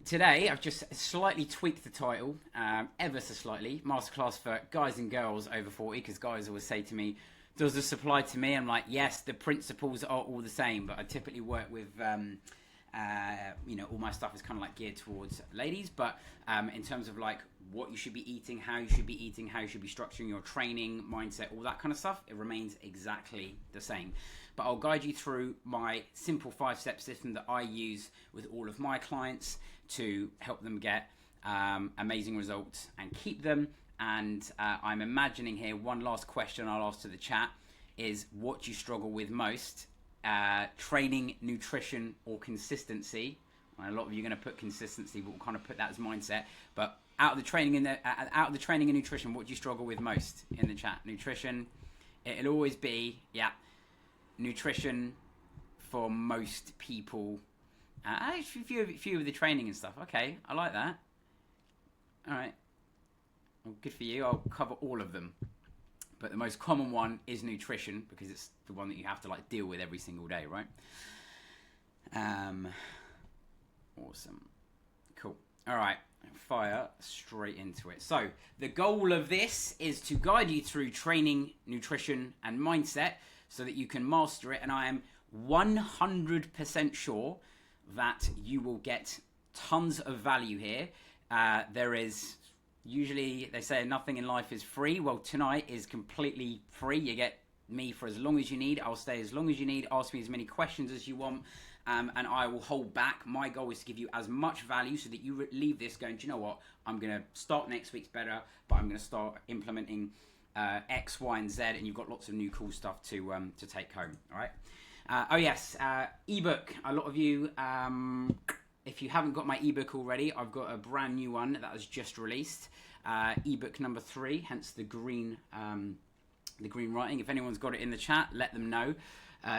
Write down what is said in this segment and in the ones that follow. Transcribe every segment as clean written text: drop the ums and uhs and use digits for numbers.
today I've just slightly tweaked the title, ever so slightly. Masterclass for guys and girls over 40, because guys always say to me, does this apply to me? I'm like, yes, the principles are all the same, but I typically work with, all my stuff is kind of like geared towards ladies, but in terms of like what you should be eating, how you should be eating, how you should be structuring your training, mindset, all that kind of stuff, it remains exactly the same. But I'll guide you through my simple 5-step system that I use with all of my clients to help them get amazing results and keep them. And I'm imagining here, one last question I'll ask to the chat is, what do you struggle with most? Training, nutrition, or consistency? Well, a lot of you are going to put consistency, but we'll kind of put that as mindset. But out of the training and nutrition, what do you struggle with most in the chat? Nutrition, it'll always be, nutrition for most people. A few of the training and stuff. Okay, I like that. All right. Well, good for you. I'll cover all of them. But the most common one is nutrition, because it's the one that you have to like deal with every single day, right? Awesome. Cool. All right. Fire straight into it. So the goal of this is to guide you through training, nutrition, and mindset so that you can master it. And I am 100% sure that you will get tons of value here. There is... Usually they say nothing in life is free. Well, tonight is completely free. You get me for as long as you need. I'll stay as long as you need. Ask me as many questions as you want. And I will hold back. My goal is to give you as much value so that you leave this going, do you know what? I'm going to start next week's better, but I'm going to start implementing X, Y, and Z. And you've got lots of new cool stuff to take home. All right. Ebook. A lot of you... if you haven't got my ebook already, I've got a brand new one that was just released. Ebook number 3, hence the green writing. If anyone's got it in the chat, let them know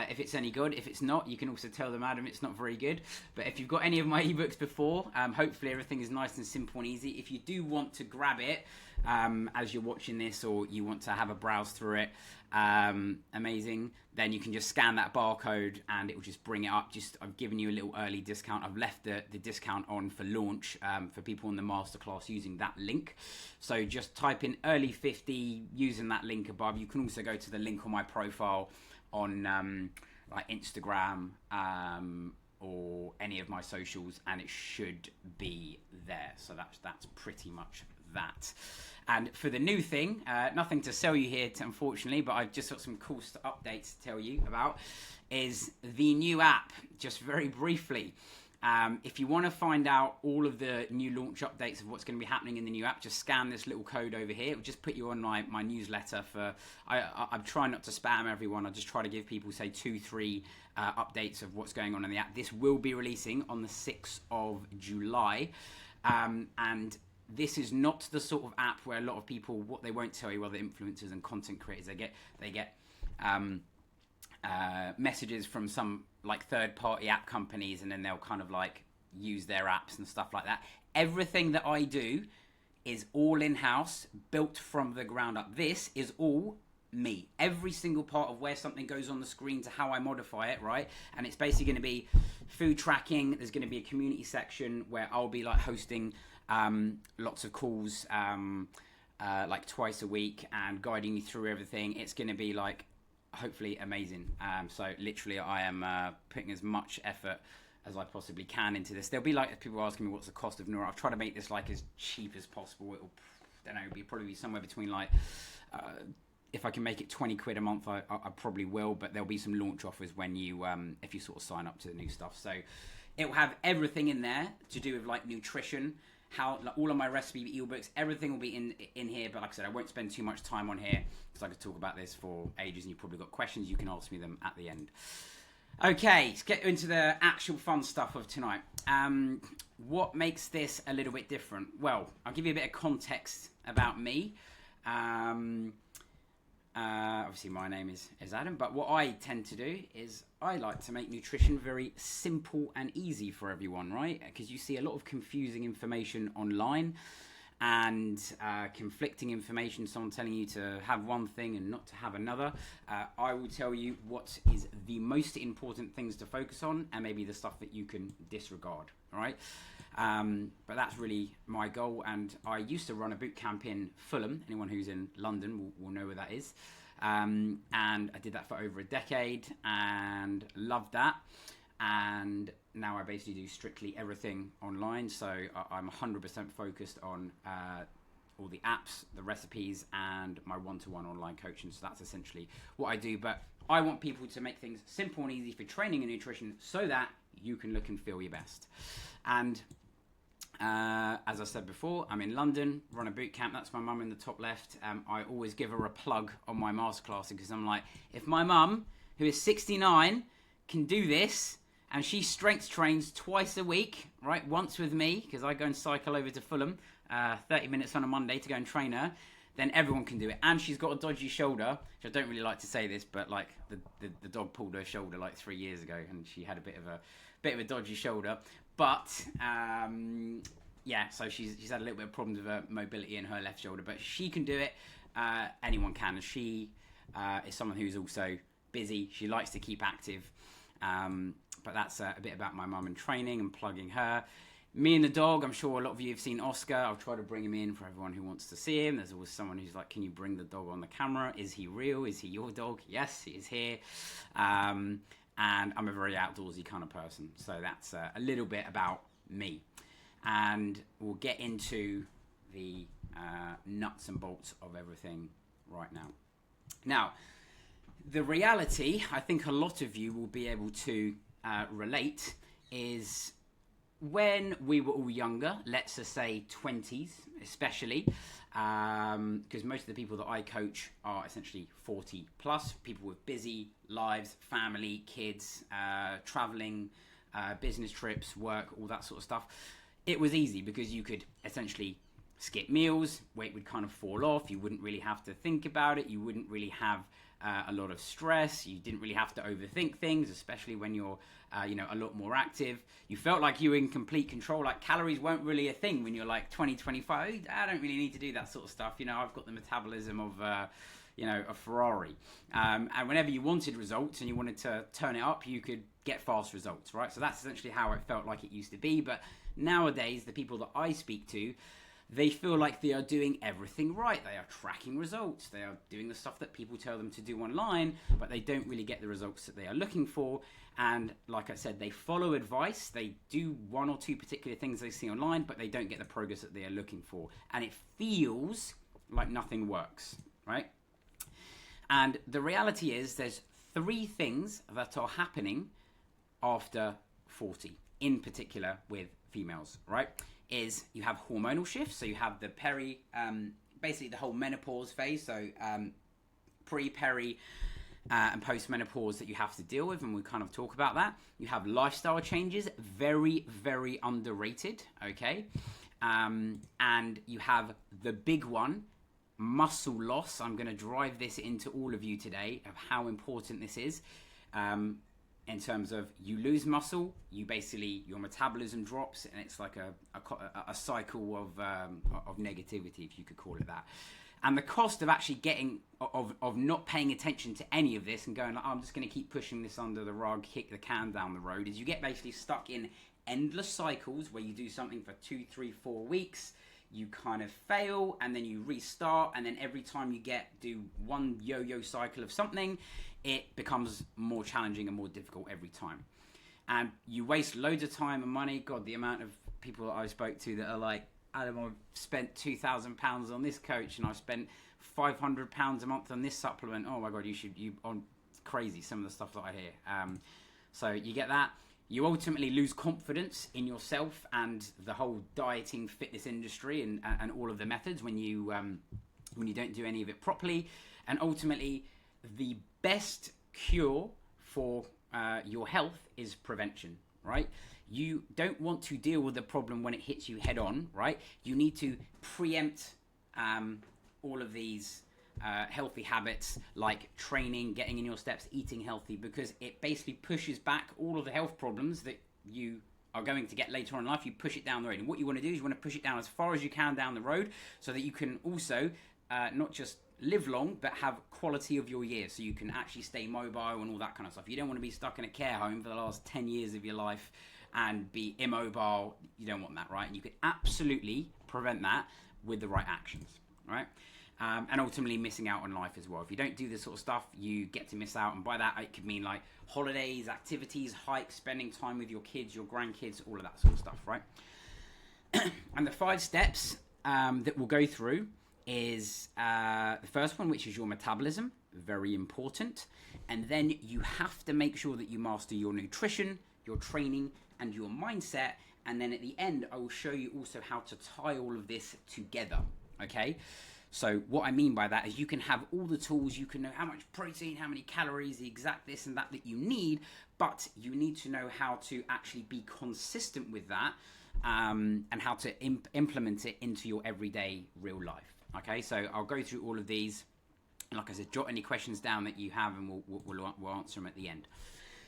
if it's any good. If it's not, you can also tell them, Adam, it's not very good. But if you've got any of my ebooks before, hopefully everything is nice and simple and easy. If you do want to grab it as you're watching this, or you want to have a browse through it, amazing, then you can just scan that barcode and it will just bring it up. I've given you a little early discount. I've left the discount on for launch for people on the masterclass using that link. So just type in early 50 using that link above. You can also go to the link on my profile on like Instagram or any of my socials, and it should be there. So that's pretty much that. And for the new thing, nothing to sell you here, unfortunately, but I've just got some cool updates to tell you about, is the new app. Just very briefly, if you want to find out all of the new launch updates of what's going to be happening in the new app, just scan this little code over here. It will just put you on my newsletter. I'm trying not to spam everyone. I just try to give people, say, 2-3 updates of what's going on in the app. This will be releasing on the 6th of July. And this is not the sort of app where a lot of people, what they won't tell you, other influencers and content creators, they get messages from some like third-party app companies, and then they'll kind of like use their apps and stuff like that. Everything that I do is all in-house, built from the ground up. This is all me. Every single part of where something goes on the screen to how I modify it, right? And it's basically going to be food tracking. There's going to be a community section where I'll be like hosting lots of calls like twice a week and guiding you through everything. It's going to be like hopefully amazing. So literally I am putting as much effort as I possibly can into this. There'll be like people asking me what's the cost of Noura. I've tried to make this like as cheap as possible. It'll, I don't know, it'll probably be somewhere between like if I can make it 20 quid a month, I probably will, but there'll be some launch offers when you if you sort of sign up to the new stuff. So it will have everything in there to do with like nutrition, how like, all of my recipe ebooks, everything will be in here. But like I said, I won't spend too much time on here because I could talk about this for ages, and you've probably got questions. You can ask me them at the end. Okay, let's get into the actual fun stuff of tonight. What makes this a little bit different? Well, I'll give you a bit of context about me. Obviously my name is Adam, but what I tend to do is I like to make nutrition very simple and easy for everyone, right? Because you see a lot of confusing information online and conflicting information, someone telling you to have one thing and not to have another. I will tell you what is the most important things to focus on and maybe the stuff that you can disregard, all right? But that's really my goal. And I used to run a boot camp in Fulham. Anyone who's in London will know where that is. And I did that for over a decade and loved that. And now I basically do strictly everything online. So I'm 100% focused on all the apps, the recipes, and my one-to-one online coaching. So that's essentially what I do. But I want people to make things simple and easy for training and nutrition so that you can look and feel your best. And as I said before, I'm in London, run a boot camp. That's my mum in the top left. I always give her a plug on my masterclass because I'm like, if my mum, who is 69, can do this, and she strength trains twice a week, right? Once with me, because I go and cycle over to Fulham, 30 minutes on a Monday to go and train her, then everyone can do it. And she's got a dodgy shoulder, which I don't really like to say this, but like the dog pulled her shoulder like 3 years ago, and she had a bit of a dodgy shoulder. But yeah, so she's had a little bit of problems with her mobility in her left shoulder, but she can do it. Anyone can. She is someone who's also busy. She likes to keep active. But that's a bit about my mum and training and plugging her. Me and the dog, I'm sure a lot of you have seen Oscar. I'll try to bring him in for everyone who wants to see him. There's always someone who's like, can you bring the dog on the camera? Is he real? Is he your dog? Yes, he is here. And I'm a very outdoorsy kind of person. So that's a little bit about me. And we'll get into the nuts and bolts of everything right now. Now, the reality, I think a lot of you will be able to relate, is when we were all younger, let's just say 20s especially, because most of the people that I coach are essentially 40 plus, people with busy lives, family, kids, traveling, business trips, work, all that sort of stuff. It was easy because you could essentially skip meals, weight would kind of fall off, you wouldn't really have to think about it, you wouldn't really have a lot of stress, you didn't really have to overthink things, especially when you're a lot more active. You felt like you were in complete control, like calories weren't really a thing when you're like 20, 25. I don't really need to do that sort of stuff, I've got the metabolism of a Ferrari. And whenever you wanted results and you wanted to turn it up, you could get fast results, right? So that's essentially how it felt like it used to be. But nowadays, the people that I speak to, they feel like they are doing everything right. They are tracking results. They are doing the stuff that people tell them to do online, but they don't really get the results that they are looking for. And like I said, they follow advice. They do one or two particular things they see online, but they don't get the progress that they are looking for. And it feels like nothing works, right? And the reality is there's 3 things that are happening after 40, in particular with females, right? Is you have hormonal shifts, so you have the basically the whole menopause phase, so pre, peri, and post-menopause that you have to deal with, and we kind of talk about that. You have lifestyle changes, very, very underrated, okay? And you have the big one, muscle loss. I'm going to drive this into all of you today of how important this is. In terms of you lose muscle, your metabolism drops, and it's like a cycle of negativity, if you could call it that. And the cost of actually of not paying attention to any of this and going, I'm just going to keep pushing this under the rug, kick the can down the road, is you get basically stuck in endless cycles where you do something for 2, 3, 4 weeks, you kind of fail, and then you restart, and then every time you do one yo-yo cycle of something, it becomes more challenging and more difficult every time. And you waste loads of time and money. God, the amount of people that I spoke to that are like, Adam, I've spent £2,000 on this coach, and I've spent £500 a month on this supplement. Oh my God, you on crazy, some of the stuff that I hear. So you get that. You ultimately lose confidence in yourself and the whole dieting fitness industry and all of the methods when you don't do any of it properly. And ultimately, the best cure for your health is prevention, right? You don't want to deal with the problem when it hits you head on, right? You need to preempt all of these healthy habits like training, getting in your steps, eating healthy, because it basically pushes back all of the health problems that you are going to get later on in life. You push it down the road, and what you want to do is you want to push it down as far as you can down the road so that you can also not just live long but have quality of your years, so you can actually stay mobile and all that kind of stuff. You don't want to be stuck in a care home for the last 10 years of your life and be immobile. You don't want that, right? And you can absolutely prevent that with the right actions, right? And ultimately missing out on life as well. If you don't do this sort of stuff, you get to miss out. And by that, it could mean like holidays, activities, hikes, spending time with your kids, your grandkids, all of that sort of stuff, right? And the 5 steps that we'll go through is the first one, which is your metabolism, very important. And then you have to make sure that you master your nutrition, your training, and your mindset. And then at the end, I will show you also how to tie all of this together, okay? So what I mean by that is you can have all the tools, you can know how much protein, how many calories, the exact this and that you need, but you need to know how to actually be consistent with that and how to implement it into your everyday real life, okay? So I'll go through all of these. And like I said, jot any questions down that you have and we'll answer them at the end.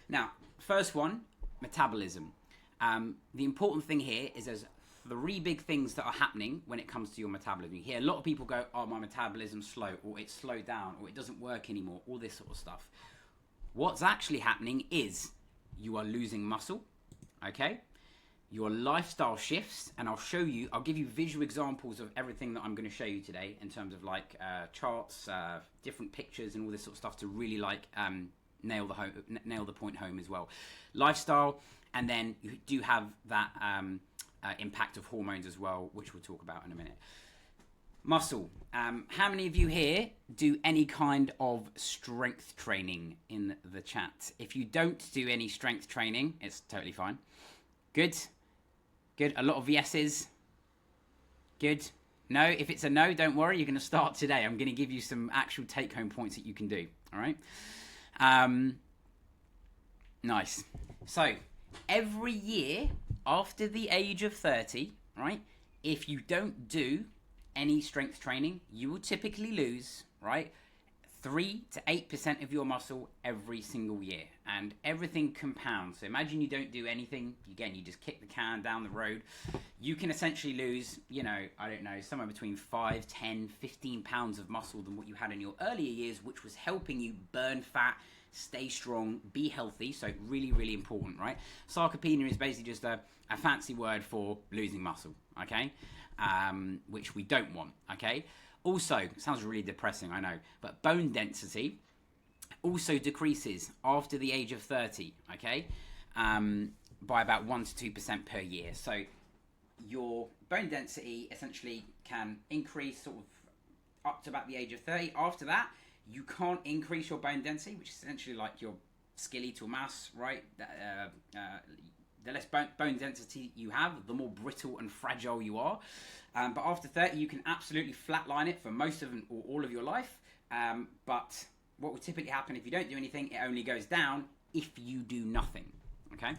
Now, first one, metabolism. The important thing here is there's 3 big things that are happening when it comes to your metabolism. You hear a lot of people go, oh, my metabolism's slow, or it's slowed down, or it doesn't work anymore, all this sort of stuff. What's actually happening is you are losing muscle, okay? Your lifestyle shifts, and I'll give you visual examples of everything that I'm going to show you today in terms of like charts, different pictures and all this sort of stuff to really like nail the point home as well. Lifestyle, and then you do have that impact of hormones as well, which we'll talk about in a minute. Muscle. How many of you here do any kind of strength training in the chat? If you don't do any strength training, it's totally fine. Good. Good. A lot of yeses. Good. No, if it's a no, don't worry. You're going to start today. I'm going to give you some actual take-home points that you can do. All right. Nice. So every year after the age of 30, right, if you don't do any strength training, you will typically lose, right, 3 to 8% of your muscle every single year, and everything compounds. So imagine you don't do anything. Again, you just kick the can down the road. You can essentially lose, I don't know, somewhere between 5, 10, 15 pounds of muscle than what you had in your earlier years, which was helping you burn fat, stay strong, be healthy. So really, really important, right? Sarcopenia is basically just a fancy word for losing muscle, okay? Which we don't want, okay? Also, sounds really depressing, I know, but bone density also decreases after the age of 30, okay? By about 1 to 2% per year. So your bone density essentially can increase sort of up to about the age of 30. After that, you can't increase your bone density, which is essentially like your skeletal mass, right? The less bone density you have, the more brittle and fragile you are. But after 30, you can absolutely flatline it for most of or all of your life. But what will typically happen if you don't do anything, it only goes down if you do nothing, okay?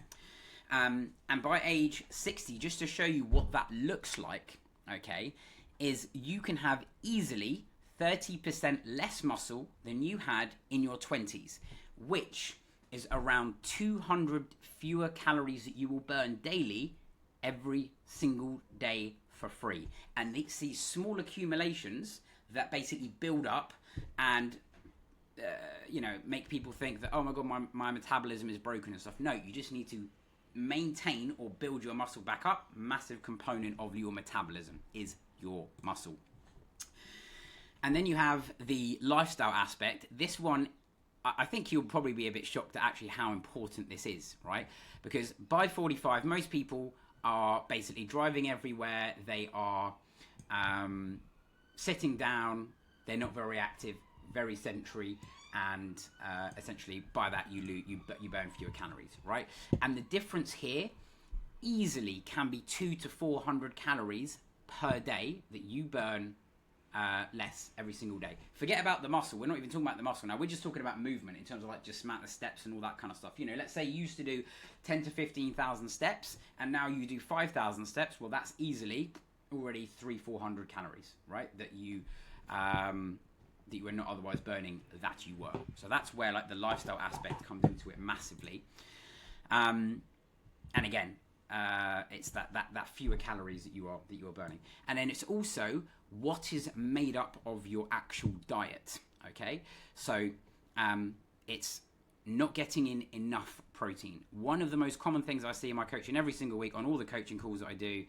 And by age 60, just to show you what that looks like, okay, is you can have easily 30% less muscle than you had in your 20s, which is around 200 fewer calories that you will burn daily every single day for free. And it's these small accumulations that basically build up and make people think that, oh my god, my metabolism is broken and stuff. No, you just need to maintain or build your muscle back up. Massive component of your metabolism is your muscle. And then you have the lifestyle aspect. This one, I think you'll probably be a bit shocked at actually how important this is, right? Because by 45, most people are basically driving everywhere. They are sitting down. They're not very active, very sedentary, and essentially by that you burn fewer calories, right? And the difference here easily can be 200 to 400 calories per day that you burn less every single day. Forget about the muscle. We're not even talking about the muscle now. We're just talking about movement in terms of like just amount of steps and all that kind of stuff. Let's say you used to do 10 to 15,000 steps and now you do 5,000 steps. Well, that's easily already 300-400 calories, right? That you were not otherwise burning that you were. So that's where like the lifestyle aspect comes into it massively. And again, it's that fewer calories that you are burning. And then it's also what is made up of your actual diet, okay? So it's not getting in enough protein. One of the most common things I see in my coaching every single week on all the coaching calls that I do,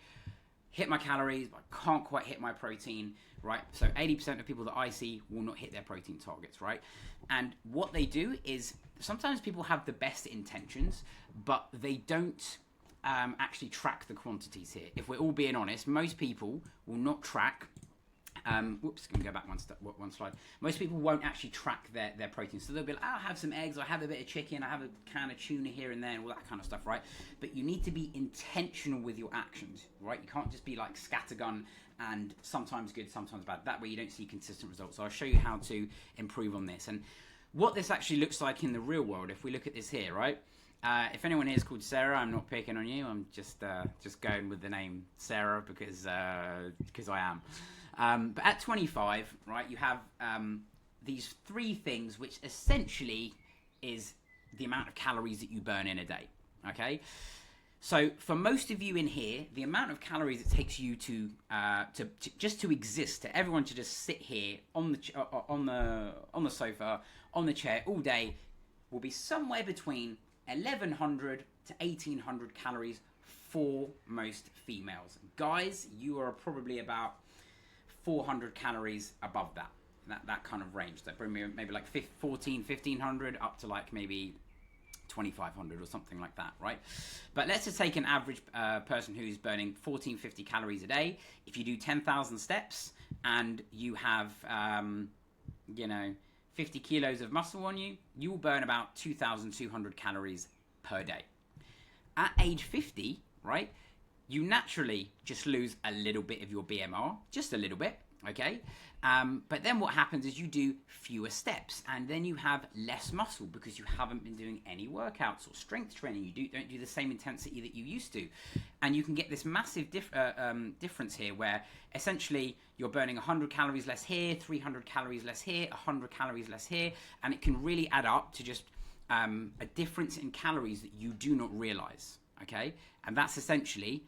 hit my calories, but I can't quite hit my protein, right? So 80% of people that I see will not hit their protein targets, right? And what they do is, sometimes people have the best intentions, but they don't actually track the quantities here. If we're all being honest, most people will not track. Whoops, can we go back one slide? Most people won't actually track their protein. So they'll be like, I'll have some eggs, I'll have a bit of chicken, I'll have a can of tuna here and there, and all that kind of stuff, right? But you need to be intentional with your actions, right? You can't just be like scattergun and sometimes good, sometimes bad. That way you don't see consistent results. So I'll show you how to improve on this. And what this actually looks like in the real world, if we look at this here, right? If anyone here is called Sarah, I'm not picking on you. I'm just going with the name Sarah because I am. But at 25, right, you have these three things, which essentially is the amount of calories that you burn in a day. Okay, so for most of you in here, the amount of calories it takes you to just to exist, to everyone to just sit here on the sofa, on the chair all day, will be somewhere between 1,100 to 1,800 calories for most females. Guys, you are probably about 400 calories above that kind of range. That bring me maybe like 1,500 up to like maybe 2,500 or something like that, right? But let's just take an average person who's burning 1,450 calories a day. If you do 10,000 steps and you have 50 kilos of muscle on you, you will burn about 2,200 calories per day. At age 50, right, you naturally just lose a little bit of your BMR, just a little bit, okay? But then what happens is you do fewer steps, and then you have less muscle because you haven't been doing any workouts or strength training. You don't do the same intensity that you used to. And you can get this massive difference here where essentially you're burning 100 calories less here, 300 calories less here, 100 calories less here, and it can really add up to just a difference in calories that you do not realize, okay? And that's essentially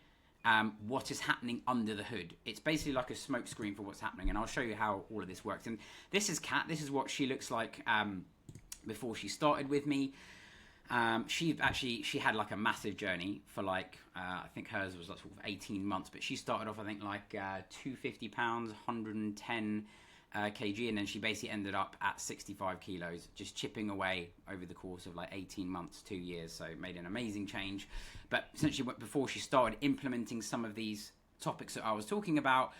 what is happening under the hood. It's basically like a smoke screen for what's happening, and I'll show you how all of this works. And this is Kat. This is what she looks like before she started with me. She had like a massive journey for like I think hers was like sort of 18 months, but she started off I think like 250 pounds, 110 kg, and then she basically ended up at 65 kilos, just chipping away over the course of like 18 months, 2 years. So made an amazing change. But essentially before she started implementing some of these topics that I was talking about,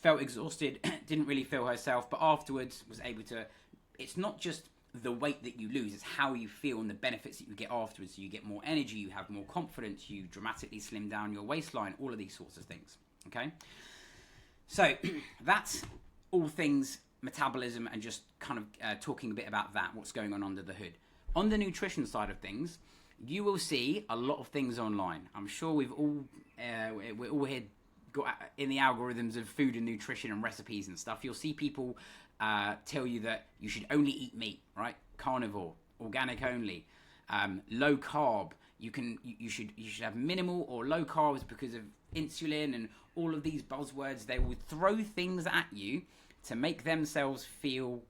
felt exhausted, didn't really feel herself, but afterwards was able to, it's not just the weight that you lose, it's how you feel and the benefits that you get afterwards. So you get more energy, you have more confidence, you dramatically slim down your waistline, all of these sorts of things, okay? So that's all things metabolism and just kind of talking a bit about that, what's going on under the hood. On the nutrition side of things, you will see a lot of things online. I'm sure we're all here got in the algorithms of food and nutrition and recipes and stuff. You'll see people tell you that you should only eat meat, right? Carnivore, organic only, low carb. You should have minimal or low carbs because of insulin and all of these buzzwords. They will throw things at you to make themselves feel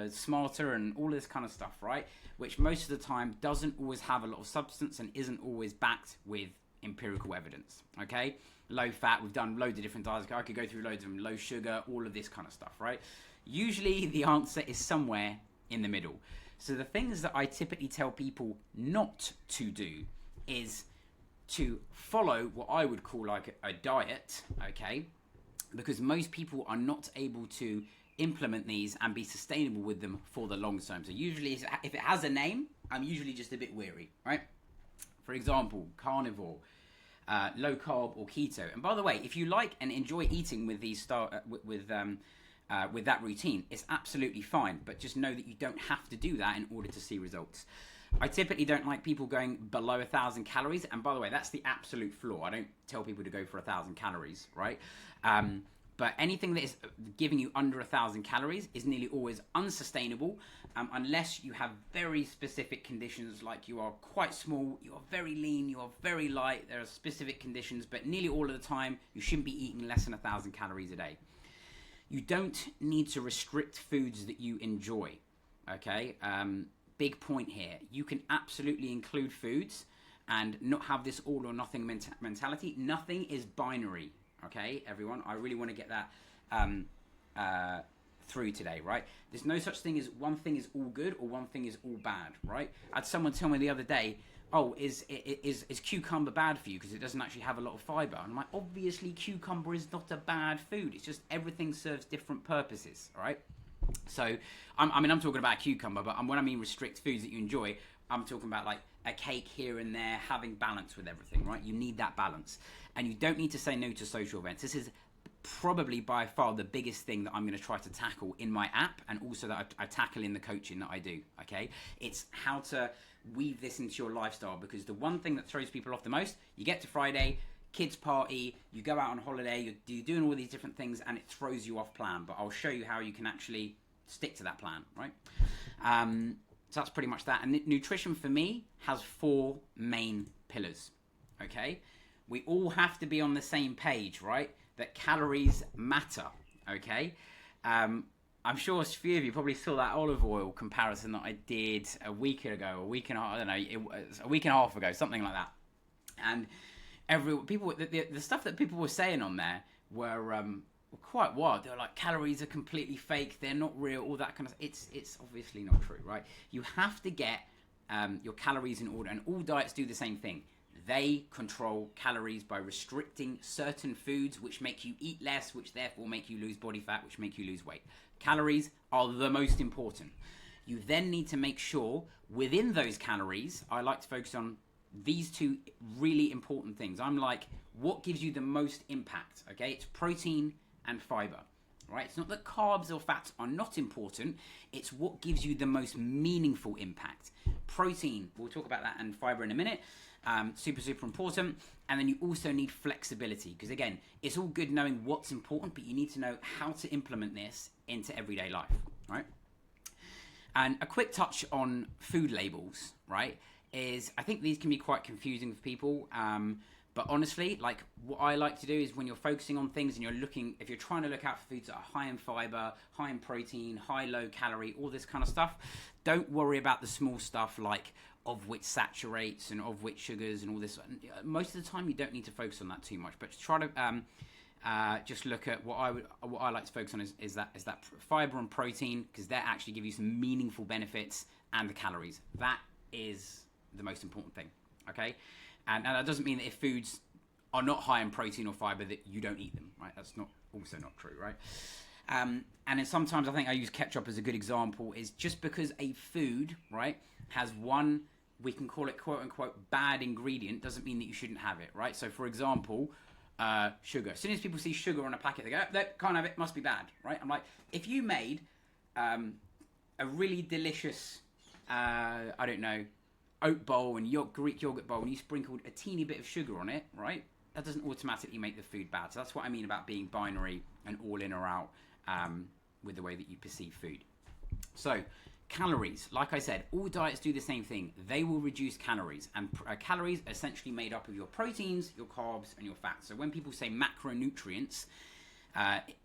smarter and all this kind of stuff, right? Which most of the time doesn't always have a lot of substance and isn't always backed with empirical evidence, okay? Low fat, we've done loads of different diets. I could go through loads of them, low sugar, all of this kind of stuff, right? Usually the answer is somewhere in the middle. So the things that I typically tell people not to do is to follow what I would call like a diet, okay? Because most people are not able to implement these and be sustainable with them for the long term. So usually if it has a name, I'm usually just a bit weary, right? For example, carnivore, low carb or keto. And by the way, if you like and enjoy eating with these with that routine, it's absolutely fine. But just know that you don't have to do that in order to see results. I typically don't like people going below 1,000 calories. And by the way, that's the absolute floor. I don't tell people to go for 1,000 calories, right? But anything that is giving you under 1,000 calories is nearly always unsustainable unless you have very specific conditions, like you are quite small, you are very lean, you are very light. There are specific conditions, but nearly all of the time, you shouldn't be eating less than 1,000 calories a day. You don't need to restrict foods that you enjoy, okay? big point here. You can absolutely include foods and not have this all or nothing mentality. Nothing is binary, okay, everyone? I really want to get that through today, right? There's no such thing as one thing is all good or one thing is all bad, right? I had someone tell me the other day, oh, is cucumber bad for you because it doesn't actually have a lot of fiber? And I'm like, obviously cucumber is not a bad food. It's just everything serves different purposes, all right? So, I'm talking about cucumber, but when I mean restrict foods that you enjoy, I'm talking about like a cake here and there, having balance with everything, right? You need that balance. And you don't need to say no to social events. This is probably by far the biggest thing that I'm going to try to tackle in my app, and also that I tackle in the coaching that I do, okay? It's how to weave this into your lifestyle, because the one thing that throws people off the most, you get to Friday, kids party, you go out on holiday, you're doing all these different things, and it throws you off plan. But I'll show you how you can actually stick to that plan, right? So that's pretty much that. And nutrition for me has 4 main pillars, okay? We all have to be on the same page, right? That calories matter, okay? I'm sure a few of you probably saw that olive oil comparison that I did a week ago, a week and a half, I don't know, it was a week and a half ago, something like that. And the stuff that people were saying on there were quite wild. They were like, calories are completely fake, they're not real, all that kind of stuff. It's obviously not true, right? You have to get your calories in order, and all diets do the same thing. They control calories by restricting certain foods, which make you eat less, which therefore make you lose body fat, which make you lose weight. Calories are the most important. You then need to make sure within those calories, I like to focus on these 2 really important things. I'm like, what gives you the most impact? Okay, it's protein and fiber, right? It's not that carbs or fats are not important. It's what gives you the most meaningful impact. Protein, we'll talk about that, and fiber in a minute. Super important. And then you also need flexibility, because again, it's all good knowing what's important, but you need to know how to implement this into everyday life, right? And a quick touch on food labels, right, is I think these can be quite confusing for people. But honestly, like, what I like to do is when you're focusing on things and if you're trying to look out for foods that are high in fiber, high in protein, high, low calorie, all this kind of stuff, don't worry about the small stuff like of which saturates and of which sugars and all this. Most of the time, you don't need to focus on that too much, but try to just look at what I like to focus on is that fiber and protein, because that actually give you some meaningful benefits, and the calories. That is the most important thing, okay? And that doesn't mean that if foods are not high in protein or fiber that you don't eat them, right? That's also not true, right? And then sometimes I think I use ketchup as a good example, is just because a food, right, has one, we can call it quote unquote bad ingredient, doesn't mean that you shouldn't have it, right? So for example, sugar. As soon as people see sugar on a packet, they go, oh, can't have it, must be bad, right? I'm like, if you made a really delicious, I don't know, oat bowl and Greek yogurt bowl, and you sprinkled a teeny bit of sugar on it, right? That doesn't automatically make the food bad. So that's what I mean about being binary and all in or out with the way that you perceive food. So calories, like I said, all diets do the same thing. They will reduce calories, and calories are essentially made up of your proteins, your carbs, and your fats. So when people say macronutrients,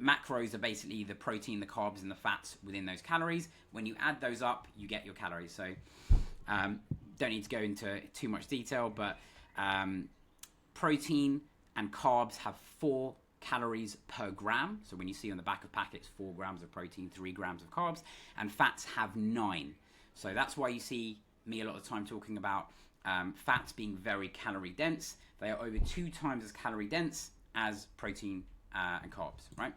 macros are basically the protein, the carbs, and the fats within those calories. When you add those up, you get your calories. So don't need to go into too much detail, but protein and carbs have 4 calories per gram. So when you see on the back of packets, 4 grams of protein, 3 grams of carbs, and fats have 9. So that's why you see me a lot of the time talking about fats being very calorie dense. They are over 2 times as calorie dense as protein and carbs, right?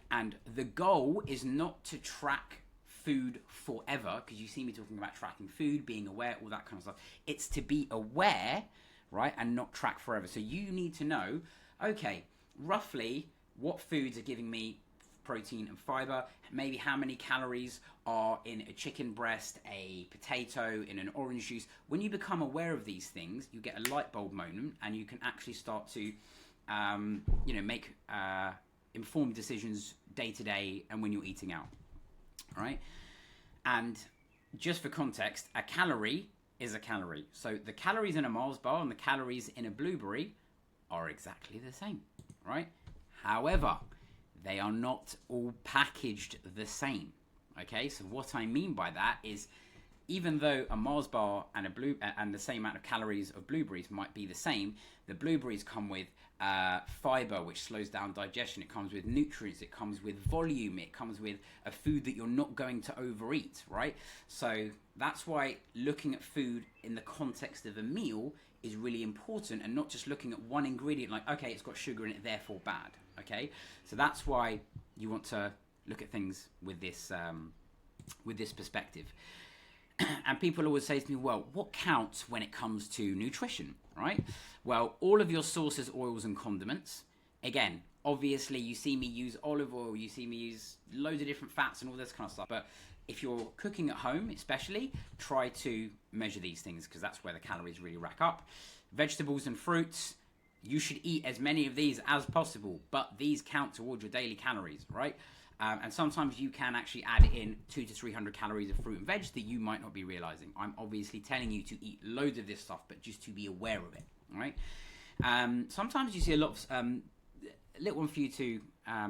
And the goal is not to track food forever, because you see me talking about tracking food, being aware, all that kind of stuff. It's to be aware, right, and not track forever. So you need to know, okay, roughly what foods are giving me protein and fiber, maybe how many calories are in a chicken breast, a potato, in an orange juice. When you become aware of these things, you get a light bulb moment, and you can actually start to make informed decisions day to day and when you're eating out. All right. And just for context, a calorie is a calorie. So the calories in a Mars bar and the calories in a blueberry are exactly the same, right? However, they are not all packaged the same. Okay. So what I mean by that is even though a Mars bar and and the same amount of calories of blueberries might be the same, the blueberries come with fiber, which slows down digestion. It comes with nutrients. It comes with volume. It comes with a food that you're not going to overeat, right? So that's why looking at food in the context of a meal is really important, and not just looking at one ingredient like, okay, it's got sugar in it, therefore bad. Okay, so that's why you want to look at things with this perspective. And people always say to me, well, what counts when it comes to nutrition, right? Well, all of your sauces, oils, and condiments. Again, obviously, you see me use olive oil, you see me use loads of different fats and all this kind of stuff. But if you're cooking at home, especially, try to measure these things, because that's where the calories really rack up. Vegetables and fruits, you should eat as many of these as possible, but these count towards your daily calories, right? And sometimes you can actually add in 200 to 300 calories of fruit and veg that you might not be realizing. I'm obviously telling you to eat loads of this stuff, but just to be aware of it, right? Sometimes you see a lot of, a little one for you to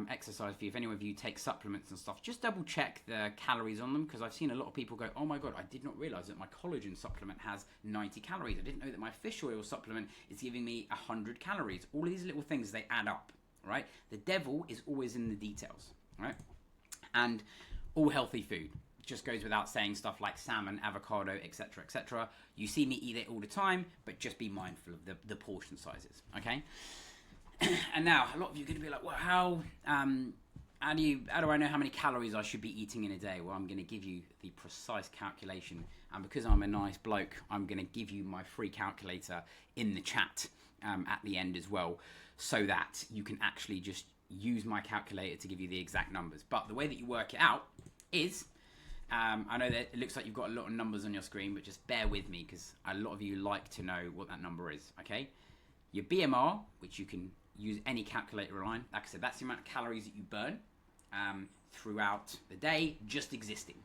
exercise for you. If any of you take supplements and stuff, just double check the calories on them, because I've seen a lot of people go, oh my God, I did not realize that my collagen supplement has 90 calories. I didn't know that my fish oil supplement is giving me 100 calories. All of these little things, they add up, right? The devil is always in the details. Right? And all healthy food just goes without saying, stuff like salmon, avocado, etc., etc. You see me eat it all the time, but just be mindful of the portion sizes, okay? And now, a lot of you are going to be like, well, how do I know how many calories I should be eating in a day? Well, I'm going to give you the precise calculation, and because I'm a nice bloke, I'm going to give you my free calculator in the chat at the end as well, so that you can actually just use my calculator to give you the exact numbers. But the way that you work it out is, I know that it looks like you've got a lot of numbers on your screen, but just bear with me, because a lot of you like to know what that number is, okay? Your BMR, which you can use any calculator online, like I said, that's the amount of calories that you burn throughout the day just existing.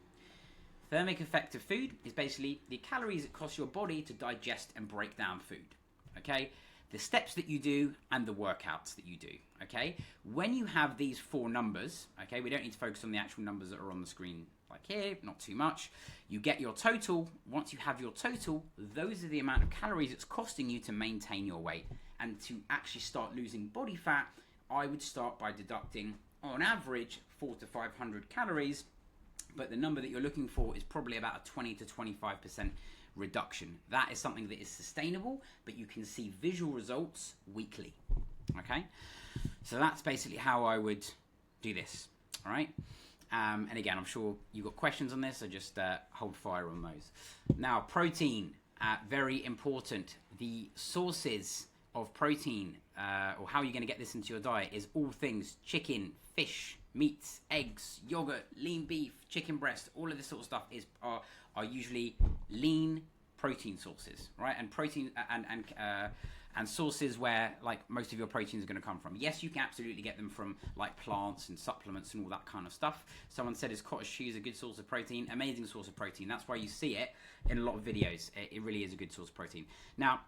Thermic effect of food is basically the calories it costs your body to digest and break down food, okay? The steps that you do and the workouts that you do, okay? When you have these four numbers, okay, we don't need to focus on the actual numbers that are on the screen like here, not too much. You get your total. Once you have your total, those are the amount of calories it's costing you to maintain your weight. And to actually start losing body fat, I would start by deducting, on average, 400 to 500 calories, but the number that you're looking for is probably about a 20 to 25% reduction. That is something that is sustainable, but you can see visual results weekly, okay? So that's basically how I would do this, all right? And again, I'm sure you've got questions on this, so just hold fire on those. Now, protein, very important. The sources of protein, or how you're going to get this into your diet, is all things chicken, fish, meats, eggs, yogurt, lean beef, chicken breast. All of this sort of stuff are usually lean protein sources, right? And protein and sources where like most of your proteins are going to come from. Yes, you can absolutely get them from like plants and supplements and all that kind of stuff. Someone said, is cottage cheese a good source of protein? Amazing source of protein. That's why you see it in a lot of videos. It really is a good source of protein. Now,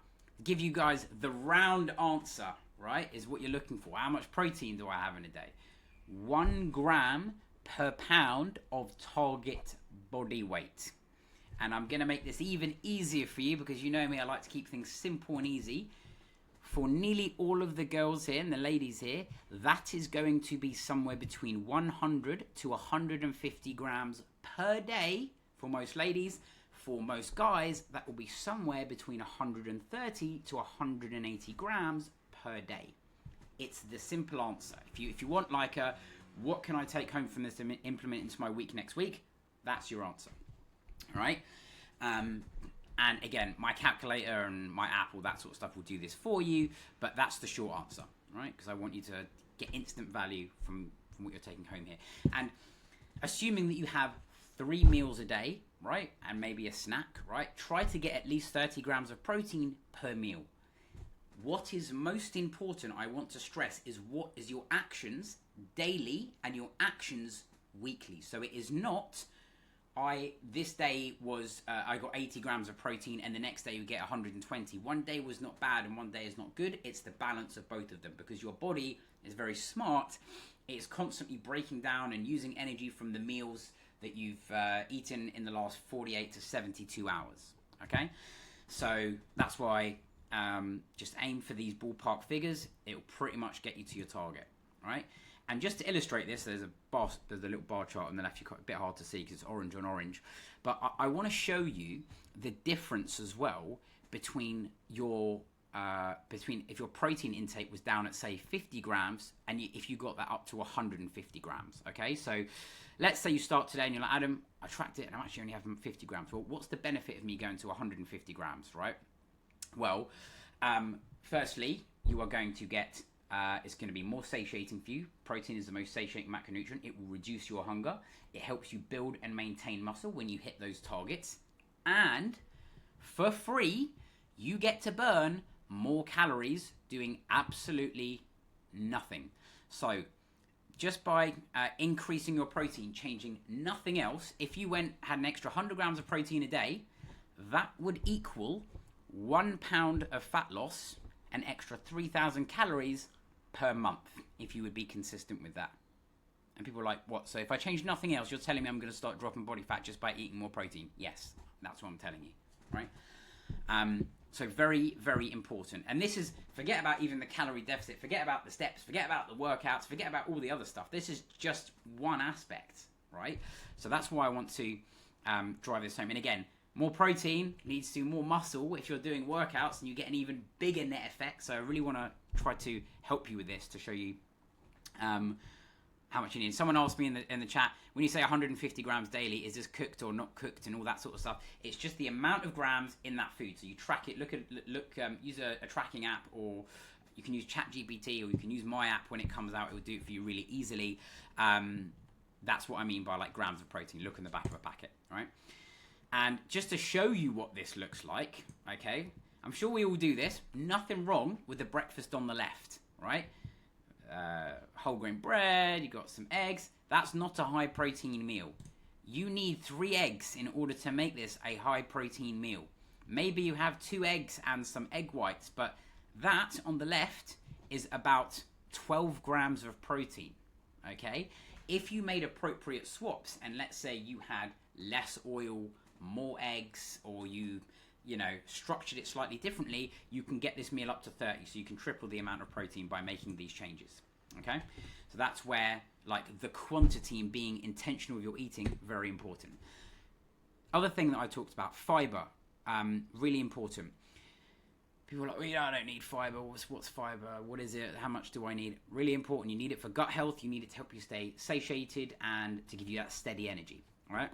give you guys the round answer, right, is what you're looking for. How much protein do I have in a day? 1 gram per pound of target body weight. And I'm going to make this even easier for you, because you know me, I like to keep things simple and easy. For nearly all of the girls here and the ladies here, that is going to be somewhere between 100 to 150 grams per day for most ladies. For most guys, that will be somewhere between 130 to 180 grams per day. It's the simple answer. If you want like a, what can I take home from this and implement into my week next week, that's your answer. All right? And again, my calculator and my app, all that sort of stuff will do this for you, but that's the short answer, right? Because I want you to get instant value from what you're taking home here. And assuming that you have 3 meals a day, right, and maybe a snack, right, try to get at least 30 grams of protein per meal. What is most important, I want to stress, is what is your actions daily and your actions weekly. So it is not, this day was, I got 80 grams of protein and the next day you get 120. One day was not bad and one day is not good. It's the balance of both of them, because your body is very smart. It's constantly breaking down and using energy from the meals that you've eaten in the last 48 to 72 hours. Okay, so that's why just aim for these ballpark figures. It'll pretty much get you to your target. All right. And just to illustrate this, there's a little bar chart on the left. You're a bit hard to see because it's orange on orange. But I want to show you the difference as well between your if your protein intake was down at say 50 grams and if you got that up to 150 grams. Okay, so let's say you start today and you're like, Adam, I tracked it and I'm actually only having 50 grams. Well, what's the benefit of me going to 150 grams, right? Well, firstly, you are going to get it's going to be more satiating for you. Protein is the most satiating macronutrient. It will reduce your hunger. It helps you build and maintain muscle when you hit those targets. And for free, you get to burn more calories doing absolutely nothing. So just by increasing your protein, changing nothing else, if you had an extra 100 grams of protein a day, that would equal 1 pound of fat loss, an extra 3,000 calories per month, if you would be consistent with that. And people are like, what? So if I change nothing else, you're telling me I'm going to start dropping body fat just by eating more protein? Yes, that's what I'm telling you, right? So very, very important. And this is, forget about even the calorie deficit, forget about the steps, forget about the workouts, forget about all the other stuff. This is just one aspect, right? So that's why I want to drive this home. And again, more protein leads to more muscle if you're doing workouts, and you get an even bigger net effect. So I really want to try to help you with this to show you how much you need. Someone asked me in the chat, when you say 150 grams daily, is this cooked or not cooked and all that sort of stuff? It's just the amount of grams in that food. So you track it, use a tracking app, or you can use ChatGPT, or you can use my app. When it comes out, it will do it for you really easily. That's what I mean by like grams of protein. Look in the back of a packet, right? And just to show you what this looks like, okay, I'm sure we all do this. Nothing wrong with the breakfast on the left, right? Whole grain bread, you got some eggs. That's not a high protein meal. You need 3 eggs in order to make this a high protein meal. Maybe you have 2 eggs and some egg whites, but that on the left is about 12 grams of protein, okay? If you made appropriate swaps, and let's say you had less oil, more eggs, or you structured it slightly differently, you can get this meal up to 30. So you can triple the amount of protein by making these changes. Okay, so that's where like the quantity and being intentional with your eating, very important. Other thing that I talked about, fiber, really important. People are like, well, I don't need fiber. What's fiber? What is it? How much do I need? Really important. You need it for gut health. You need it to help you stay satiated and to give you that steady energy. All right.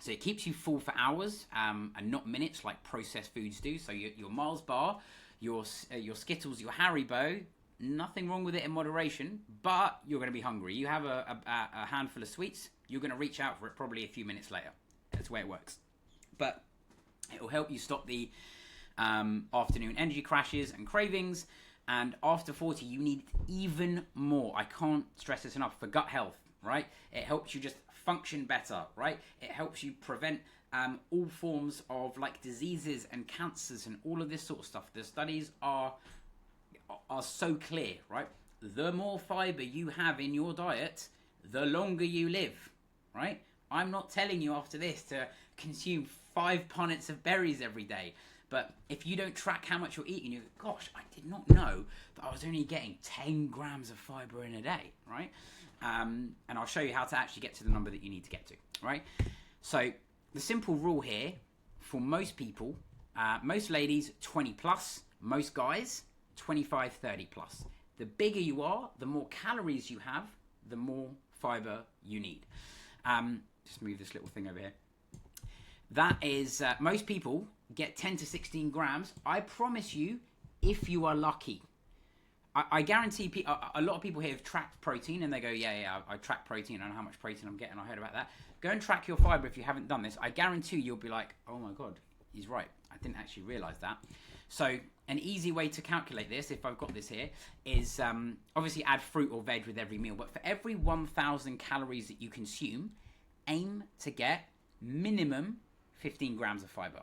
So it keeps you full for hours and not minutes like processed foods do. So your Mars bar, your Skittles, your Haribo, nothing wrong with it in moderation, but you're going to be hungry. You have a handful of sweets, you're going to reach out for it probably a few minutes later. That's the way it works. But it will help you stop the afternoon energy crashes and cravings. And after 40, you need even more. I can't stress this enough for gut health, right? It helps you just function better, right? It helps you prevent all forms of like diseases and cancers and all of this sort of stuff. The studies are so clear, right? The more fiber you have in your diet, the longer you live, right? I'm not telling you after this to consume 5 punnets of berries every day, but if you don't track how much you're eating, you go, gosh, I did not know that I was only getting 10 grams of fiber in a day, right? And I'll show you how to actually get to the number that you need to get to, right? So the simple rule here for most people, most ladies, 20 plus, most guys, 25, 30 plus. The bigger you are, the more calories you have, the more fiber you need. Just move this little thing over here. That is, most people get 10 to 16 grams. I promise you, if you are lucky. I guarantee a lot of people here have tracked protein and they go, yeah, I track protein. I know how much protein I'm getting. I heard about that. Go and track your fiber if you haven't done this. I guarantee you'll be like, oh my God, he's right. I didn't actually realize that. So an easy way to calculate this, if I've got this here, is obviously add fruit or veg with every meal. But for every 1,000 calories that you consume, aim to get minimum 15 grams of fiber.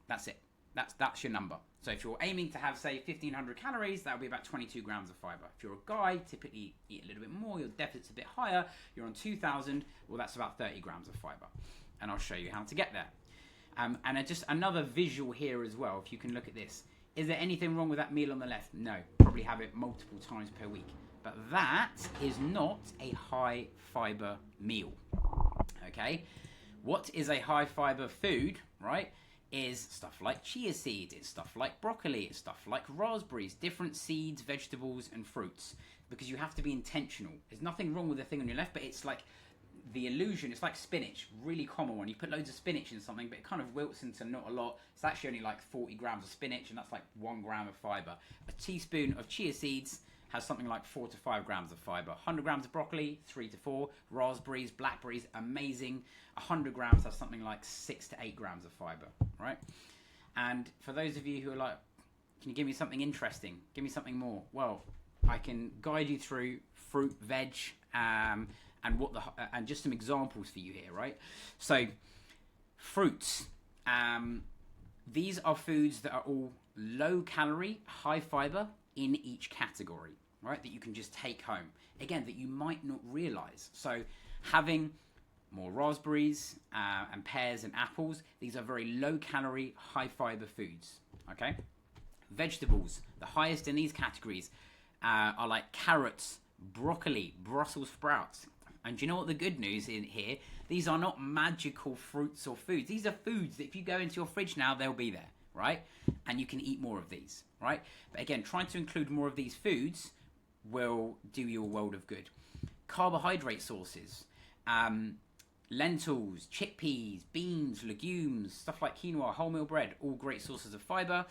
That's it. That's your number. So if you're aiming to have, say, 1,500 calories, that'll be about 22 grams of fiber. If you're a guy, typically eat a little bit more, your deficit's a bit higher, you're on 2,000, well, that's about 30 grams of fiber. And I'll show you how to get there. And just another visual here as well, if you can look at this. Is there anything wrong with that meal on the left? No, probably have it multiple times per week. But that is not a high fiber meal, okay? What is a high fiber food, right? Is stuff like chia seeds, it's stuff like broccoli, it's stuff like raspberries, different seeds, vegetables, and fruits. Because you have to be intentional. There's nothing wrong with the thing on your left, but it's like the illusion, it's like spinach, really common one. You put loads of spinach in something, but it kind of wilts into not a lot. It's actually only like 40 grams of spinach, and that's like 1 gram of fiber. A teaspoon of chia seeds has something like 4 to 5 grams of fiber. 100 grams of broccoli, 3 to 4. Raspberries, blackberries, amazing. 100 grams has something like 6 to 8 grams of fiber, right? And for those of you who are like, can you give me something interesting? Give me something more. Well, I can guide you through fruit, veg, and just some examples for you here, right? So, fruits. These are foods that are all low calorie, high fiber in each category, right? That you can just take home. Again, that you might not realize. So, having more raspberries and pears and apples, these are very low calorie, high fiber foods, okay? Vegetables, the highest in these categories are like carrots, broccoli, Brussels sprouts. And do you know what the good news in here? These are not magical fruits or foods. These are foods that if you go into your fridge now, they'll be there, right? And you can eat more of these, right? But again, trying to include more of these foods will do you a world of good. Carbohydrate sources, lentils, chickpeas, beans, legumes, stuff like quinoa, wholemeal bread, all great sources of fiber.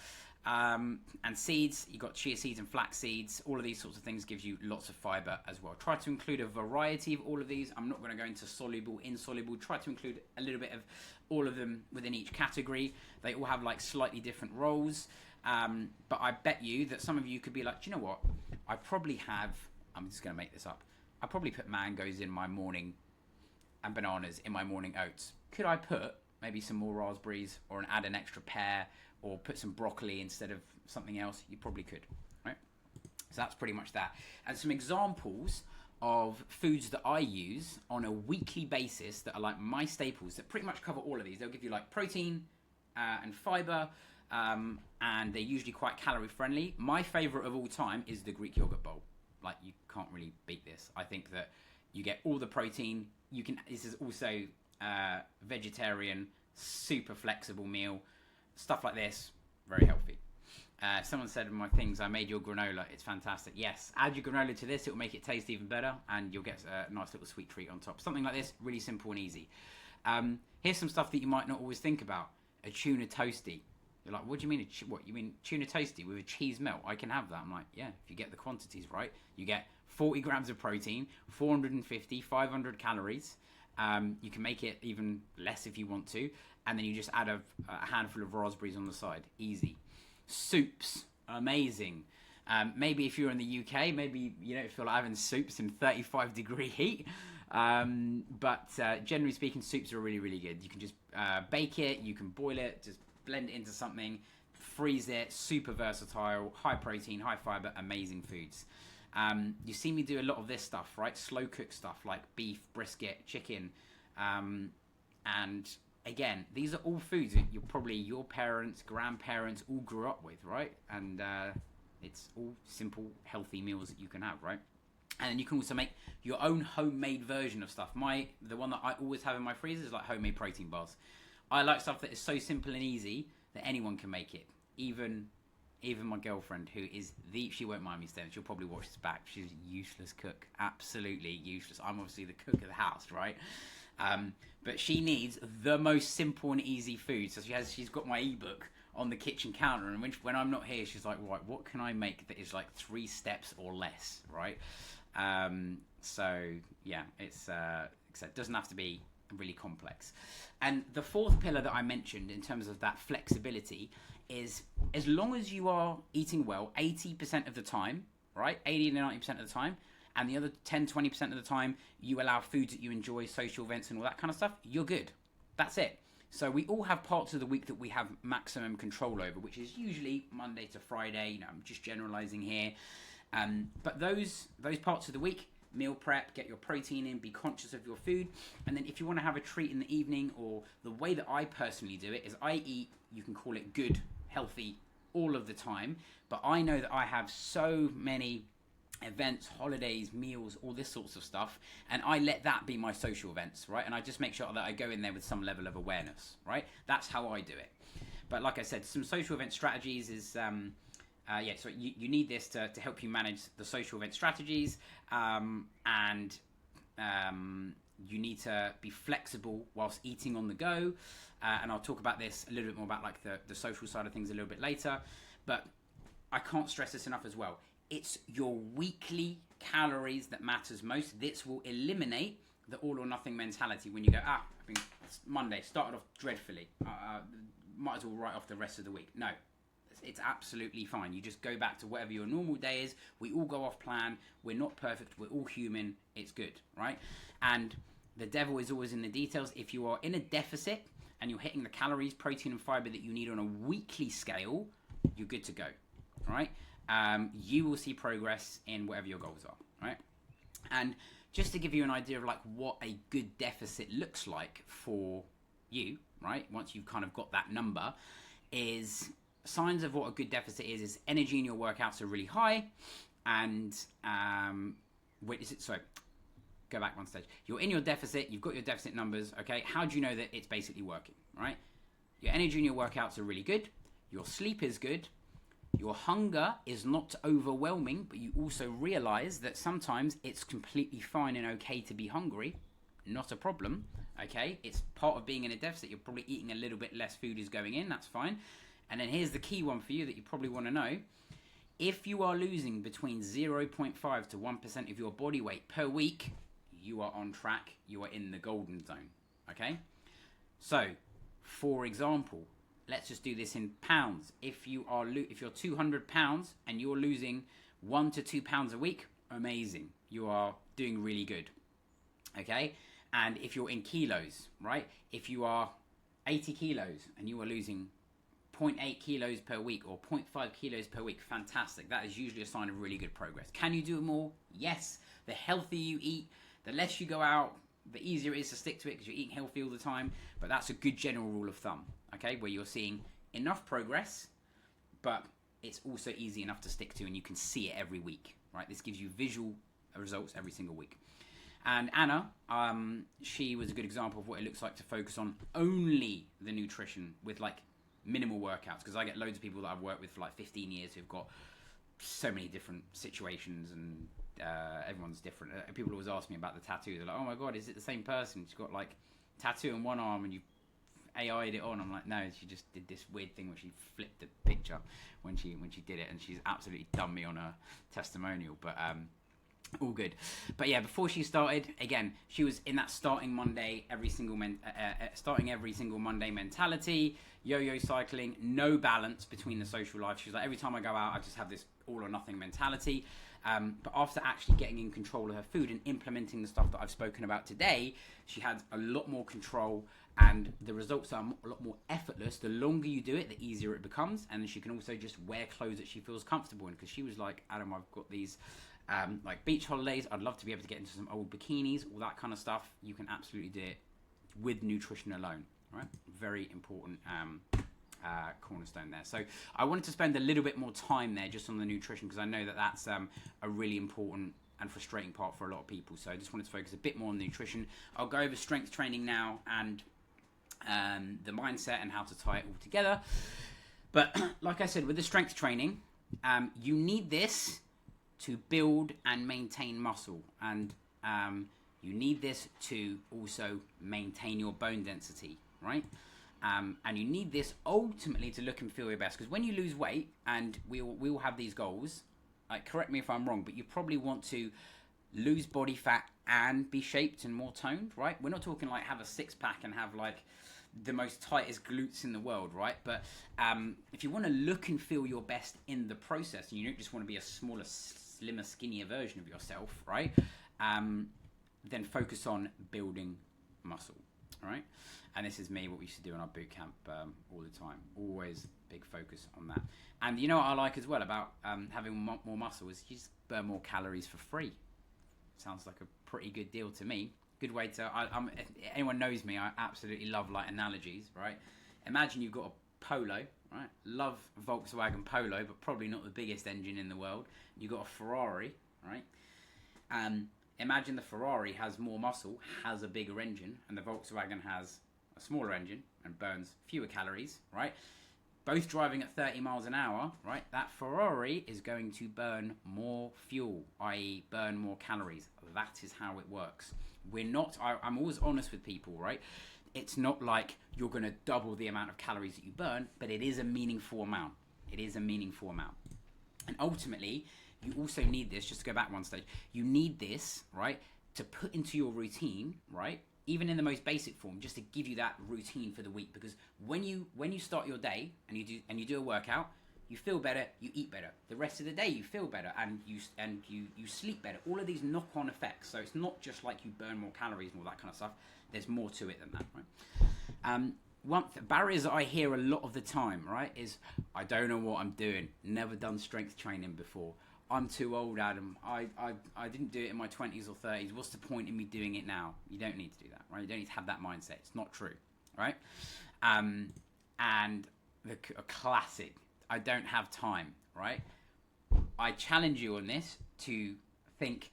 And seeds, you've got chia seeds and flax seeds. All of these sorts of things gives you lots of fiber as well. Try to include a variety of all of these. I'm not going to go into soluble, insoluble. Try to include a little bit of all of them within each category. They all have like slightly different roles. But I bet you that some of you could be like, do you know what? I probably have, I'm just going to make this up. I probably put mangoes in my morning and bananas in my morning oats. Could I put maybe some more raspberries or add an extra pear or put some broccoli instead of something else? You probably could, right? So that's pretty much that. And some examples of foods that I use on a weekly basis that are like my staples that pretty much cover all of these. They'll give you like protein and fiber, and they're usually quite calorie friendly. My favorite of all time is the Greek yogurt bowl. Like, you can't really beat this. I think that you get all the protein. This is also vegetarian, super flexible meal. Stuff like this, very healthy. Someone said in my things, I made your granola. It's fantastic. Yes, add your granola to this. It will make it taste even better, and you'll get a nice little sweet treat on top. Something like this, really simple and easy. Here's some stuff that you might not always think about. A tuna toasty. You're like, what do you mean? What you mean tuna toasty with a cheese melt? I can have that. I'm like, yeah, if you get the quantities right. You get 40 grams of protein, 450, 500 calories. You can make it even less if you want to. And then you just add a handful of raspberries on the side. Easy. Soups. Amazing. Maybe if you're in the UK, maybe you don't feel like having soups in 35 degree heat. But generally speaking, soups are really, really good. You can just bake it. You can boil it. Just blend it into something. Freeze it. Super versatile. High protein, high fiber. Amazing foods. You see me do a lot of this stuff, right? Slow cook stuff like beef, brisket, chicken. And again, these are all foods that your parents, grandparents all grew up with, right? And it's all simple, healthy meals that you can have, right? And then you can also make your own homemade version of stuff. The one that I always have in my freezer is like homemade protein bars. I like stuff that is so simple and easy that anyone can make it. Even my girlfriend, who is she won't mind me saying, she'll probably watch this back. She's a useless cook, absolutely useless. I'm obviously the cook of the house, right? But she needs the most simple and easy food. So she's got my ebook on the kitchen counter, and when I'm not here, she's like, right, what can I make that is like 3 steps or less, right? So yeah, it doesn't have to be really complex. And the fourth pillar that I mentioned in terms of that flexibility is, as long as you are eating well 80% of the time, right? 80 to 90% of the time, and the other 10-20% of the time you allow foods that you enjoy, social events and all that kind of stuff, you're good. That's it. So we all have parts of the week that we have maximum control over, which is usually Monday to Friday. You know, I'm just generalizing here. But those parts of the week, meal prep, get your protein in, be conscious of your food. And then if you want to have a treat in the evening, or the way that I personally do it is I eat, you can call it good, healthy, all of the time. But I know that I have so many events, holidays, meals, all this sorts of stuff, and I let that be my social events, right? And I just make sure that I go in there with some level of awareness, right? That's how I do it. But like I said, some social event strategies is so you need this to help you manage the social event strategies, and you need to be flexible whilst eating on the go, and I'll talk about this a little bit more about like the social side of things a little bit later. But I can't stress this enough as well. It's your weekly calories that matters most. This will eliminate the all or nothing mentality when you go, it's Monday, started off dreadfully. Might as well write off the rest of the week. No, it's absolutely fine. You just go back to whatever your normal day is. We all go off plan. We're not perfect. We're all human. It's good, right? And the devil is always in the details. If you are in a deficit and you're hitting the calories, protein, and fiber that you need on a weekly scale, you're good to go, right? You will see progress in whatever your goals are, right? And just to give you an idea of like what a good deficit looks like for you, right? Once you've kind of got that number, is signs of what a good deficit is energy in your workouts are really high, and go back one stage. You're in your deficit, you've got your deficit numbers, okay? How do you know that it's basically working, right? Your energy in your workouts are really good, your sleep is good, your hunger is not overwhelming, but you also realize that sometimes it's completely fine and okay to be hungry. Not a problem, okay? It's part of being in a deficit. You're probably eating a little bit less food is going in. That's fine. And then here's the key one for you that you probably want to know. If you are losing between 0.5 to 1% of your body weight per week, you are on track. You are in the golden zone, okay? So, for example, let's just do this in pounds. If you're 200 pounds and you're losing 1 to 2 pounds a week, amazing. You are doing really good. Okay? And if you're in kilos, right? If you are 80 kilos and you are losing 0.8 kilos per week or 0.5 kilos per week, fantastic. That is usually a sign of really good progress. Can you do more? Yes. The healthier you eat, the less you go out, the easier it is to stick to it because you're eating healthy all the time. But that's a good general rule of thumb, okay? Where you're seeing enough progress, but it's also easy enough to stick to and you can see it every week, right? This gives you visual results every single week. And Anna, she was a good example of what it looks like to focus on only the nutrition with like minimal workouts, because I get loads of people that I've worked with for like 15 years who've got so many different situations, and everyone's different. People always ask me about the tattoo. They're like, oh my God, is it the same person? She's got like tattoo on one arm and you AI'd it on. I'm like, no, she just did this weird thing where she flipped the picture when she did it, and she's absolutely done me on a testimonial, but all good. But yeah, before she started, again, she was in that starting every single Monday mentality, yo-yo cycling, no balance between the social life. She was like, every time I go out, I just have this all or nothing mentality. But after actually getting in control of her food and implementing the stuff that I've spoken about today, she had a lot more control, and the results are a lot more effortless. The longer you do it, the easier it becomes, and then she can also just wear clothes that she feels comfortable in, because she was like, Adam, I've got these like beach holidays, I'd love to be able to get into some old bikinis, all that kind of stuff. You can absolutely do it with nutrition alone, right? Very important cornerstone there. So I wanted to spend a little bit more time there just on the nutrition, because I know that that's a really important and frustrating part for a lot of people. So I just wanted to focus a bit more on the nutrition. I'll go over strength training now and the mindset and how to tie it all together. But like I said, with the strength training, you need this to build and maintain muscle, and you need this to also maintain your bone density, right? And you need this ultimately to look and feel your best, because when you lose weight, and we all have these goals, like, correct me if I'm wrong, but you probably want to lose body fat and be shaped and more toned, right? We're not talking like have a six-pack and have like the most tightest glutes in the world, right? But if you want to look and feel your best in the process, and you don't just want to be a smaller, slimmer, skinnier version of yourself, right? Then focus on building muscle. all right? And this is me, what we used to do in our boot camp all the time. Always big focus on that. And you know what I like as well about having more muscle is you just burn more calories for free. Sounds like a pretty good deal to me. Good way to, if anyone knows me, I absolutely love like analogies, right? Imagine you've got a Polo, right? Love Volkswagen Polo, but probably not the biggest engine in the world. You've got a Ferrari, right? Imagine the Ferrari has more muscle, has a bigger engine, and the Volkswagen has a smaller engine and burns fewer calories, right? Both driving at 30 miles an hour, right? That Ferrari is going to burn more fuel, i.e. burn more calories. That is how it works. I'm always honest with people, right? It's not like you're going to double the amount of calories that you burn, but it is a meaningful amount. It is a meaningful amount. And ultimately, you also need this, just to go back one stage, you need this, right, to put into your routine, right, even in the most basic form, just to give you that routine for the week. Because when you start your day and you do a workout, you feel better, you eat better. The rest of the day you feel better and you sleep better. All of these knock-on effects. So it's not just like you burn more calories and all that kind of stuff. There's more to it than that, right? One barriers that I hear a lot of the time, right, is I don't know what I'm doing. Never done strength training before. I'm too old, Adam. I didn't do it in my 20s or 30s. What's the point in me doing it now? You don't need to do that, right? You don't need to have that mindset. It's not true, right? And a classic, I don't have time, right? I challenge you on this to think,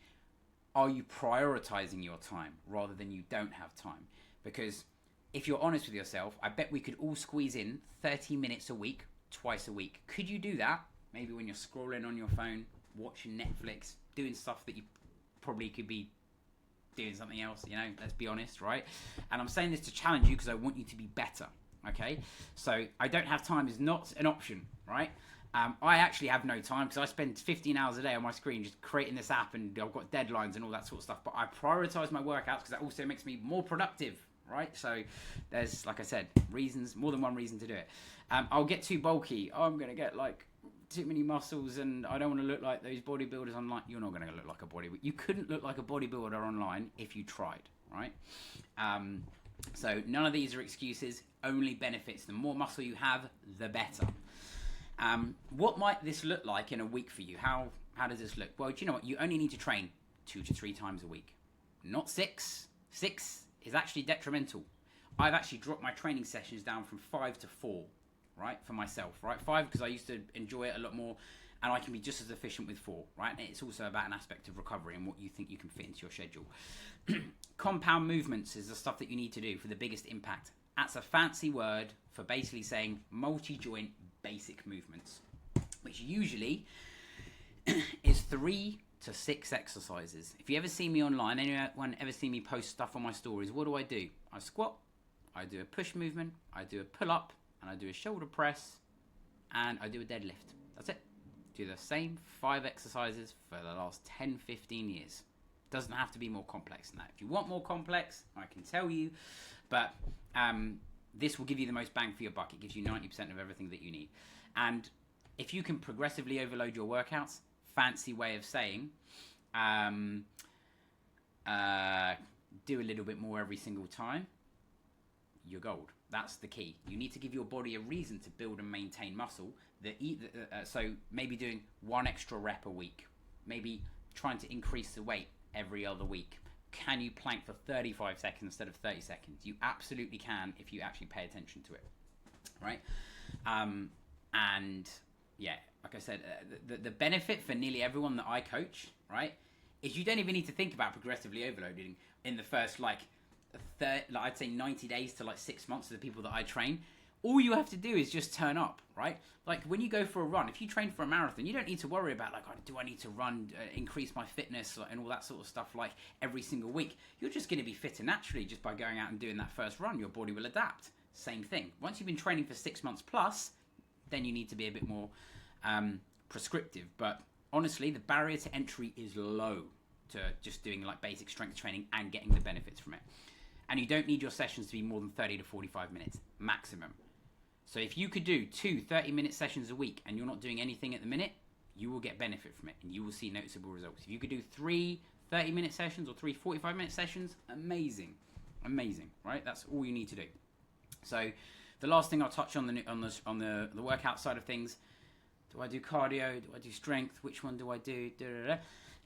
are you prioritizing your time rather than you don't have time? Because if you're honest with yourself, I bet we could all squeeze in 30 minutes a week, twice a week. Could you do that? Maybe when you're scrolling on your phone, watching Netflix, doing stuff that you probably could be doing something else, you know, let's be honest, right? And I'm saying this to challenge you because I want you to be better, okay? So I don't have time is not an option, right? I actually have no time because I spend 15 hours a day on my screen just creating this app and I've got deadlines and all that sort of stuff. But I prioritize my workouts because that also makes me more productive, right? So there's, like I said, more than one reason to do it. I'll get too bulky. Oh, I'm going to get like too many muscles and I don't want to look like those bodybuilders online. You're not going to look like a bodybuilder. You couldn't look like a bodybuilder online if you tried, right? So none of these are excuses, only benefits. The more muscle you have, the better. What might this look like in a week for you? How does this look? Well, do you know what? You only need to train 2 to 3 times a week, not 6. 6 is actually detrimental. I've actually dropped my training sessions down from 5 to 4, right, for myself, right? 5 because I used to enjoy it a lot more and I can be just as efficient with 4, right? And it's also about an aspect of recovery and what you think you can fit into your schedule. Compound movements is the stuff that you need to do for the biggest impact. That's a fancy word for basically saying multi-joint basic movements, which usually is 3 to 6 exercises. If you ever see me online, anyone ever see me post stuff on my stories, what do? I squat, I do a push movement, I do a pull-up, and I do a shoulder press, and I do a deadlift. That's it. Do the same 5 exercises for the last 10, 15 years. Doesn't have to be more complex than that. If you want more complex, I can tell you, but this will give you the most bang for your buck. It gives you 90% of everything that you need. And if you can progressively overload your workouts, fancy way of saying, do a little bit more every single time, you're gold. That's the key. You need to give your body a reason to build and maintain muscle. So maybe doing 1 extra rep a week. Maybe trying to increase the weight every other week. Can you plank for 35 seconds instead of 30 seconds? You absolutely can if you actually pay attention to it, right? And yeah, like I said, the benefit for nearly everyone that I coach, right, is you don't even need to think about progressively overloading in the first I'd say 90 days to 6 months of the people that I train. All you have to do is just turn up, right? Like when you go for a run, if you train for a marathon, you don't need to worry about do I need to run, increase my fitness and all that sort of stuff every single week. You're just going to be fitter naturally just by going out and doing that first run. Your body will adapt. Same thing. Once you've been training for 6 months plus, then you need to be a bit more prescriptive. But honestly, the barrier to entry is low to just doing basic strength training and getting the benefits from it. And you don't need your sessions to be more than 30 to 45 minutes maximum. So if you could do 2 30-minute sessions a week and you're not doing anything at the minute, you will get benefit from it and you will see noticeable results. If you could do 3 30-minute sessions or 3 45-minute sessions, amazing. Amazing, right? That's all you need to do. So the last thing I'll touch on the workout side of things. Do I do cardio? Do I do strength? Which one do I do?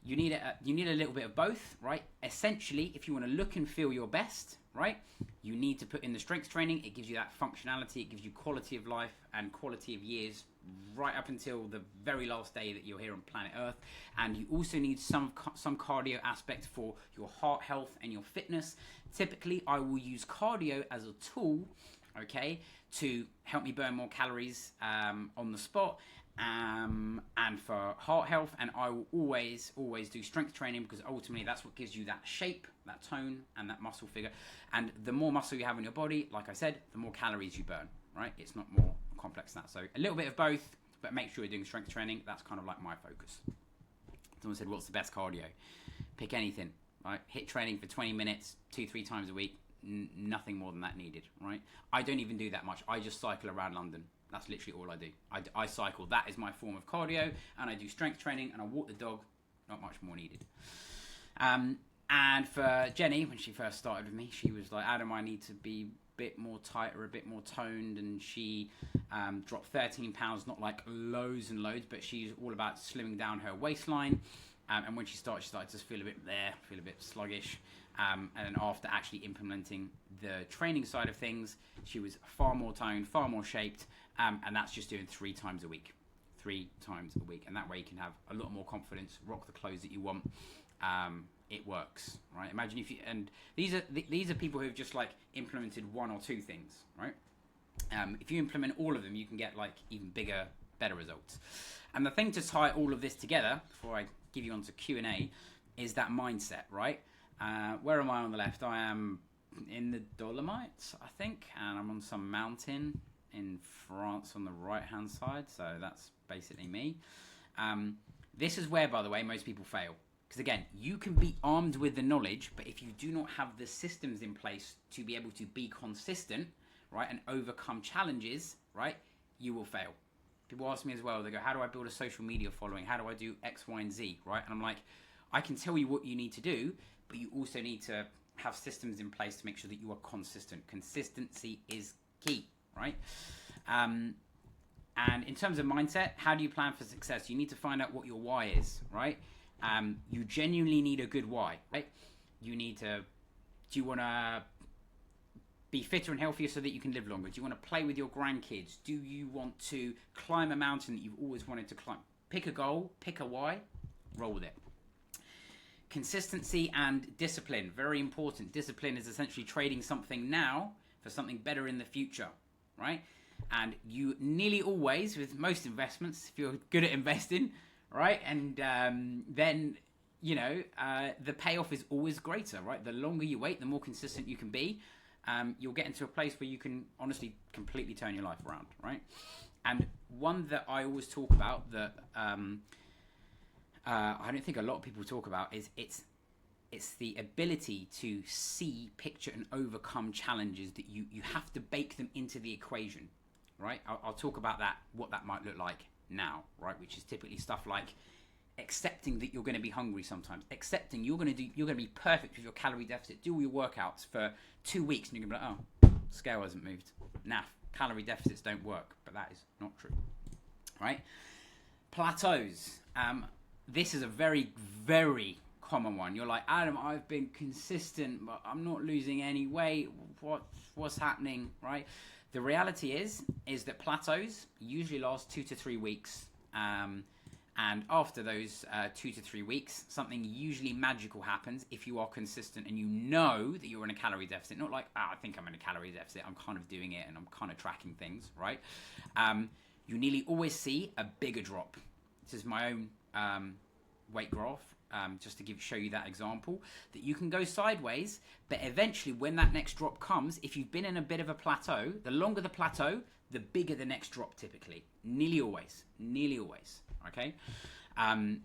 You need a little bit of both, right? Essentially, if you want to look and feel your best, right, you need to put in the strength training. It gives you that functionality. It gives you quality of life and quality of years right up until the very last day that you're here on planet Earth. And you also need some cardio aspect for your heart health and your fitness. Typically, I will use cardio as a tool, okay, to help me burn more calories on the spot. And for heart health, and I will always do strength training, because ultimately that's what gives you that shape, that tone, and that muscle figure. And the more muscle you have in your body, like I said, the more calories you burn, right? It's not more complex than that. So a little bit of both, but make sure you're doing strength training. That's kind of like my focus. Someone said, what's the best cardio? Pick anything, right? Hit training for 20 minutes, 2-3 times a week. Nothing more than that needed, right? I don't even do that much. I just cycle around London. That's literally all I do. I cycle. That is my form of cardio. And I do strength training and I walk the dog. Not much more needed. And for Jenny, when she first started with me, she was like, Adam, I need to be a bit more tighter, a bit more toned. And she dropped 13 pounds, not like loads and loads, but she's all about slimming down her waistline. And when she started to feel a bit sluggish. And then after actually implementing the training side of things, she was far more toned, far more shaped. And that's just doing 3 times a week. 3 times a week. And that way you can have a lot more confidence, rock the clothes that you want. It works, right? Imagine if you, and these are people who've just like implemented 1 or 2 things, right? If you implement all of them, you can get like even bigger, better results. And the thing to tie all of this together, before I give you onto Q&A, is that mindset, right? Where am I on the left? I am in the Dolomites, I think, and I'm on some mountain in France on the right-hand side, so that's basically me. This is where, by the way, most people fail. Because again, you can be armed with the knowledge, but if you do not have the systems in place to be able to be consistent, right, and overcome challenges, right, you will fail. People ask me as well, they go, how do I build a social media following? How do I do X, Y, and Z, right? And I'm like, I can tell you what you need to do, but you also need to have systems in place to make sure that you are consistent. Consistency is key, right? And in terms of mindset, how do you plan for success? You need to find out what your why is, right? You genuinely need a good why, right? You need to, do you want to be fitter and healthier so that you can live longer? Do you want to play with your grandkids? Do you want to climb a mountain that you've always wanted to climb? Pick a goal, pick a why, roll with it. Consistency and discipline, very important. Discipline is essentially trading something now for something better in the future, right? And you nearly always, with most investments, if you're good at investing, right? And then, you know, the payoff is always greater, right? The longer you wait, the more consistent you can be. You'll get into a place where you can honestly completely turn your life around, right? And one that I always talk about that I don't think a lot of people talk about is it's the ability to see, picture, and overcome challenges that you have to bake them into the equation, right? I'll talk about that, what that might look like now, right? Which is typically stuff like accepting that you're going to be hungry sometimes, accepting you're going to be perfect with your calorie deficit, do all your workouts for 2 weeks, and you're going to be like, oh, scale hasn't moved. Nah, calorie deficits don't work, but that is not true, right? Plateaus. This is a very, very common one. You're like, Adam, I've been consistent, but I'm not losing any weight. What's happening, right? The reality is that plateaus usually last 2 to 3 weeks. And after those 2 to 3 weeks, something usually magical happens if you are consistent and you know that you're in a calorie deficit. Not like, I think I'm in a calorie deficit. I'm kind of doing it and I'm kind of tracking things, right? You nearly always see a bigger drop. This is my own weight graph, just to show you that example, that you can go sideways, but eventually when that next drop comes, if you've been in a bit of a plateau, the longer the plateau, the bigger the next drop typically. Nearly always. Okay?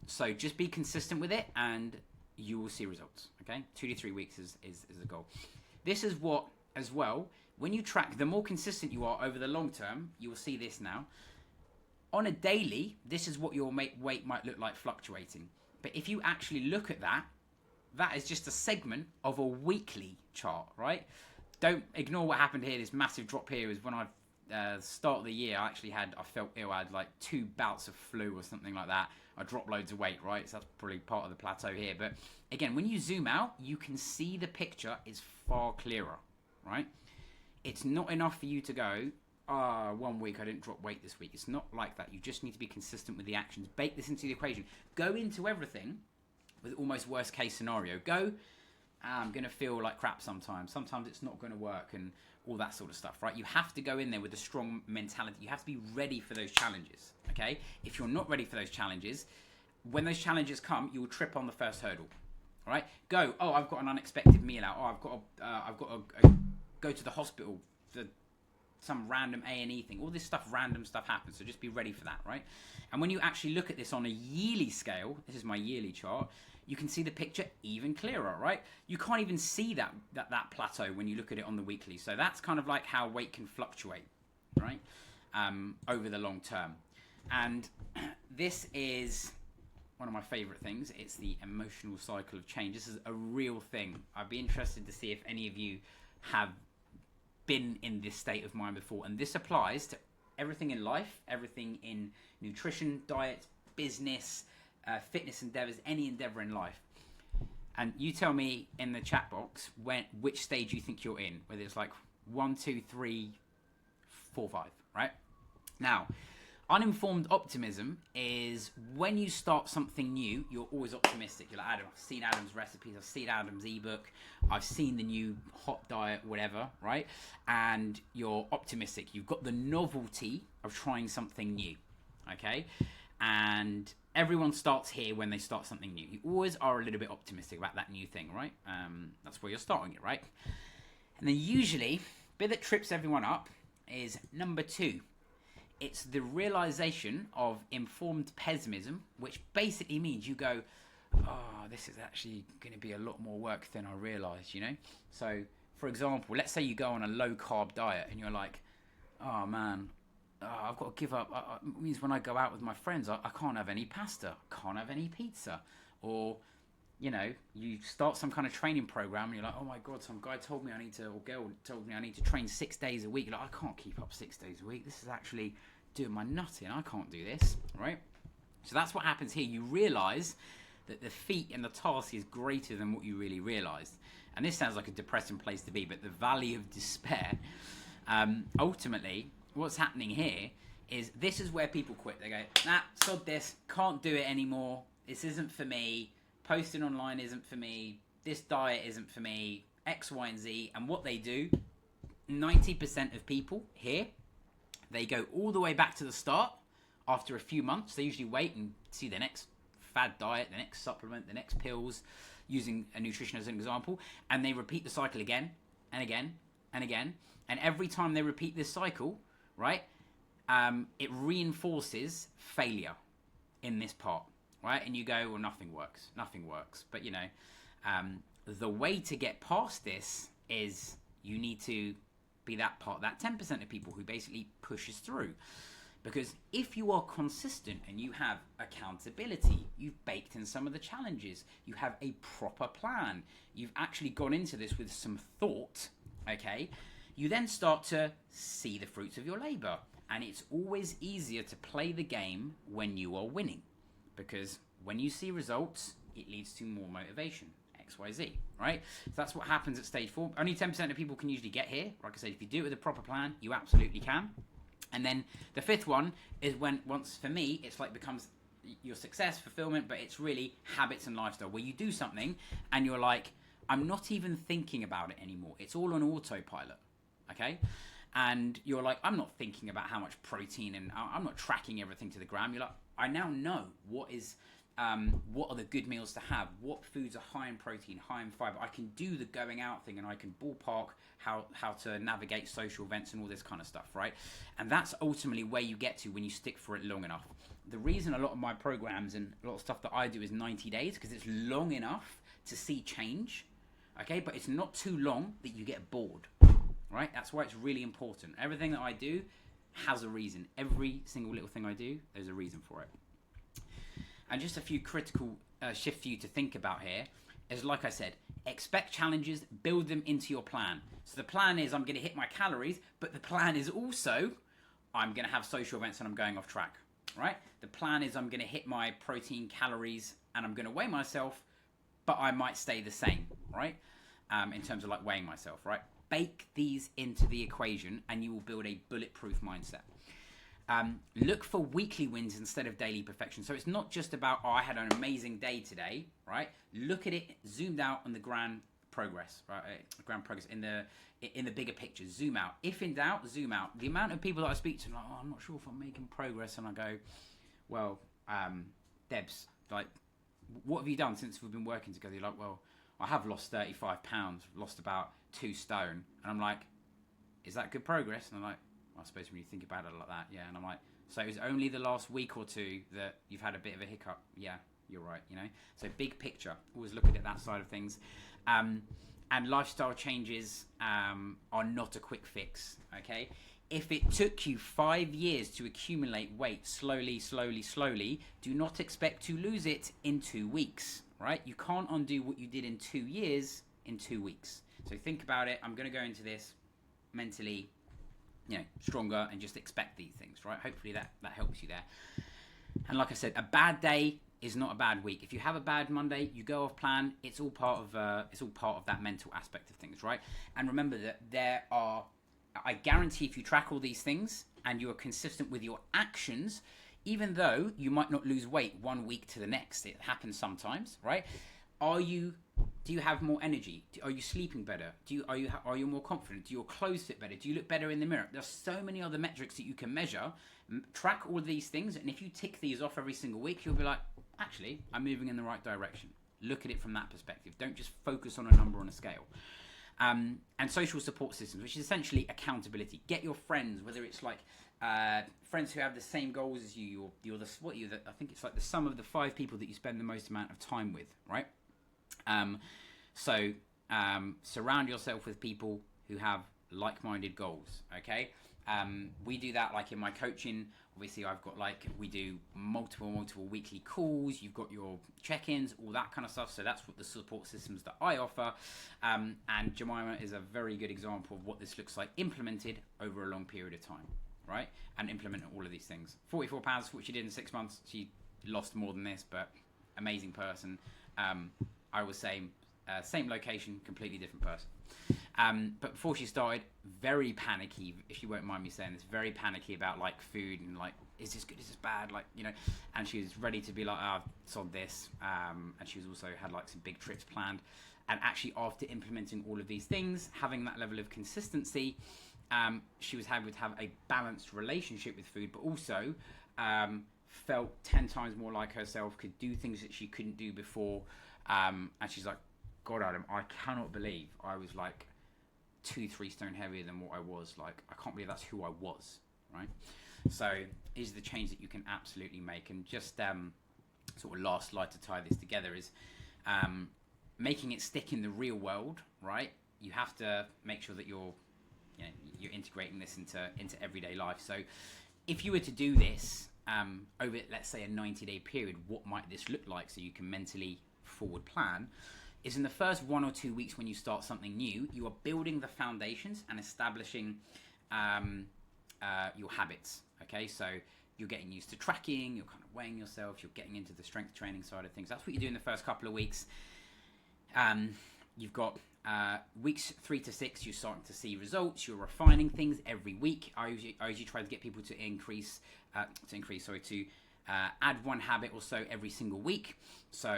So just be consistent with it and you will see results. Okay? 2 to 3 weeks is the goal. This is what, as well, when you track, the more consistent you are over the long term, you will see this now. On a daily, this is what your weight might look like fluctuating. But if you actually look at that, that is just a segment of a weekly chart, right? Don't ignore what happened here. This massive drop here is when start of the year, I felt ill. I had like 2 bouts of flu or something like that. I dropped loads of weight, right? So that's probably part of the plateau here. But again, when you zoom out, you can see the picture is far clearer, right? It's not enough for you to go, 1 week I didn't drop weight this week. It's not like that. You just need to be consistent with the actions. Bake this into the equation. Go into everything with almost worst case scenario. Go, I'm going to feel like crap sometimes. Sometimes it's not going to work and all that sort of stuff, right? You have to go in there with a strong mentality. You have to be ready for those challenges, okay? If you're not ready for those challenges, when those challenges come, you will trip on the first hurdle, all right? Go, I've got an unexpected meal out. I've got to go to the hospital for some random A&E thing. All this random stuff happens, so just be ready for that, right? And when you actually look at this on a yearly scale, this is my yearly chart, you can see the picture even clearer, right? You can't even see that plateau when you look at it on the weekly. So that's kind of like how weight can fluctuate, right? Over the long term. And this is one of my favorite things. It's the emotional cycle of change. This is a real thing. I'd be interested to see if any of you have been in this state of mind before. And this applies to everything in life, everything in nutrition, diet, business, fitness endeavors, any endeavor in life. And you tell me in the chat box which stage you think you're in, whether it's like 1, 2, 3, 4, 5, right? Now, uninformed optimism is when you start something new, you're always optimistic. You're like, Adam, I've seen Adam's recipes, I've seen Adam's ebook, I've seen the new hot diet, whatever, right? And you're optimistic. You've got the novelty of trying something new, okay? And everyone starts here when they start something new. You always are a little bit optimistic about that new thing, right? That's where you're starting it, right? And then usually, the bit that trips everyone up is number 2. It's the realization of informed pessimism, which basically means you go, this is actually going to be a lot more work than I realized, you know? So, for example, let's say you go on a low-carb diet and you're like, oh, man, I've got to give up. It means when I go out with my friends, I can't have any pasta, can't have any pizza. Or, you know, you start some kind of training program and you're like, oh my God, some guy told me or girl told me I need to train 6 days a week. You're like, I can't keep up 6 days a week. This is actually doing my nutting. I can't do this, right? So that's what happens here. You realize that the feat and the task is greater than what you really realized. And this sounds like a depressing place to be, but the valley of despair, ultimately, what's happening here is this is where people quit. They go, nah, sod this, can't do it anymore. This isn't for me. Posting online isn't for me. This diet isn't for me. X, Y, and Z. And what they do, 90% of people here, they go all the way back to the start. After a few months, they usually wait and see the next fad diet, the next supplement, the next pills, using a nutrition as an example. And they repeat the cycle again and again and again. And every time they repeat this cycle, right, it reinforces failure in this part, right? And you go, well, nothing works. But, you know, the way to get past this is you need to be that 10% of people who basically pushes through. Because if you are consistent and you have accountability, you've baked in some of the challenges, you have a proper plan, you've actually gone into this with some thought, okay, you then start to see the fruits of your labor. And it's always easier to play the game when you are winning. Because when you see results, it leads to more motivation. XYZ, right? So that's what happens at stage 4. Only 10% of people can usually get here. Like I said, if you do it with a proper plan, you absolutely can. And then the 5th one is once for me, it's like becomes your success, fulfillment, but it's really habits and lifestyle, where you do something and you're like, I'm not even thinking about it anymore. It's all on autopilot, okay? And you're like, I'm not thinking about how much protein and I'm not tracking everything to the gram. You're like, I now know what are the good meals to have, what foods are high in protein, high in fiber. I can do the going out thing and I can ballpark how to navigate social events and all this kind of stuff, right? And that's ultimately where you get to when you stick for it long enough. The reason a lot of my programs and a lot of stuff that I do is 90 days, because it's long enough to see change, okay? But it's not too long that you get bored, right? That's why it's really important. Everything that I do has a reason. Every single little thing I do, there's a reason for it. And just a few critical shifts for you to think about here is, like I said, expect challenges, build them into your plan. So the plan is I'm going to hit my calories, but the plan is also I'm going to have social events and I'm going off track, right? The plan is I'm going to hit my protein calories and I'm going to weigh myself, but I might stay the same, right? In terms of like weighing myself, right? Bake these into the equation and you will build a bulletproof mindset. Look for weekly wins instead of daily perfection. So it's not just about, oh, I had an amazing day today, right? Look at it zoomed out on the grand progress, right? Grand progress in the bigger picture. Zoom out. If in doubt, zoom out. The amount of people that I speak to, like, oh, I'm not sure if I'm making progress, and I go, well, Debs, like, what have you done since we've been working together? You're like, well, I have lost 35 pounds, lost about 2 stone, and I'm like, is that good progress? And I'm like, I suppose when you think about it like that, yeah. And I'm like, so it was only the last week or two that you've had a bit of a hiccup. Yeah, you're right, you know. So big picture, always look at it that side of things. And lifestyle changes are not a quick fix, okay? If it took you 5 years to accumulate weight slowly, do not expect to lose it in 2 weeks, right? You can't undo what you did in 2 years in 2 weeks. So think about it. I'm going to go into this mentally, you know, stronger, and just expect these things, right? Hopefully that helps you there. And like I said, a bad day is not a bad week. If you have a bad Monday, you go off plan. It's all part of that mental aspect of things, right? And remember that I guarantee if you track all these things and you are consistent with your actions, even though you might not lose weight 1 week to the next, it happens sometimes, right? Do you have more energy? Are you sleeping better? Are you more confident? Do your clothes fit better? Do you look better in the mirror? There's so many other metrics that you can measure. Track all of these things, and if you tick these off every single week, you'll be like, actually, I'm moving in the right direction. Look at it from that perspective. Don't just focus on a number on a scale. And social support systems, which is essentially accountability. Get your friends, whether it's like friends who have the same goals as you, I think it's like the sum of the 5 people that you spend the most amount of time with, right? So surround yourself with people who have like-minded goals, okay? We do that like in my coaching. Obviously, I've got we do multiple weekly calls. You've got your check-ins, all that kind of stuff. So that's what the support systems that I offer. And Jemima is a very good example of what this looks like implemented over a long period of time, right? And implementing all of these things. 44 pounds, what she did in 6 months. She lost more than this, but amazing person. I was same location, completely different person. But before she started, very panicky, if you won't mind me saying this, very panicky about like food and like, is this good, is this bad, like, you know, and she was ready to be like, sod this. And she was also had like some big trips planned. And actually after implementing all of these things, having that level of consistency, she was able to have a balanced relationship with food, but also felt 10 times more like herself, could do things that she couldn't do before. And she's like, God, Adam, I cannot believe I was like 2-3 stone heavier than what I was. Like, I can't believe that's who I was, right? So is the change that you can absolutely make. And just sort of last slide to tie this together is making it stick in the real world, right? You have to make sure that you're integrating this into everyday life. So if you were to do this over, let's say, a 90-day period, what might this look like so you can mentally forward plan? Is in the first 1 or 2 weeks when you start something new, you are building the foundations and establishing your habits, okay? So you're getting used to tracking, you're kind of weighing yourself, you're getting into the strength training side of things. That's what you do in the first couple of weeks. You've got weeks 3 to 6, you're starting to see results, you're refining things every week. I usually try to get people to add one habit or so every single week. So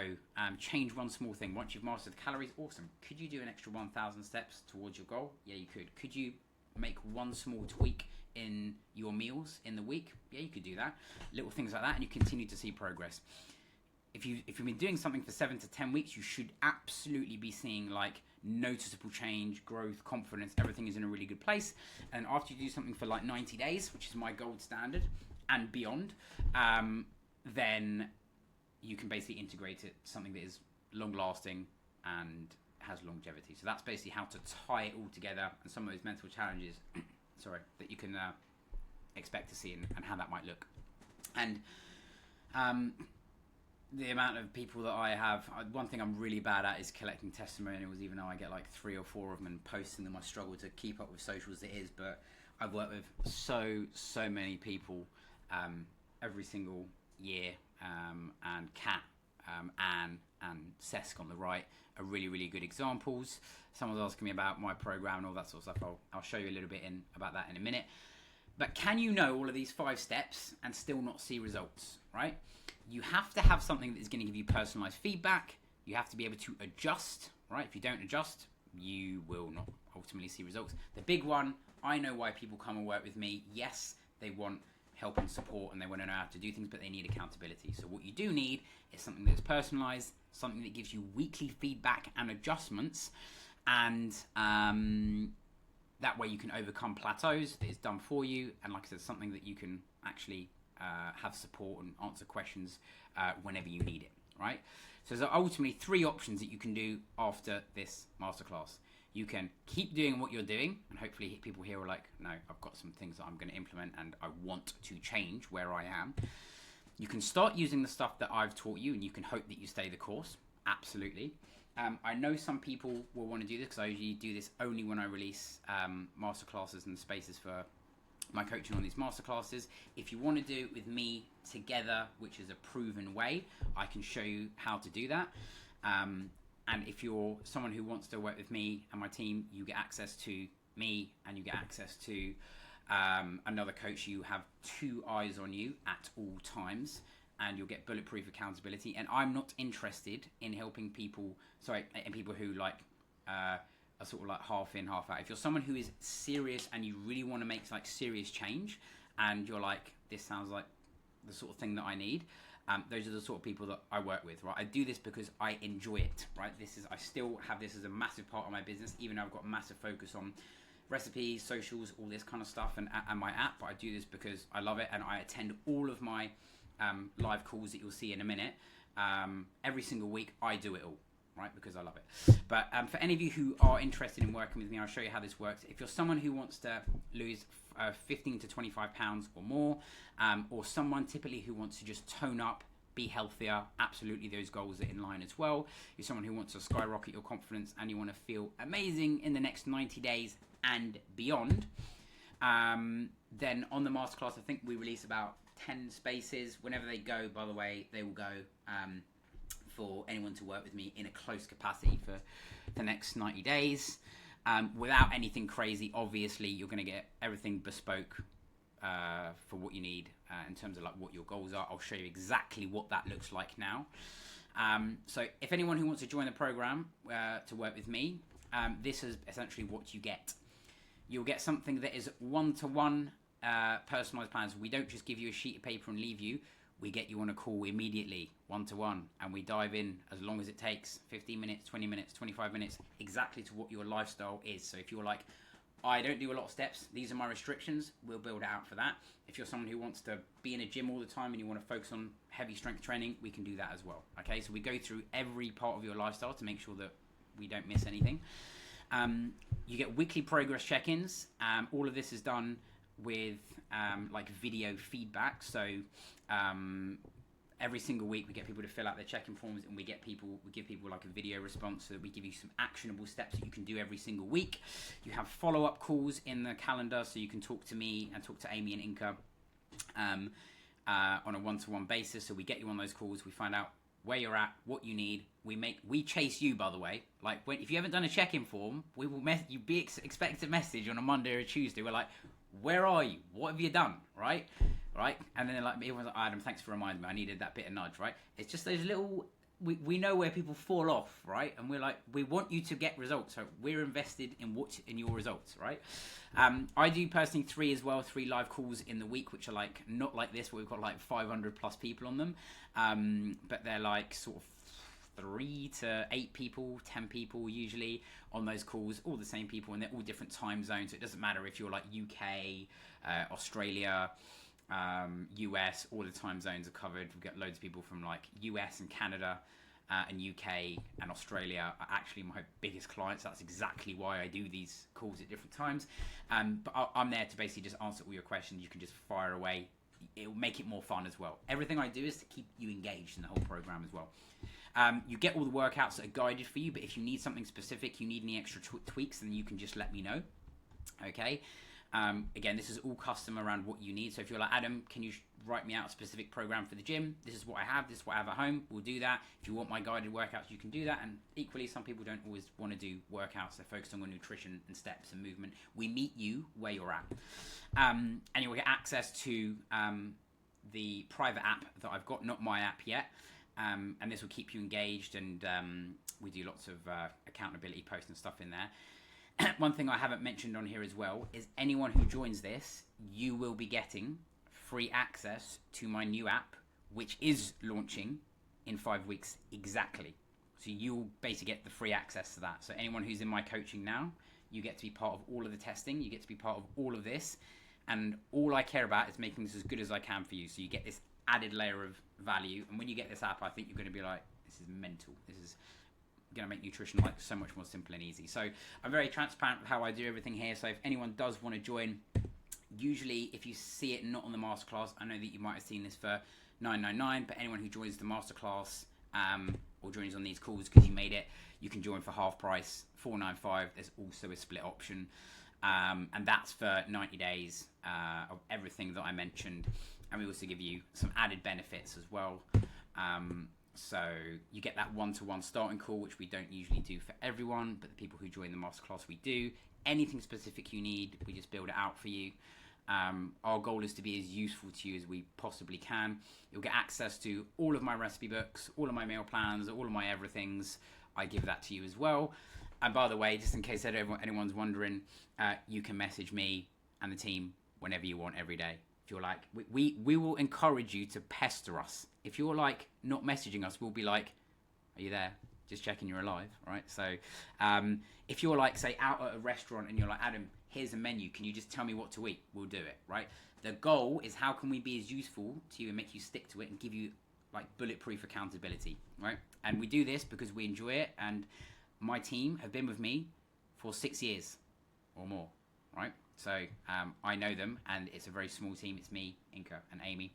change one small thing. Once you've mastered calories, awesome. Could you do an extra 1,000 steps towards your goal? Yeah, you could. Could you make one small tweak in your meals in the week? Yeah, you could do that. Little things like that, and you continue to see progress. If you've been doing something for 7 to 10 weeks, you should absolutely be seeing like noticeable change, growth, confidence. Everything is in a really good place. And after you do something for like 90 days, which is my gold standard, and beyond, then you can basically integrate it to something that is long-lasting and has longevity. So that's basically how to tie it all together, and some of those mental challenges that you can expect to see and how that might look. And the amount of people that I have, one thing I'm really bad at is collecting testimonials, even though I get like 3 or 4 of them and posting them. I struggle to keep up with socials, it is, but I've worked with so many people every single year, and Kat, Anne and Sesk on the right are really good examples. Someone's asking me about my program and all that sort of stuff. I'll show you a little bit about that in a minute. But can you know all of these 5 steps and still not see results, right? You have to have something that is going to give you personalized feedback. You have to be able to adjust, right? If you don't adjust, you will not ultimately see results. The big one, I know why people come and work with me. Yes, they want help and support and they want to know how to do things, but they need accountability. So what you do need is something that's personalized, something that gives you weekly feedback and adjustments, and that way you can overcome plateaus that is done for you, and like I said, something that you can actually have support and answer questions whenever you need it, right? So there's ultimately 3 options that you can do after this masterclass. You can keep doing what you're doing, and hopefully people here are like, no, I've got some things that I'm going to implement and I want to change where I am. You can start using the stuff that I've taught you, and you can hope that you stay the course. Absolutely. I know some people will want to do this because I usually do this only when I release masterclasses and spaces for my coaching on these masterclasses. If you want to do it with me together, which is a proven way, I can show you how to do that. And if you're someone who wants to work with me and my team, you get access to me and you get access to another coach. You have 2 eyes on you at all times, and you'll get bulletproof accountability. And I'm not interested in helping people, and people who like are sort of like half in, half out. If you're someone who is serious and you really want to make like serious change, and you're like, this sounds like the sort of thing that I need, those are the sort of people that I work with, right? I do this because I enjoy it, right? I still have this as a massive part of my business, even though I've got a massive focus on recipes, socials, all this kind of stuff, and my app. But I do this because I love it, and I attend all of my live calls that you'll see in a minute. Every single week, I do it all, right? Because I love it. But for any of you who are interested in working with me, I'll show you how this works. If you're someone who wants to lose 15 to 25 pounds or more, or someone typically who wants to just tone up, be healthier, absolutely those goals are in line as well. You're someone who wants to skyrocket your confidence and you want to feel amazing in the next 90 days and beyond, then on the masterclass, I think we release about 10 spaces. Whenever they go, by the way, they will go for anyone to work with me in a close capacity for the next 90 days. Without anything crazy, obviously, you're going to get everything bespoke for what you need in terms of like what your goals are. I'll show you exactly what that looks like now. So if anyone who wants to join the program to work with me, this is essentially what you get. You'll get something that is one-to-one personalized plans. We don't just give you a sheet of paper and leave you. We get you on a call immediately, one-to-one, and we dive in as long as it takes, 15 minutes, 20 minutes, 25 minutes, exactly to what your lifestyle is. So if you're like, I don't do a lot of steps, these are my restrictions, we'll build it out for that. If you're someone who wants to be in a gym all the time and you want to focus on heavy strength training, we can do that as well. Okay, so we go through every part of your lifestyle to make sure that we don't miss anything. You get weekly progress check-ins. All of this is done with like video feedback. So every single week we get people to fill out their check-in forms, and we give people like a video response, so that we give you some actionable steps that you can do every single week. You have follow-up calls in the calendar, so you can talk to me and talk to Amy and Inka on a one-to-one basis. So we get you on those calls, we find out where you're at, what you need. We chase you, by the way. Like, if you haven't done a check-in form, we will expect a message on a Monday or a Tuesday. We're like, where are you? What have you done? Right? And then like everyone's like, Adam, thanks for reminding me. I needed that bit of nudge, right? It's just those little. We know where people fall off, right? And we're like, we want you to get results, so we're invested in your results, right? I do personally 3 as well, 3 live calls in the week, which are like not like this, where we've got like 500 plus people on them, but they're like sort of 3 to 8 people, 10 people usually on those calls, all the same people, and they're all different time zones. So it doesn't matter if you're like UK, Australia, US, all the time zones are covered. We've got loads of people from like US and Canada and UK and Australia are actually my biggest clients. That's exactly why I do these calls at different times. But I'm there to basically just answer all your questions. You can just fire away it'll make it more fun as well. Everything I do is to keep you engaged in the whole program as well. You get all the workouts that are guided for you, but if you need something specific, you need any extra tweaks, then you can just let me know. Okay. Again, this is all custom around what you need. So if you're like, Adam, can you write me out a specific program for the gym? This is what I have. This is what I have at home. We'll do that. If you want my guided workouts, you can do that. And equally, some people don't always want to do workouts. They're focused on nutrition and steps and movement. We meet you where you're at. And you will get access to the private app that I've got, not my app yet. And this will keep you engaged. And we do lots of accountability posts and stuff in there. One thing I haven't mentioned on here as well is anyone who joins this, you will be getting free access to my new app, which is launching in 5 weeks exactly. So you'll basically get the free access to that. So anyone who's in my coaching now, you get to be part of all of the testing. You get to be part of all of this. And all I care about is making this as good as I can for you. So you get this added layer of value. And when you get this app, I think you're going to be like, this is mental. This is going to make nutrition like so much more simple and easy. So I'm very transparent with how I do everything here. So if anyone does want to join, usually if you see it not on the masterclass, I know that you might have seen this for $9.99, but anyone who joins the masterclass or joins on these calls because you made it, you can join for half price, $4.95. There's also a split option, and that's for 90 days of everything that I mentioned. And we also give you some added benefits as well. So you get that one-to-one starting call, which we don't usually do for everyone, but the people who join the masterclass, we do. Anything specific you need, we just build it out for you. Our goal is to be as useful to you as we possibly can. You'll get access to all of my recipe books, all of my meal plans, all of my everythings. I give that to you as well. And by the way, just in case anyone's wondering, you can message me and the team whenever you want every day. If you're like, we will encourage you to pester us. If you're like not messaging us, we'll be like, are you there? Just checking you're alive, right? So if you're like, say, out at a restaurant and you're like, Adam, here's a menu. Can you just tell me what to eat? We'll do it, right? The goal is how can we be as useful to you and make you stick to it and give you like bulletproof accountability, right? And we do this because we enjoy it. And my team have been with me for 6 years or more, right? So I know them, and it's a very small team. It's me, Inka, and Amy,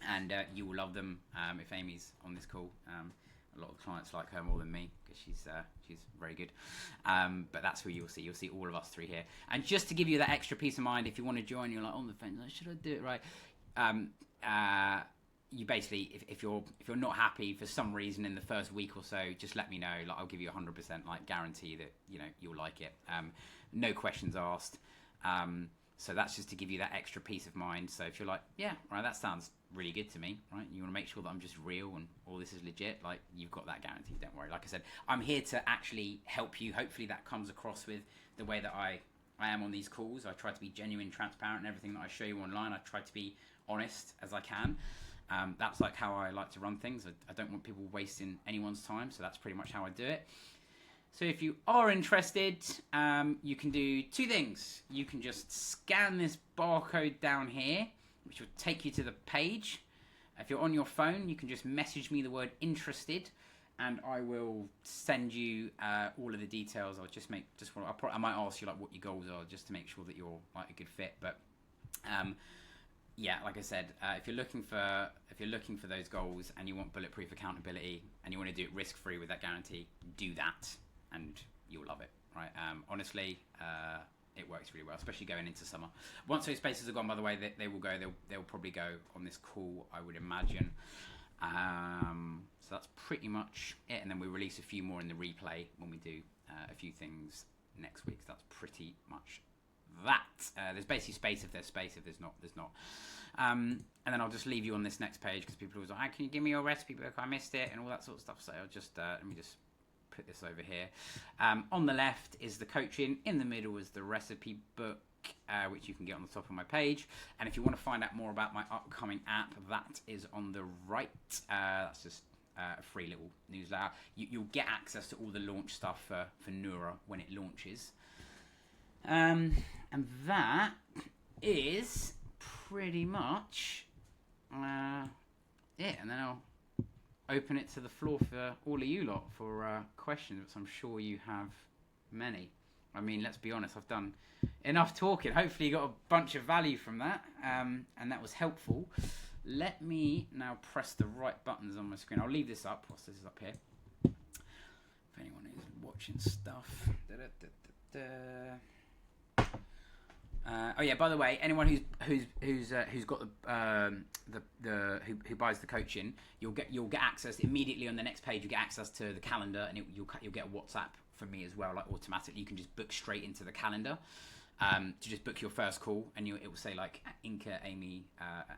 and you will love them if Amy's on this call. A lot of clients like her more than me because she's very good. But that's who you'll see. You'll see all of us three here. And just to give you that extra peace of mind, if you want to join, you're like on the fence, like, should I do it right? You basically, if you're not happy for some reason in the first week or so, just let me know. Like I'll give you 100% like guarantee that you'll like it. No questions asked. So that's just to give you that extra peace of mind. So if you're like, yeah, right, that sounds really good to me, right? You want to make sure that I'm just real and all this is legit. Like you've got that guarantee. Don't worry. Like I said, I'm here to actually help you. Hopefully that comes across with the way that I am on these calls. I try to be genuine, transparent in everything that I show you online. I try to be honest as I can. That's like how I like to run things. I don't want people wasting anyone's time. So that's pretty much how I do it. So if you are interested, you can do two things. You can just scan this barcode down here, which will take you to the page. If you're on your phone, you can just message me the word interested, and I will send you all of the details. I might ask you like what your goals are, just to make sure that you're like a good fit. But yeah, like I said, if you're looking for those goals and you want bulletproof accountability and you want to do it risk-free with that guarantee, do that. And you'll love it, right? Honestly, it works really well, especially going into summer. Once those spaces are gone, by the way, they will go. They'll probably go on this call, I would imagine. So that's pretty much it. And then we release a few more in the replay when we do a few things next week. So that's pretty much that. There's basically space if there's space. If there's not, there's not. And then I'll just leave you on this next page because people are always like, can you give me your recipe book? I missed it and all that sort of stuff. So I'll just let me just put this over here. On the left is the coaching. In the middle is the recipe book, which you can get on the top of my page. And if you want to find out more about my upcoming app, that is on the right. That's just a free little newsletter. You'll get access to all the launch stuff for Noura when it launches. And that is pretty much it. And then I'll open it to the floor for all of you lot for questions, which I'm sure you have many. I mean, let's be honest, I've done enough talking. Hopefully you got a bunch of value from that, and that was helpful. Let me now press the right buttons on my screen. I'll leave this up whilst this is up here. If anyone is watching stuff. Oh yeah, by the way, anyone who's got who buys the coaching, you'll get access immediately on the next page. You get access to the calendar, and you'll get a WhatsApp from me as well, like automatically. You can just book straight into the calendar to just book your first call, and it will say like Inka, Amy,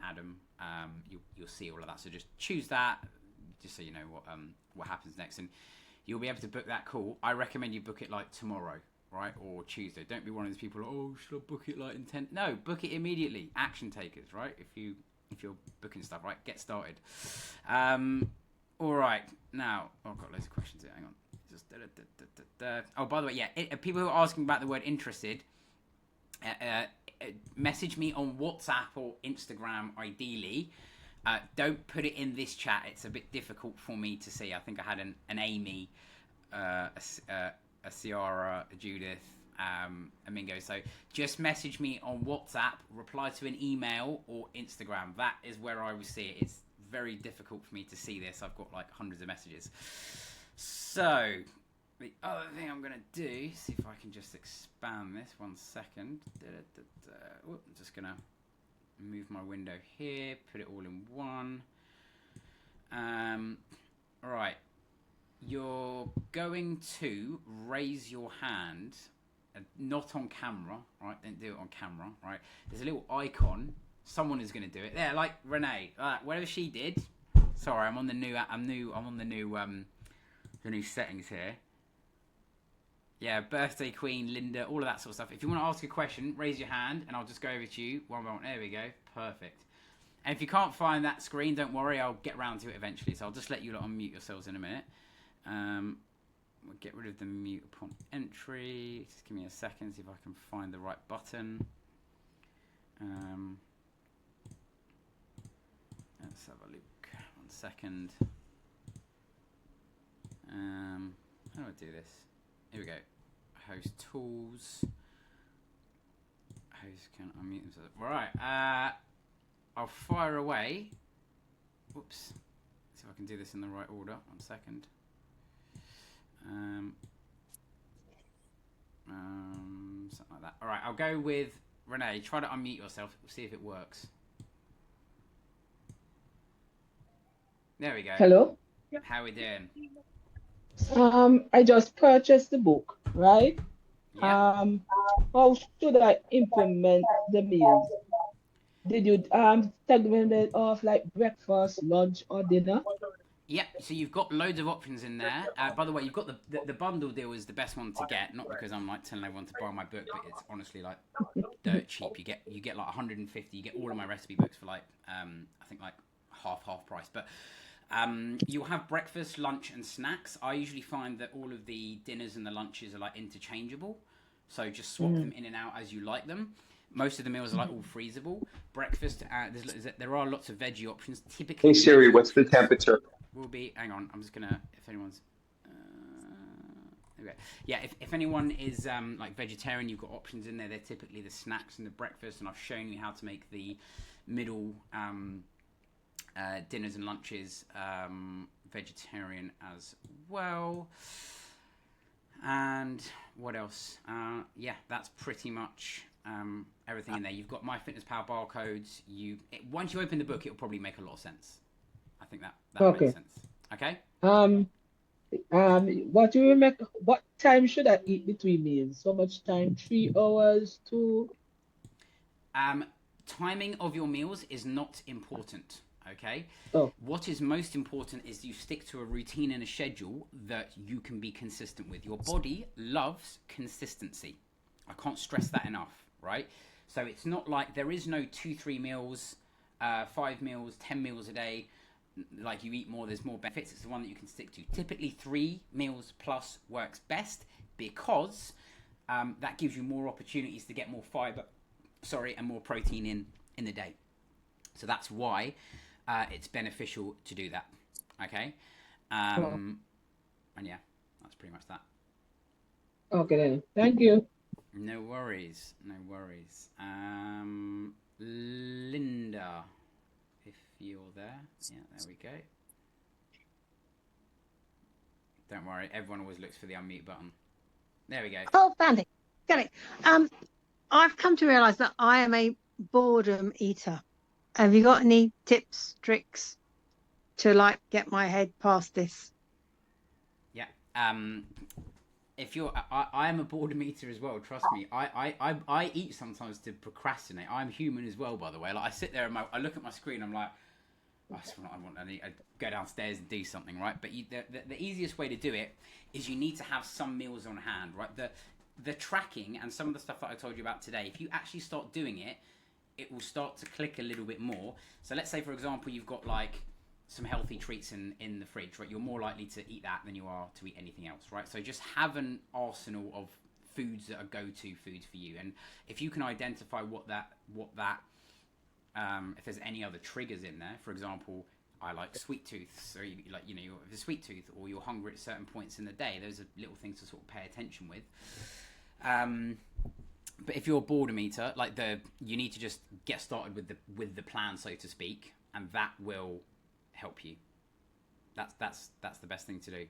Adam. You'll see all of that. So just choose that, just so you know what happens next, and you'll be able to book that call. I recommend you book it like tomorrow, right, or Tuesday. Don't be one of those people. Oh, should I book it like in 10? No, book it immediately. Action takers, right? If you're booking stuff, right, get started. All right, now I've got loads of questions here. Hang on. Just oh, by the way, yeah, people who are asking about the word interested, message me on WhatsApp or Instagram, ideally. Don't put it in this chat. It's a bit difficult for me to see. I think I had an Amy, a Ciara, a Judith, a Mingo. So just message me on WhatsApp, reply to an email or Instagram. That is where I will see it. It's very difficult for me to see this. I've got like hundreds of messages. So the other thing I'm going to do, see if I can just expand this 1 second. I'm just going to move my window here, put it all in one. All right. You're going to raise your hand, not on camera, right? Don't do it on camera, right? There's a little icon. Someone is going to do it. There, like Renee, whatever she did. Sorry, I'm on the new. I'm on the new settings here. Yeah, birthday queen, Linda, all of that sort of stuff. If you want to ask a question, raise your hand, and I'll just go over to you. One moment. There we go. Perfect. And if you can't find that screen, don't worry. I'll get round to it eventually. So I'll just let you lot unmute yourselves in a minute. We'll get rid of the mute upon entry. Just give me a second, see if I can find the right button. Let's have a look. 1 second. How do I do this? Here we go. Host tools. Host can unmute himself. Right. I'll fire away. Whoops. See if I can do this in the right order. 1 second. Something like that. All right. I'll go with Renee. Try to unmute yourself. We'll see if it works. There we go. Hello. How are we doing? I just purchased the book, right? Yeah. How should I implement the meals? Did you segment it off like breakfast, lunch, or dinner? Yep, so you've got loads of options in there. By the way, you've got the bundle deal is the best one to get, not because I'm like telling everyone to buy my book, but it's honestly like dirt cheap. You get like 150. You get all of my recipe books for like I think like half price. But you'll have breakfast, lunch, and snacks. I usually find that all of the dinners and the lunches are like interchangeable, so just swap them in and out as you like them. Most of the meals are like all freezable. Breakfast, there are lots of veggie options. Typically, Hey Siri, what's the temperature? Will be. Hang on, I'm just gonna. If anyone's. Okay. Yeah, if anyone is like vegetarian, you've got options in there. They're typically the snacks and the breakfast, and I've shown you how to make the middle dinners and lunches vegetarian as well. And what else? Yeah, that's pretty much everything in there. You've got MyFitnessPal barcodes. Once you open the book, it'll probably make a lot of sense. I think that Okay. makes sense. Okay. What time should I eat between meals? So much time? 3 hours? 2? Timing of your meals is not important. Okay. Oh. What is most important is you stick to a routine and a schedule that you can be consistent with. Your body loves consistency. I can't stress that enough, right? So it's not like there is no 2-3 meals, 5 meals, 10 meals a day. Like you eat more, there's more benefits. It's the one that you can stick to. Typically 3 meals plus works best because that gives you more opportunities to get more fiber, and more protein in the day. So that's why it's beneficial to do that. Okay. And yeah, that's pretty much that. Okay then. Thank you. No worries. No worries. Linda, if you're there. Yeah, there we go. Don't worry, everyone always looks for the unmute button. There we go. Oh, found it. Got it. I've come to realise that I am a boredom eater. Have you got any tips, tricks to like get my head past this? Yeah. If you're, I am a boredom eater as well. Trust me. I eat sometimes to procrastinate. I'm human as well, by the way. Like I sit there and I look at my screen. I'm like, I need to go downstairs and do something, right? But the easiest way to do it is you need to have some meals on hand, right? The tracking and some of the stuff that I told you about today. If you actually start doing it, it will start to click a little bit more. So let's say, for example, you've got like some healthy treats in the fridge, right? You're more likely to eat that than you are to eat anything else, right? So just have an arsenal of foods that are go-to foods for you. And if you can identify if there's any other triggers in there, for example, I like sweet tooth, so you have a sweet tooth, or you're hungry at certain points in the day. Those are little things to sort of pay attention with. But if you're a boredom eater, you need to just get started with the plan, so to speak, and that will help you. That's the best thing to do.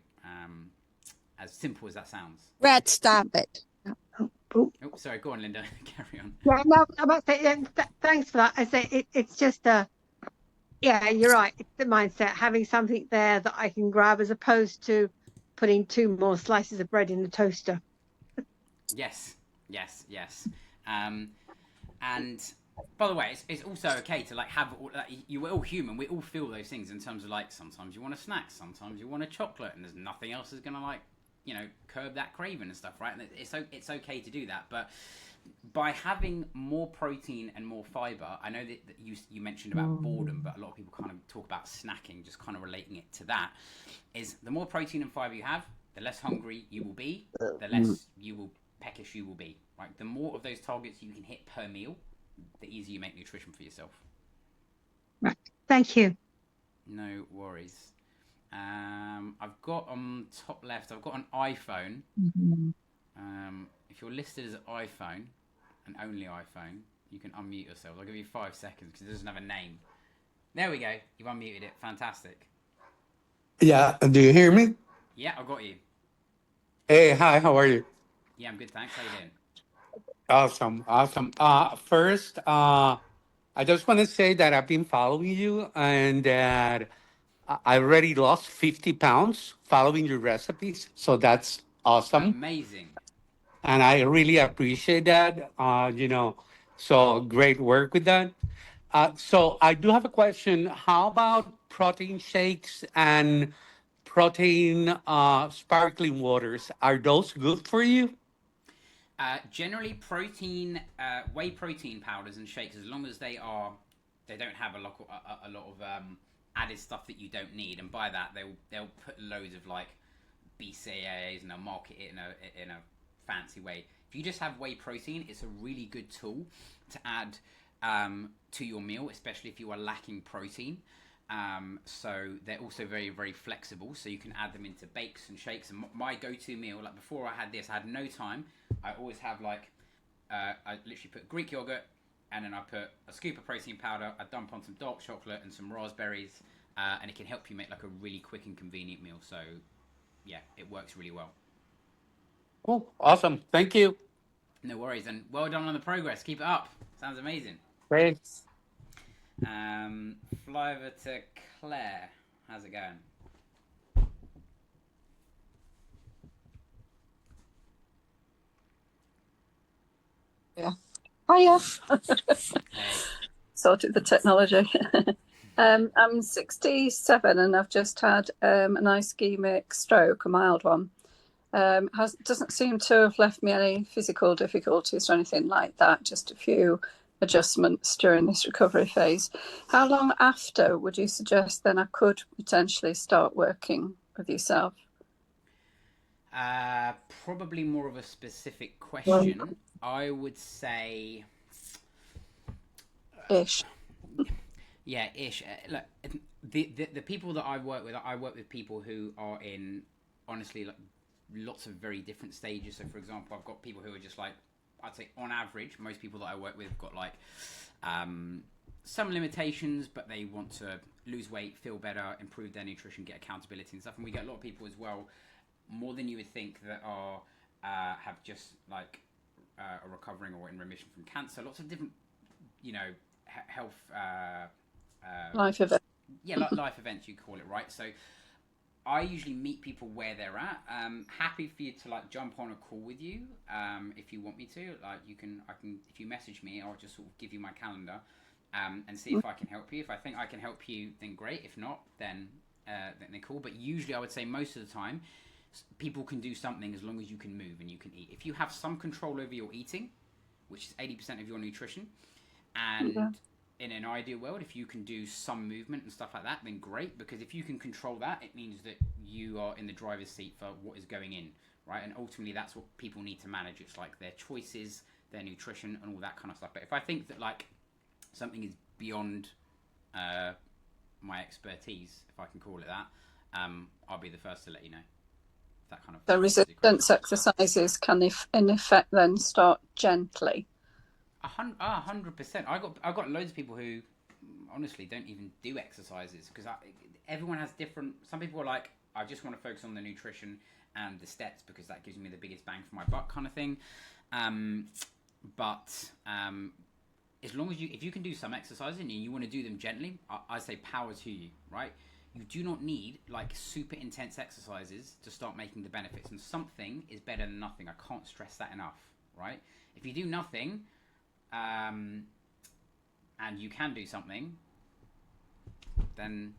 As simple as that sounds. Red, stop it. Oh, sorry. Go on, Linda. Carry on. Yeah, no, I must say, thanks for that. I say it's just yeah, you're right. It's the mindset, having something there that I can grab as opposed to putting 2 more slices of bread in the toaster. Yes. And by the way, it's also okay to have. We're all human. We all feel those things in terms of sometimes you want a snack, sometimes you want a chocolate, and there's nothing else that's gonna curb that craving and stuff, right? And it's okay to do that, but by having more protein and more fiber, I know that you mentioned about boredom, but a lot of people kind of talk about snacking, just kind of relating it to that. Is the more protein and fiber you have, the less hungry you will be, the less peckish you will be, right? The more of those targets you can hit per meal, the easier you make nutrition for yourself. Right. Thank you. No worries. I've got on top left, I've got an iPhone. If you're listed as an iPhone, and only iPhone, you can unmute yourself. I'll give you 5 seconds because it doesn't have a name. There we go. You've unmuted it. Fantastic. Yeah, do you hear me? Yeah, I got you. Hey, hi, how are you? Yeah, I'm good, thanks. How you doing? Awesome. First, I just want to say that I've been following you and that I already lost 50 pounds following your recipes. So that's awesome. Amazing. And I really appreciate that. So great work with that. So I do have a question. How about protein shakes and protein sparkling waters? Are those good for you? Generally, protein, whey protein powders and shakes, as long as they don't have a lot of added stuff that you don't need, and by that they'll put loads of BCAAs and they'll market it in a fancy way. If you just have whey protein, it's a really good tool to add to your meal, especially if you are lacking protein. So they're also very, very flexible, so you can add them into bakes and shakes. And my go-to meal, before I had this, I had no time. I always have I literally put Greek yogurt, and then I put a scoop of protein powder. I dump on some dark chocolate and some raspberries, and it can help you make a really quick and convenient meal. So yeah, it works really well. Oh, awesome. Thank you. No worries, and well done on the progress. Keep it up. Sounds amazing. Thanks. Fly over to Claire. How's it going? Yeah. Hiya. Hey. Sorted the technology. I'm 67 and I've just had an ischemic stroke, a mild one. Doesn't seem to have left me any physical difficulties or anything like that, just a few adjustments during this recovery phase. How long after would you suggest then I could potentially start working with yourself? Probably more of a specific question. I would say Ish. Yeah, ish. Look, the people that I work with people who are in honestly lots of very different stages. So for example, I've got people who are just like, I'd say on average, most people that I work with have got like some limitations, but they want to lose weight, feel better, improve their nutrition, get accountability and stuff. And we get a lot of people as well, more than you would think, that are have just like are recovering or in remission from cancer. Lots of different, health Life event. life events, you call it, right? So I usually meet people where they're at. Happy for you to like jump on a call with you if you want me to. Like I can if you message me, I'll just sort of give you my calendar and see if I can help you. If I think I can help you, then great. If not, then cool. But usually, I would say most of the time, people can do something as long as you can move and you can eat. If you have some control over your eating, which is 80% of your nutrition, and in an ideal world, if you can do some movement and stuff like that, then great. Because if you can control that, it means that you are in the driver's seat for what is going in, right? And ultimately, that's what people need to manage. It's like their choices, their nutrition, and all that kind of stuff. But if I think that like something is beyond my expertise, if I can call it that, I'll be the first to let you know. That kind of The resistance exercises can, in effect, then start gently. 100%. I got loads of people who honestly don't even do exercises because everyone has different. Some people are like, I just want to focus on the nutrition and the steps because that gives me the biggest bang for my buck, kind of thing. But as long as if you can do some exercises and you want to do them gently, I say power to you, right? You do not need like super intense exercises to start making the benefits, and something is better than nothing. I can't stress that enough, right? If you do nothing, and you can do something, then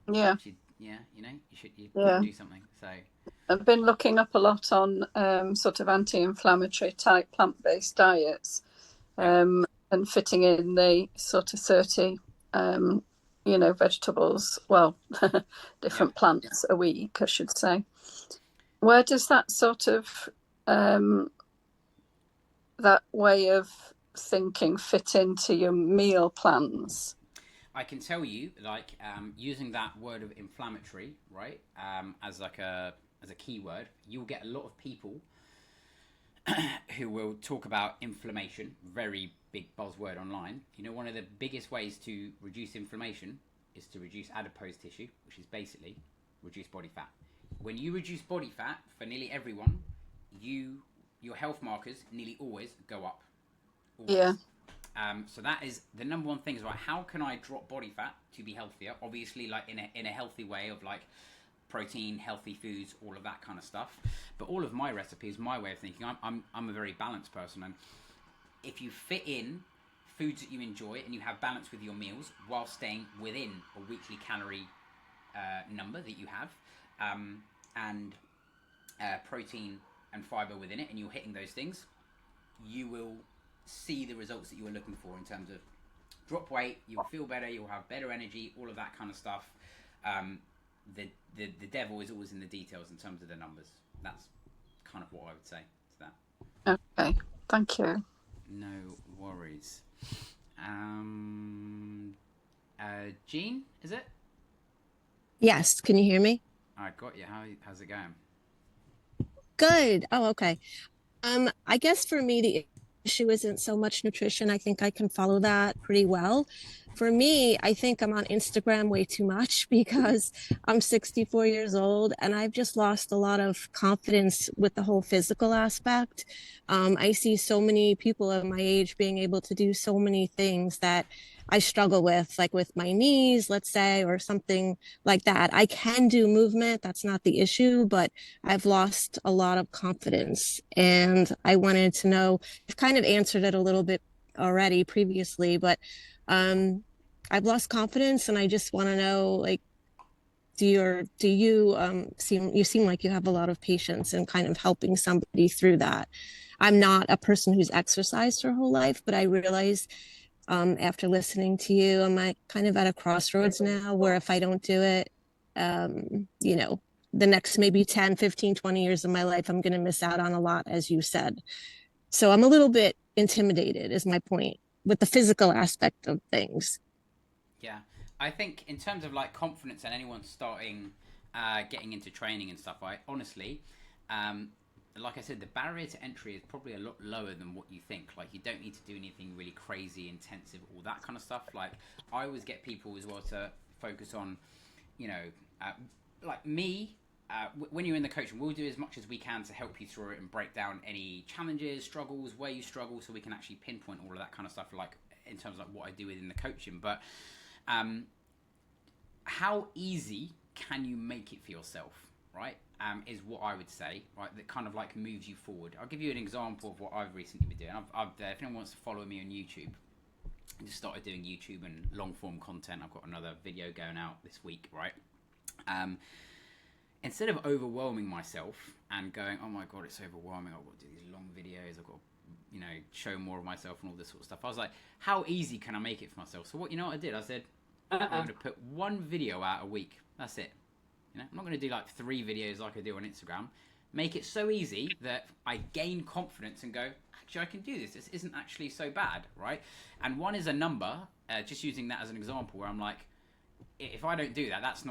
you should do something. So I've been looking up a lot on sort of anti-inflammatory type plant-based diets, and fitting in the sort of 30 vegetables, different plants a week, I should say. Where does that sort of that way of thinking fit into your meal plans? I can tell you, like, using that word of inflammatory, right, as a keyword, you'll get a lot of people who will talk about inflammation, very big buzzword online. One of the biggest ways to reduce inflammation is to reduce adipose tissue, which is basically reduce body fat. When you reduce body fat, for nearly everyone, your health markers nearly always go up. Always. Yeah. So that is the number one thing, is like, how can I drop body fat to be healthier? Obviously, like in a healthy way of like protein, healthy foods, all of that kind of stuff. But all of my recipes, my way of thinking, I'm a very balanced person, and if you fit in foods that you enjoy and you have balance with your meals while staying within a weekly calorie number that you have, and protein and fiber within it, and you're hitting those things, you will see the results that you were looking for in terms of drop weight, you'll feel better, you'll have better energy, all of that kind of stuff. The devil is always in the details in terms of the numbers. That's kind of what I would say to that. Okay, thank you. No worries. Jean, is it? Yes, can you hear me? I got you. How's it going? Good. Oh, okay. I guess for me, the issue isn't so much nutrition. I think I can follow that pretty well. For me, I think I'm on Instagram way too much because I'm 64 years old and I've just lost a lot of confidence with the whole physical aspect. I see so many people of my age being able to do so many things that I struggle with, like with my knees, let's say, or something like that. I can do movement, that's not the issue, but I've lost a lot of confidence. And I wanted to know, I've kind of answered it a little bit already previously, but I've lost confidence and I just want to know, like, do you seem like you have a lot of patience in kind of helping somebody through that. I'm not a person who's exercised her whole life, but I realize after listening to you, I'm kind of at a crossroads now where if I don't do it, the next maybe 10, 15, 20 years of my life, I'm going to miss out on a lot, as you said. So I'm a little bit intimidated is my point with the physical aspect of things. Yeah, I think in terms of like confidence and anyone starting getting into training and stuff, right? Honestly, like I said, the barrier to entry is probably a lot lower than what you think. Like, you don't need to do anything really crazy, intensive, all that kind of stuff. Like, I always get people as well to focus on, like me, when you're in the coaching, we'll do as much as we can to help you through it and break down any challenges, struggles, where you struggle, so we can actually pinpoint all of that kind of stuff, like in terms of like what I do within the coaching. But how easy can you make it for yourself, right? Is what I would say, right? That kind of like moves you forward. I'll give you an example of what I've recently been doing. If anyone wants to follow me on YouTube, I just started doing YouTube and long form content. I've got another video going out this week, right? Instead of overwhelming myself and going, oh my God, it's overwhelming, I've got to do these long videos, I've got to, show more of myself and all this sort of stuff. I was like, how easy can I make it for myself? So what I did? I said, I'm going to put one video out a week. That's it. I'm not going to do like 3 videos like I do on Instagram. Make it so easy that I gain confidence and go, actually, I can do this. This isn't actually so bad, right? And 1 is a number, just using that as an example, where I'm like, if I don't do that, that's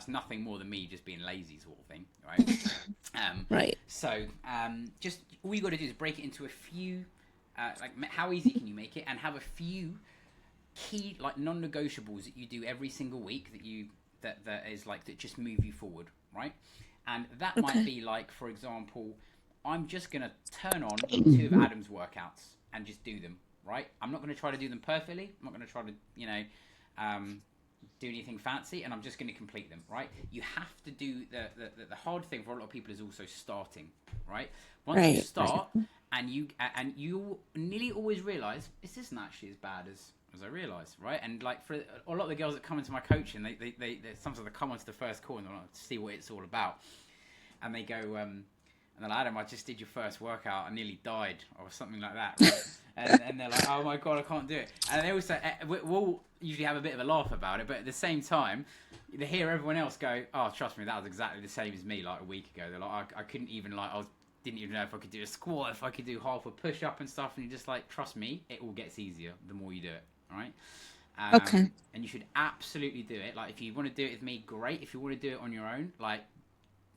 nothing more than me just being lazy sort of thing, right? Right. So just all you got to do is break it into a few, like how easy can you make it, and have a few key like non-negotiables that you do every single week that is like that just move you forward, right? And that might be like, for example, I'm just gonna turn on 2 of Adam's workouts and just do them, right? I'm not gonna try to do them perfectly. I'm not gonna try to do anything fancy, and I'm just going to complete them, right? You have to do the hard thing for a lot of people is also starting, right? Once you start, and you nearly always realize this isn't actually as bad as I realized, right? And like for a lot of the girls that come into my coaching, they sometimes they come onto the first call and they want to see what it's all about, and they go, and they're like, Adam, I just did your first workout, I nearly died, or something like that, right? and they're like, oh my God, I can't do it. And they also, we'll usually have a bit of a laugh about it, but at the same time, they hear everyone else go, oh, trust me, that was exactly the same as me like a week ago. They're like, I couldn't even didn't even know if I could do a squat, if I could do half a push-up and stuff, and you're just like, trust me, it all gets easier the more you do it, all right? And you should absolutely do it. Like, if you want to do it with me, great. If you want to do it on your own, like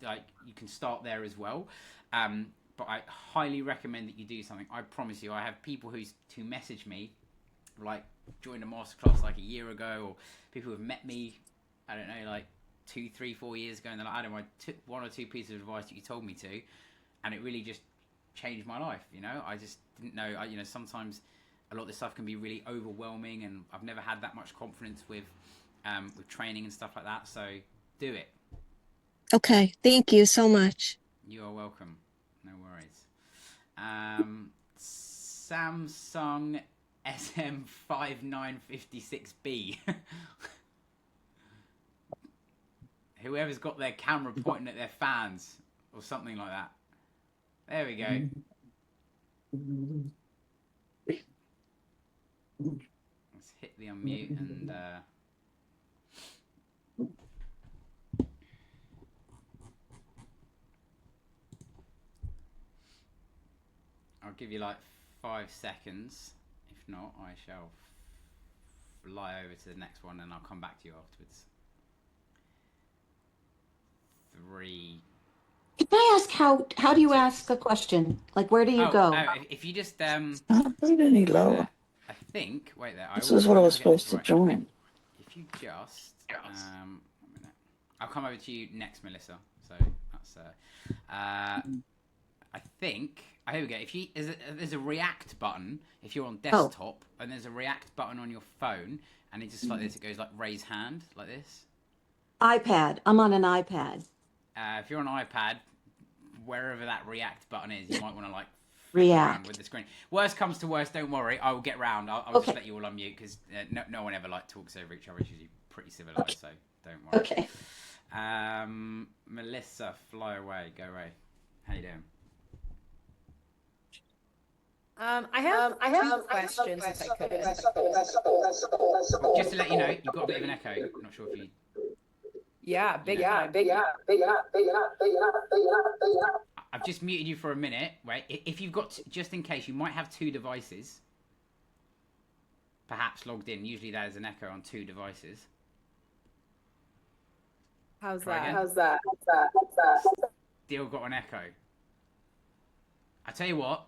you can start there as well. But I highly recommend that you do something. I promise you, I have people who message me, like joined a masterclass like a year ago, or people who have met me, I don't know, like 2, 3, 4 years ago, and they're like, Adam, I took 1 or 2 pieces of advice that you told me to, and it really just changed my life. I just didn't know. Sometimes a lot of this stuff can be really overwhelming, and I've never had that much confidence with training and stuff like that. So do it. Okay, thank you so much. You are welcome. No worries. Samsung SM5956B. Whoever's got their camera pointing at their fans or something like that. There we go. Let's hit the unmute and I'll give you like 5 seconds. If not, I shall fly over to the next one and I'll come back to you afterwards. 3. Can I ask how do you ask a question? Like, where do you go? If you just Not put it any lower. I think wait there. This is what I was supposed to join. If you just 1 minute, I'll come over to you next, Melissa. So that's I think. Oh, here we go. If you there's a react button if you're on desktop, and there's a react button on your phone, and it just like this. It goes like raise hand like this. iPad. I'm on an iPad. If you're on iPad, wherever that react button is, you might want to like react with the screen. Worst comes to worst, don't worry. I will get round. I'll just let you all unmute because no one ever like talks over each other. It's usually pretty civilized, so don't worry. Okay. Melissa, fly away. Go away. How you doing? I have some questions if I could. Just to let you know, you've got a bit of an echo. I'm not sure if you. Yeah, big time. I've just muted you for a minute. Right, if you've got just in case, you might have 2 devices, perhaps logged in. Usually there's an echo on 2 devices. How's Try that? again. How's that? Still got an echo. I tell you what,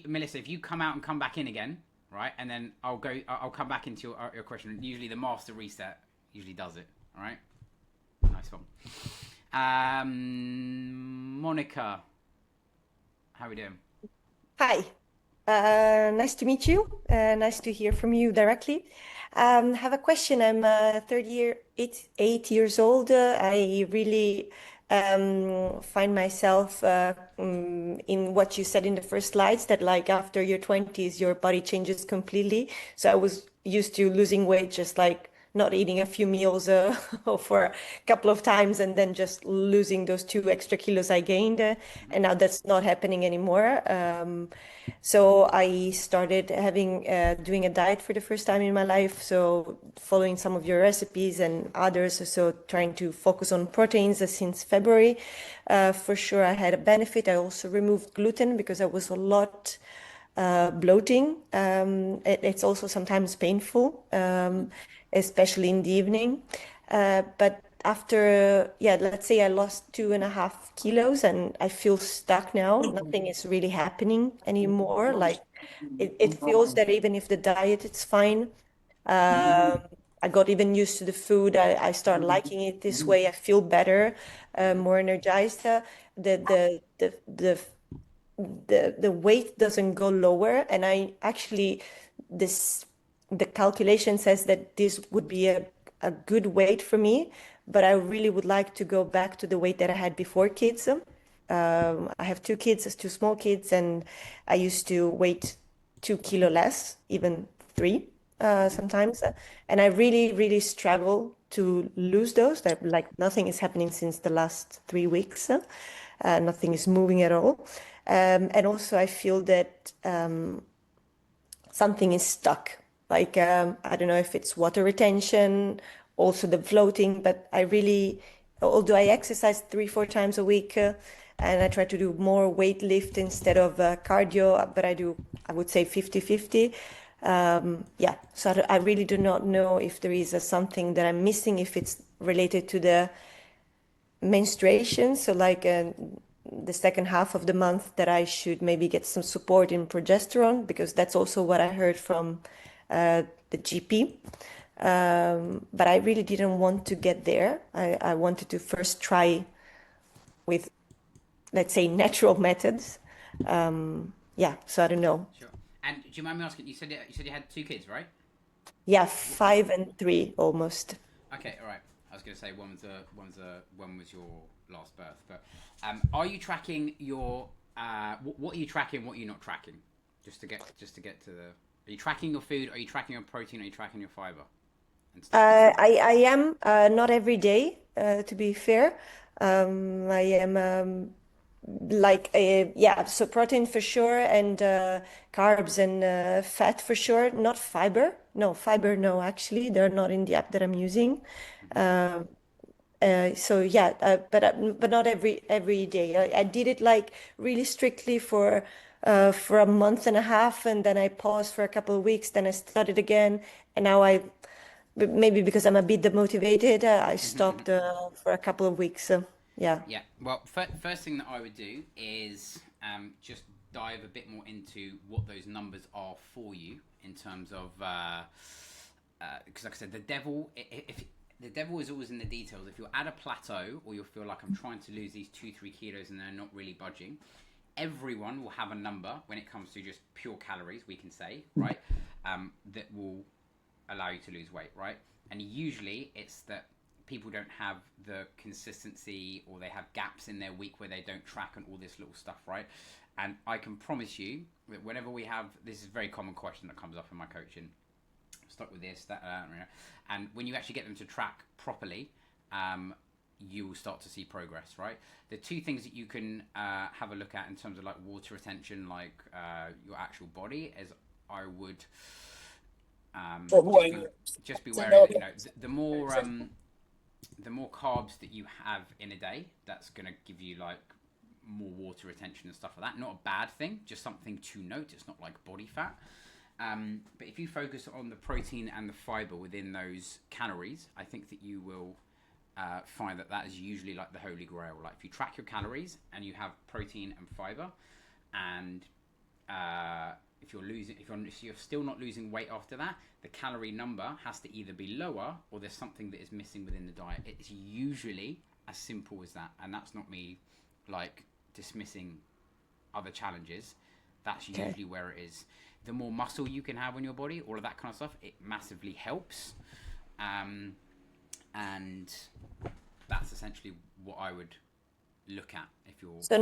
Melissa, if you come out and come back in again, right, and then I'll come back into your question. Usually the master reset usually does it. All right. Nice one. Monica, how are we doing? Hi. Nice to meet you. Nice to hear from you directly. Have a question. I'm 8 years old. I really find myself in what you said in the first slides, that like after your 20s, your body changes completely. So I was used to losing weight, just like not eating a few meals for a couple of times and then just losing those 2 extra kilos I gained. And now that's not happening anymore. So I started doing a diet for the first time in my life. So following some of your recipes and others, so trying to focus on proteins since February. For sure, I had a benefit. I also removed gluten because I was a lot bloating. It's also sometimes painful, especially in the evening. But after, let's say I lost 2.5 kilos and I feel stuck now. Nothing is really happening anymore. Like it feels that even if the diet is fine, I got even used to the food. I start liking it this way. I feel better, more energized. The weight doesn't go lower, and I actually the calculation says that this would be a good weight for me, but I really would like to go back to the weight that I had before kids. I have 2 kids, 2 small kids, and I used to weight 2 kilo less, even 3 sometimes, and I really struggle to lose those. That like nothing is happening since the last 3 weeks. Nothing is moving at all. And also I feel that something is stuck. Like, I don't know if it's water retention, also the floating, but although I exercise 3-4 times a week, and I try to do more weight lift instead of cardio, but I would say 50-50. So I really do not know if there is something that I'm missing, if it's related to the menstruation. So like the second half of the month that I should maybe get some support in progesterone, because that's also what I heard from the GP. But I really didn't want to get there. I wanted to first try with, let's say, natural methods. So I don't know. Sure. And do you mind me asking? You said you had 2 kids, right? Yeah, 5 and 3 almost. Okay, all right. I was going to say when was your last birth? But are you tracking your what are you tracking? What are you not tracking? Just to get to the. Are you tracking your food? Are you tracking your protein? Are you tracking your fiber? I am not every day, to be fair. I am so protein for sure, and carbs and fat for sure. Not fiber. No, fiber, no, actually, they're not in the app that I'm using. But not every day. I did it like really strictly for a month and a half, and then I paused for a couple of weeks. Then I started again, and now maybe because I'm a bit demotivated, I stopped for a couple of weeks. Yeah. Yeah. Well, first thing that I would do is just dive a bit more into what those numbers are for you in terms of because, like I said, the devil is always in the details. If you're at a plateau or you feel like I'm trying to lose these 2-3 kilos and they're not really budging, everyone will have a number when it comes to just pure calories, we can say, right, that will allow you to lose weight, right? And usually it's that people don't have the consistency, or they have gaps in their week where they don't track and all this little stuff, right? And I can promise you that whenever we have, this is a very common question that comes up in my coaching, stuck with this, that, and when you actually get them to track properly, you will start to see progress, right? The 2 things that you can have a look at in terms of like water retention, like your actual body, is I would just be wary that, you know, the more carbs that you have in a day, that's going to give you like more water retention and stuff like that. Not a bad thing, just something to note. It's not like body fat. But if you focus on the protein and the fiber within those calories, I think that you will find that is usually like the holy grail. Like if you track your calories and you have protein and fiber, and if you're still not losing weight after that, the calorie number has to either be lower or there's something that is missing within the diet. It's usually as simple as that, and that's not me like dismissing other challenges. That's usually where it is. The more muscle you can have on your body, all of that kind of stuff, it massively helps. And that's essentially what I would look at if you're. So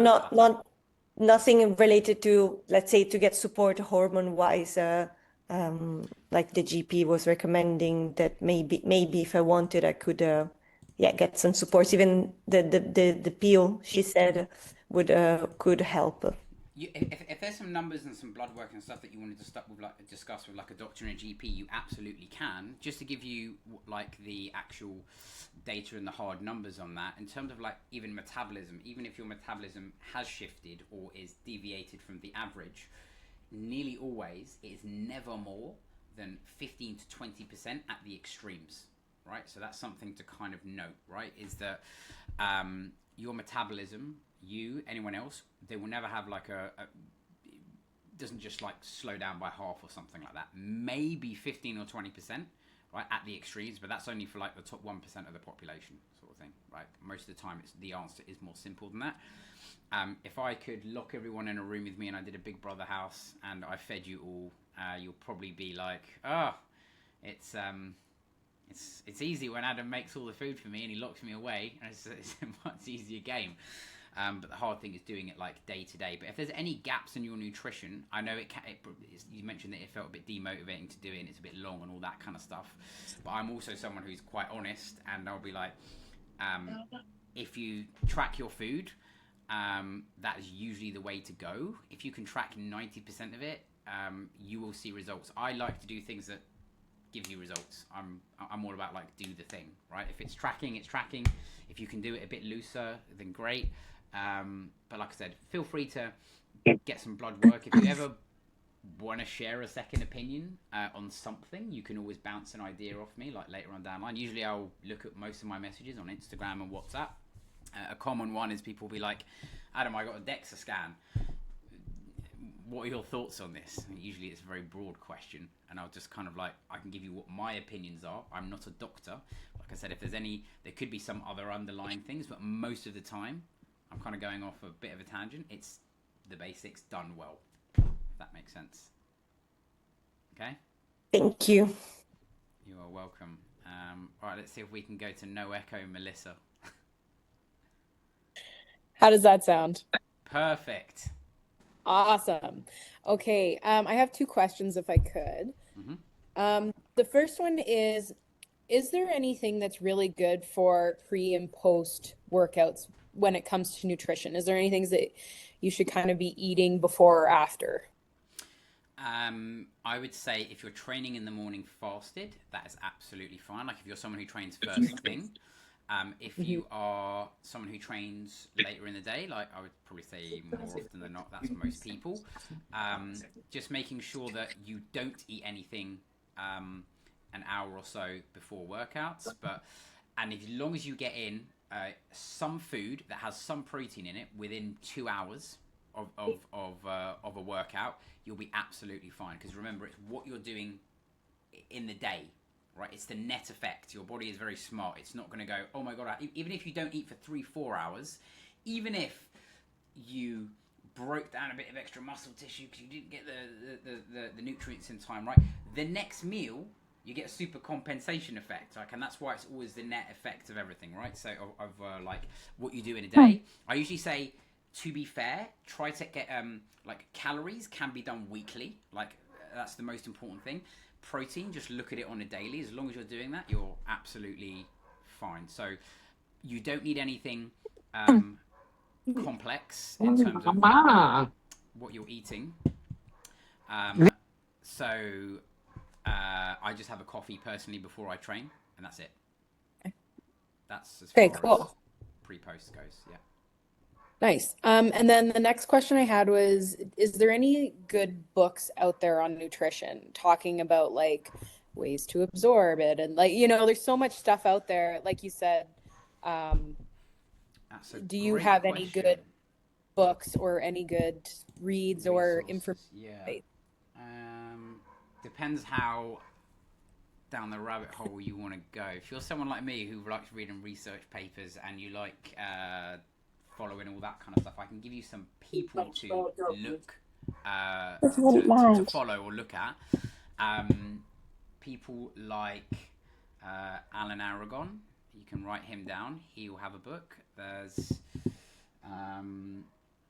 nothing related to, let's say, to get support hormone wise, like the GP was recommending that maybe if I wanted, I could get some support. Even the pill, she said, could help. If there's some numbers and some blood work and stuff that you wanted to discuss with like a doctor and a GP, you absolutely can. Just to give you like the actual data and the hard numbers on that, in terms of like even metabolism, even if your metabolism has shifted or is deviated from the average, nearly always it is never more than 15 to 20% at the extremes, right? So that's something to kind of note, right? Is that your metabolism, anyone else, they will never have like doesn't just like slow down by half or something like that. Maybe 15 or 20%, right, at the extremes, but that's only for like the top 1% of the population sort of thing, right? Most of the time the answer is more simple than that. If I could lock everyone in a room with me and I did a Big Brother house and I fed you all, you'll probably be like, it's easy when Adam makes all the food for me and he locks me away, and it's a much easier game. But the hard thing is doing it like day to day. But if there's any gaps in your nutrition, I know you mentioned that it felt a bit demotivating to do it and it's a bit long and all that kind of stuff. But I'm also someone who's quite honest, and I'll be like, if you track your food, that is usually the way to go. If you can track 90% of it, you will see results. I like to do things that give you results. I'm all about like do the thing, right? If it's tracking, it's tracking. If you can do it a bit looser, then great. But like I said, feel free to get some blood work. If you ever want to share a second opinion on something, you can always bounce an idea off me like later on down the line. Usually I'll look at most of my messages on Instagram and WhatsApp. A common one is people will be like, Adam, I got a DEXA scan. What are your thoughts on this? And usually it's a very broad question, and I'll just kind of like, I can give you what my opinions are. I'm not a doctor. Like I said, if there's there could be some other underlying things, but most of the time I'm kind of going off a bit of a tangent. It's the basics done well, if that makes sense. Okay? Thank you. You are welcome. All right, let's see if we can go to No Echo Melissa. How does that sound? Perfect. Awesome. Okay, I have two questions if I could. The first one is there anything that's really good for pre and post workouts when it comes to nutrition? Is there any things that you should kind of be eating before or after? I would say if you're training in the morning fasted, that is absolutely fine. Like if you're someone who trains first thing. If you are someone who trains later in the day, like I would probably say more often than not, that's most people. Just making sure that you don't eat anything an hour or so before workouts. And as long as you get in some food that has some protein in it within 2 hours of a workout, you'll be absolutely fine. Because remember, it's what you're doing in the day. Right, it's the net effect. Your body is very smart. It's not going to go, oh my God, even if you don't eat for 3-4 hours, even if you broke down a bit of extra muscle tissue because you didn't get the nutrients in time, right? The next meal, you get a super compensation effect, like, and that's why it's always the net effect of everything, right? So of like what you do in a day. I usually say, to be fair, try to get like calories can be done weekly. Like that's the most important thing. Protein, just look at it on a daily. As long as you're doing that, you're absolutely fine. So you don't need anything complex in terms of what you're eating. So I just have a coffee personally before I train, and that's it. That's as far as pre-post goes. Yeah. Nice. And then the next question I had was, is there any good books out there on nutrition talking about like ways to absorb it? And like, there's so much stuff out there. Like you said, That's a Do you great have question. any good books or any good reads or information? Yeah. Depends how down the rabbit hole you want to go. If you're someone like me who likes reading research papers and you like following all that kind of stuff, I can give you some people to look to follow or look at. People like Alan Aragon. You can write him down. He will have a book. There's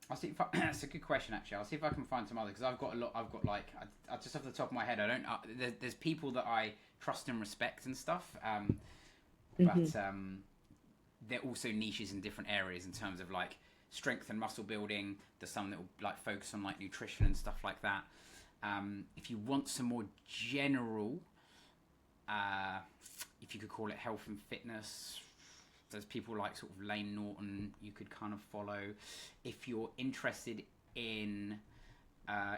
I'll see if that's a good question actually. I'll see if I can find some others because I've got a lot. I've got like I just off the top of my head. I don't. There's people that I trust and respect and stuff. But they're also niches in different areas in terms of like strength and muscle building. There's some that will like focus on like nutrition and stuff like that. If you want some more general, if you could call it health and fitness. There's people like sort of Lane Norton you could kind of follow. If you're interested in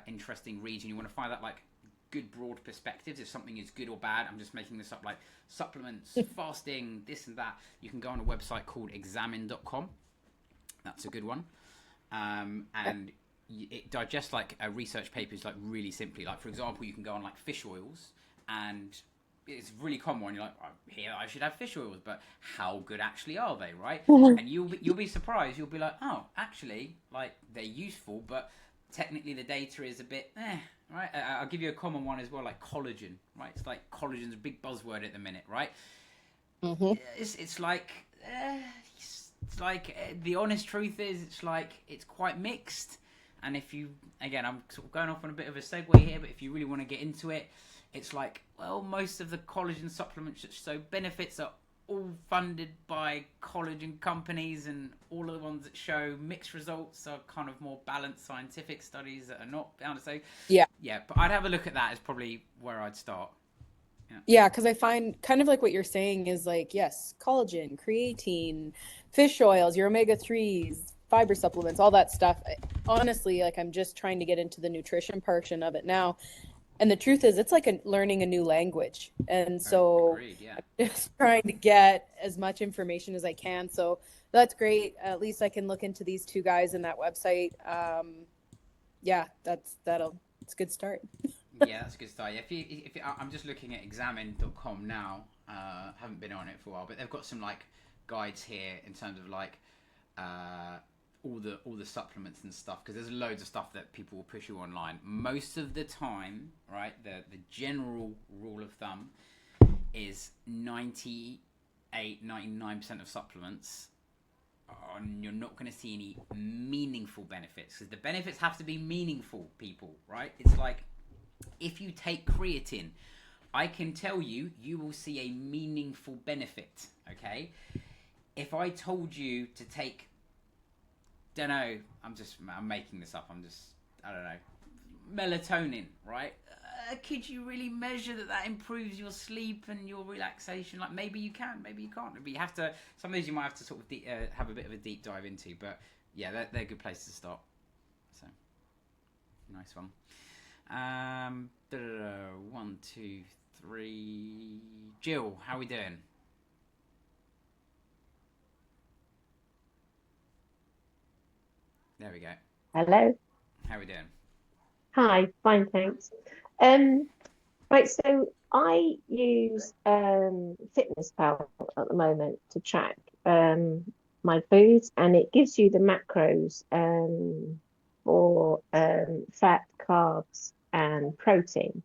interesting reads and you want to find out like good broad perspectives, if something is good or bad, I'm just making this up, like supplements, fasting, this and that, you can go on a website called examine.com. That's a good one. And it digests like research papers like really simply. Like for example, you can go on like fish oils and it's a really common one. You're like, oh, here I should have fish oils, but how good actually are they, right? And you'll be surprised. You'll be like, oh, actually, like they're useful, but technically the data is a bit, right? I'll give you a common one as well, like collagen, right? It's like collagen's a big buzzword at the minute, right? It's like the honest truth is, it's quite mixed. And if you, again, I'm sort of going off on a bit of a segue here, but if you really want to get into it, it's like, well, most of the collagen supplements that show benefits are all funded by collagen companies, and all of the ones that show mixed results are kind of more balanced scientific studies that are not bound to say. Yeah, but I'd have a look at that as probably where I'd start. Yeah, because I find kind of like what you're saying is like, yes, collagen, creatine, fish oils, your omega-3s, fiber supplements, all that stuff. Honestly, like I'm just trying to get into the nutrition portion of it now. And the truth is, it's like learning a new language. And so Agreed, yeah. I'm just trying to get as much information as I can. So that's great. At least I can look into these two guys in that website. Yeah, it's a good start. Yeah, that's a good start. If I'm just looking at examine.com now. Haven't been on it for a while, but they've got some like guides here in terms of like all the supplements and stuff, because there's loads of stuff that people will push you online. Most of the time, right, the general rule of thumb is 99% of supplements you're not going to see any meaningful benefits, because the benefits have to be meaningful, people, right? It's like if you take creatine, I can tell you will see a meaningful benefit, okay? If I told you to take, don't know, I'm making this up, I don't know, melatonin, right? Could you really measure that improves your sleep and your relaxation? Like maybe you can, maybe you can't. But you have to, some of these you might have to sort of have a bit of a deep dive into, but yeah, they're a good place to start. So, nice one. 1, 2, 3. Jill, how are we doing? There we go. Hello. How are we doing? Hi, fine, thanks. Right, so I use Fitness Pal at the moment to track my foods, and it gives you the macros for fat, carbs, and protein.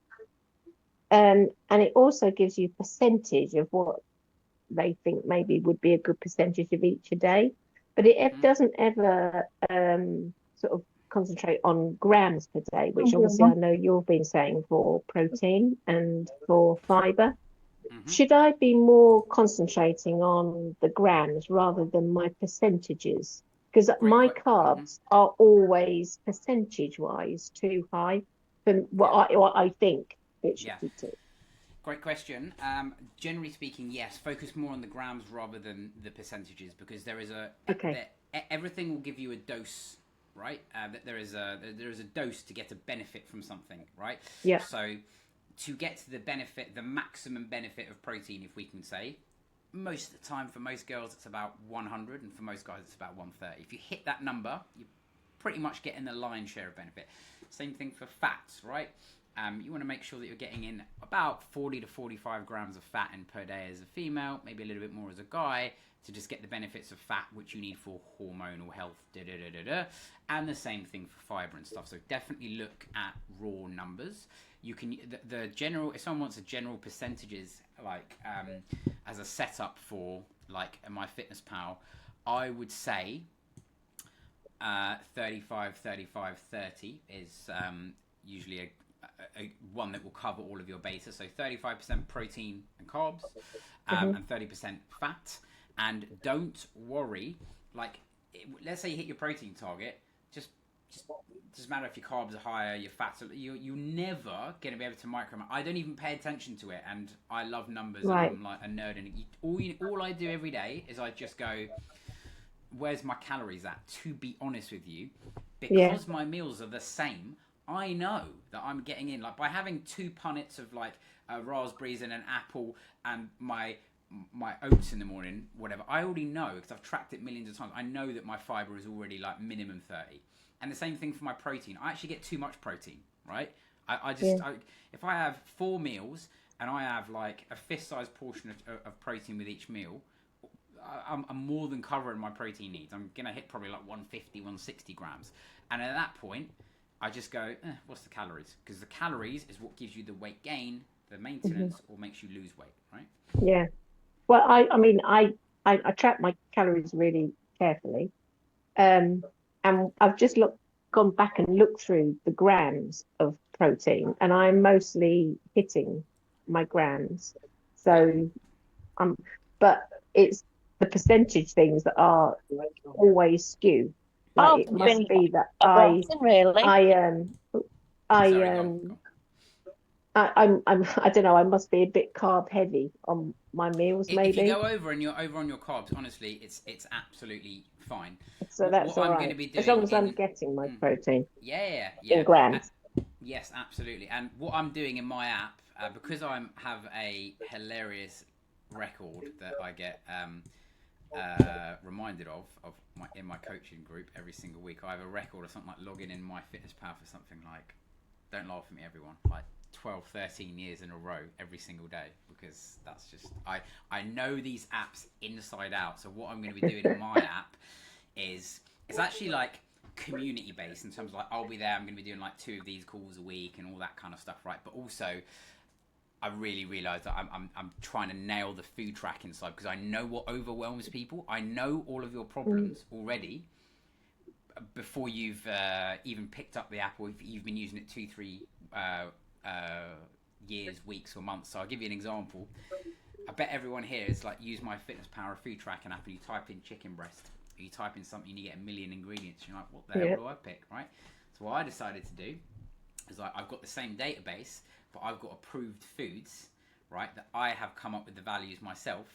And it also gives you percentage of what they think maybe would be a good percentage of each a day, but it doesn't ever sort of concentrate on grams per day, which obviously I know you've been saying for protein and for fiber. Should I be more concentrating on the grams rather than my percentages? Because my carbs are always percentage-wise too high than what I think it should be to. Great question. Generally speaking, yes, focus more on the grams rather than the percentages, because there is everything will give you a dose, right? There is a dose to get a benefit from something, right? Yeah. So to get to the benefit, the maximum benefit of protein, if we can say, most of the time, for most girls, it's about 100, and for most guys, it's about 130. If you hit that number, you're pretty much getting the lion's share of benefit. Same thing for fats, right? You want to make sure that you're getting in about 40 to 45 grams of fat in per day as a female, maybe a little bit more as a guy, to just get the benefits of fat, which you need for hormonal health, and the same thing for fiber and stuff. So definitely look at raw numbers. You can the general, if someone wants a general percentages, like as a setup for like MyFitnessPal, I would say 35, 35, 30 is usually a one that will cover all of your beta. So 35% protein and carbs, and 30% fat. And don't worry, like, let's say you hit your protein target, just doesn't matter if your carbs are higher, your fats are, you're never going to be able to micromanage. I don't even pay attention to it, and I love numbers, Right. and I'm like a nerd, and all I do every day is I just go, where's my calories at, to be honest with you, because my meals are the same. I know that I'm getting in, like, by having 2 punnets of like raspberries and an apple and my oats in the morning, whatever, I already know, because I've tracked it millions of times, I know that my fiber is already like minimum 30. And the same thing for my protein. I actually get too much protein, right? If I have 4 meals and I have like a fist-sized portion of protein with each meal, I'm more than covering my protein needs. I'm going to hit probably like 150, 160 grams. And at that point, I just go, what's the calories? Because the calories is what gives you the weight gain, the maintenance, or makes you lose weight, right? Yeah. Well, I mean, I track my calories really carefully, and I've just gone back and looked through the grams of protein, and I'm mostly hitting my grams. So, but it's the percentage things that are always skewed. Like it must be that I don't know, I must be a bit carb heavy on my meals, maybe. If you go over and you're over on your carbs, honestly, it's absolutely fine. So that's all right. As long as I'm getting my protein. Yeah. In grams. Yes, absolutely. And what I'm doing in my app, because I have a hilarious record that I get reminded of in my coaching group every single week. I have a record of something like logging in MyFitnessPal for something like, don't laugh at me everyone, like 12, 13 years in a row every single day, because that's just, I know these apps inside out. So what I'm going to be doing in my app is, it's actually like community based in terms of like, I'll be there, I'm going to be doing like 2 of these calls a week and all that kind of stuff, right? But also I really realised that I'm trying to nail the food tracking side, because I know what overwhelms people. I know all of your problems already before you've even picked up the app, or if you've been using it 2, 3 years, weeks, or months. So I'll give you an example. I bet everyone here is like, use MyFitnessPal food tracking app, and you type in chicken breast, or you type in something, you get 1 million ingredients. You're like, what the hell do I pick, right? So what I decided to do is, like, I've got the same database, but I've got approved foods, right, that I have come up with the values myself,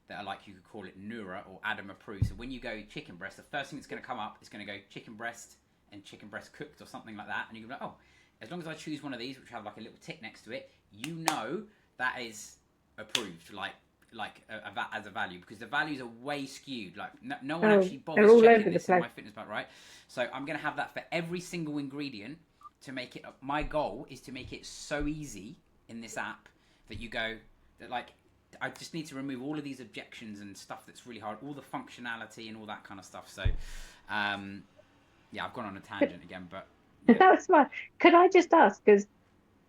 that are like, you could call it Noura or Adam approved. So when you go chicken breast, the first thing that's going to come up is going to go chicken breast and chicken breast cooked or something like that. And you're going to be like, oh, as long as I choose one of these, which have like a little tick next to it, you know that is approved, as a value, because the values are way skewed. Like no one actually bothers checking this in MyFitnessPal, right? So I'm going to have that for every single ingredient to make it. My goal is to make it so easy in this app that you go, that like, I just need to remove all of these objections and stuff that's really hard, all the functionality and all that kind of stuff. So, yeah, I've gone on a tangent again, but yeah. That's fine. Could I just ask, because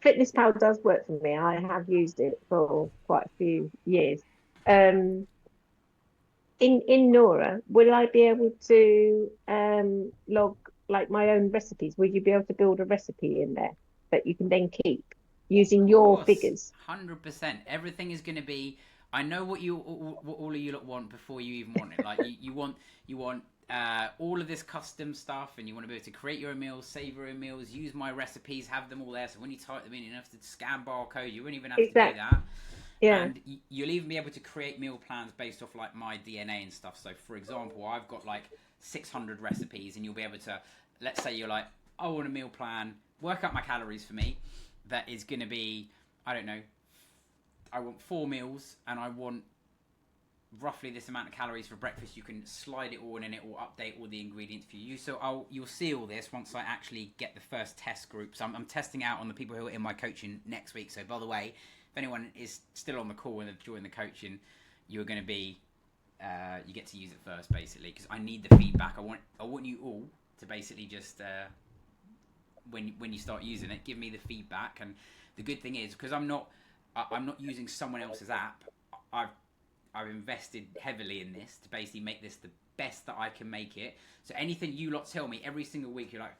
FitnessPal does work for me. I have used it for quite a few years. In Noura, will I be able to log like my own recipes? Will you be able to build a recipe in there that you can then keep using your figures? 100%. Everything is going to be. I know what all of you lot want before you even want it. Like you want all of this custom stuff, and you want to be able to create your own meals, save your own meals, use my recipes, have them all there. So when you type them in, you don't have to scan barcode. You won't even have to do that. Yeah. And you'll even be able to create meal plans based off like my DNA and stuff. So for example, I've got like 600 recipes, and you'll be able to, let's say you're like, I want a meal plan, work out my calories for me. That is going to be, I don't know, I want 4 meals, and I want roughly this amount of calories for breakfast. You can slide it all in and it will update all the ingredients for you. So you'll see all this once I actually get the first test group. So I'm testing out on the people who are in my coaching next week. So by the way, if anyone is still on the call and they've joined the coaching, you're going to be, you get to use it first basically, because I need the feedback. I want you all to basically just, when you start using it, give me the feedback. And the good thing is, because I'm not using someone else's app, I've invested heavily in this to basically make this the best that I can make it. So anything you lot tell me every single week, you're like,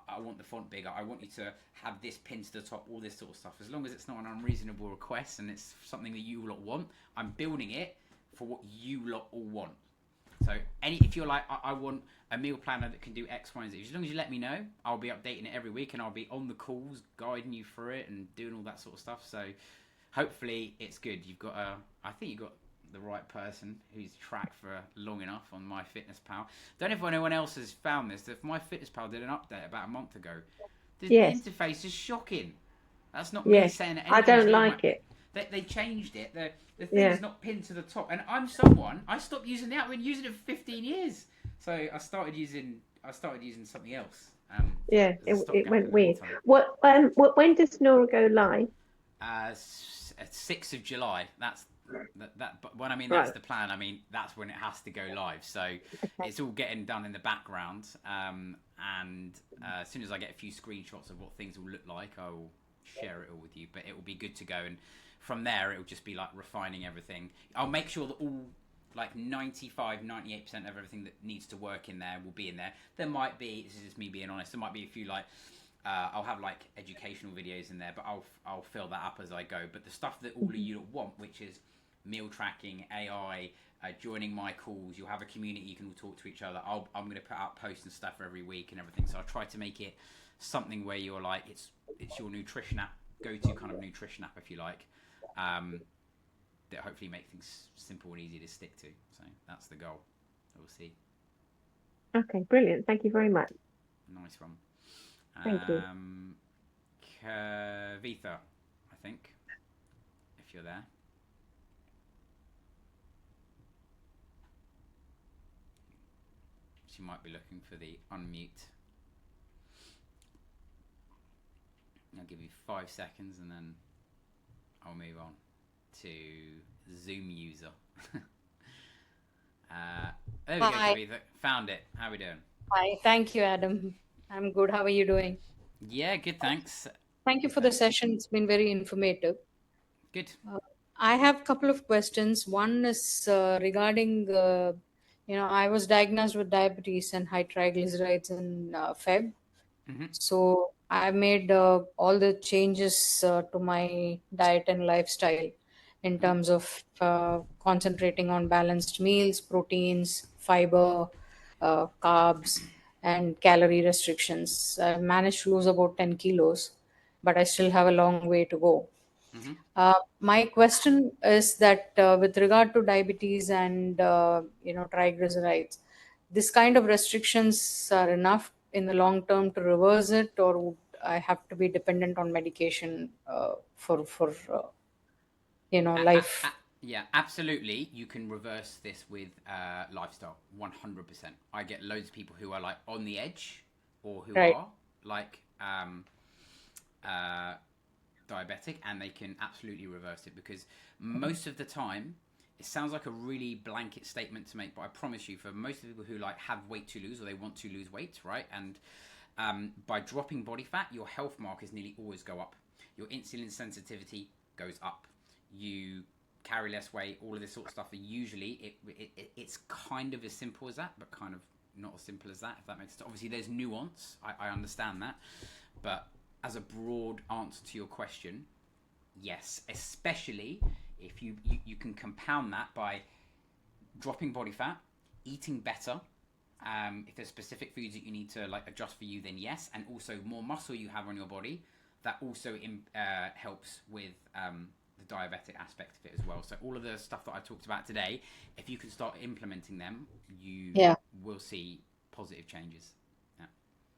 I want the font bigger, I want you to have this pinned to the top, all this sort of stuff. As long as it's not an unreasonable request and it's something that you lot want, I'm building it for what you lot all want. So if you're like, I want a meal planner that can do X, Y, and Z, as long as you let me know, I'll be updating it every week and I'll be on the calls, guiding you through it and doing all that sort of stuff. So hopefully it's good. I think you've got the right person who's tracked for long enough on MyFitnessPal. Don't know if anyone else has found this. If MyFitnessPal did an update about a month ago, the interface is shocking. That's not me saying that. I don't like it. They changed it. The thing's not pinned to the top. And I stopped using the app. I've been using it for 15 years. So I started using something else. It went weird. When does Noura go live? 6th of July. That's but when I mean that's the plan, I mean that's when it has to go live. So it's all getting done in the background. And as soon as I get a few screenshots of what things will look like, I will share it all with you. But it will be good to go, and from there it will just be like refining everything. I'll make sure that all like 98% of everything that needs to work in there will be in there. There might be, this is just me being honest, there might be a few like I'll have like educational videos in there, but I'll fill that up as I go. But the stuff that all of you want, which is meal tracking, AI, joining my calls, you'll have a community, you can all talk to each other. I'm going to put out posts and stuff every week and everything. So I'll try to make it something where you're like, it's your nutrition app, go-to kind of nutrition app, if you like, that hopefully make things simple and easy to stick to. So that's the goal. We'll see. Okay, brilliant. Thank you very much. Nice one. Thank you. Kavitha, I think, if you're there. She might be looking for the unmute. I'll give you 5 seconds and then I'll move on to Zoom user. There we go, Kavitha. Found it. How are we doing? Hi, thank you, Adam. I'm good. How are you doing? Yeah, good, thanks. Thank you for the session. It's been very informative. Good. I have a couple of questions. One is regarding, I was diagnosed with diabetes and high triglycerides in Feb. Mm-hmm. So I made all the changes to my diet and lifestyle in terms of concentrating on balanced meals, proteins, fiber, carbs, and calorie restrictions. I managed to lose about 10 kilos, but I still have a long way to go. Mm-hmm. My question is that with regard to diabetes and triglycerides, this kind of restrictions are enough in the long term to reverse it, or would I have to be dependent on medication for life? Yeah, absolutely. You can reverse this with lifestyle, 100%. I get loads of people who are like on the edge or who are like diabetic, and they can absolutely reverse it, because most of the time it sounds like a really blanket statement to make, but I promise you, for most of the people who like have weight to lose or they want to lose weight, right? And by dropping body fat, your health markers nearly always go up. Your insulin sensitivity goes up. You carry less weight, all of this sort of stuff. Usually it's kind of as simple as that, but kind of not as simple as that, if that makes sense. Obviously there's nuance, I understand that, but as a broad answer to your question, yes, especially if you can compound that by dropping body fat, eating better. If there's specific foods that you need to like adjust for you, then yes, and also more muscle you have on your body, that also helps with the diabetic aspect of it as well. So all of the stuff that I talked about today, if you can start implementing them, you will see positive changes. Yeah.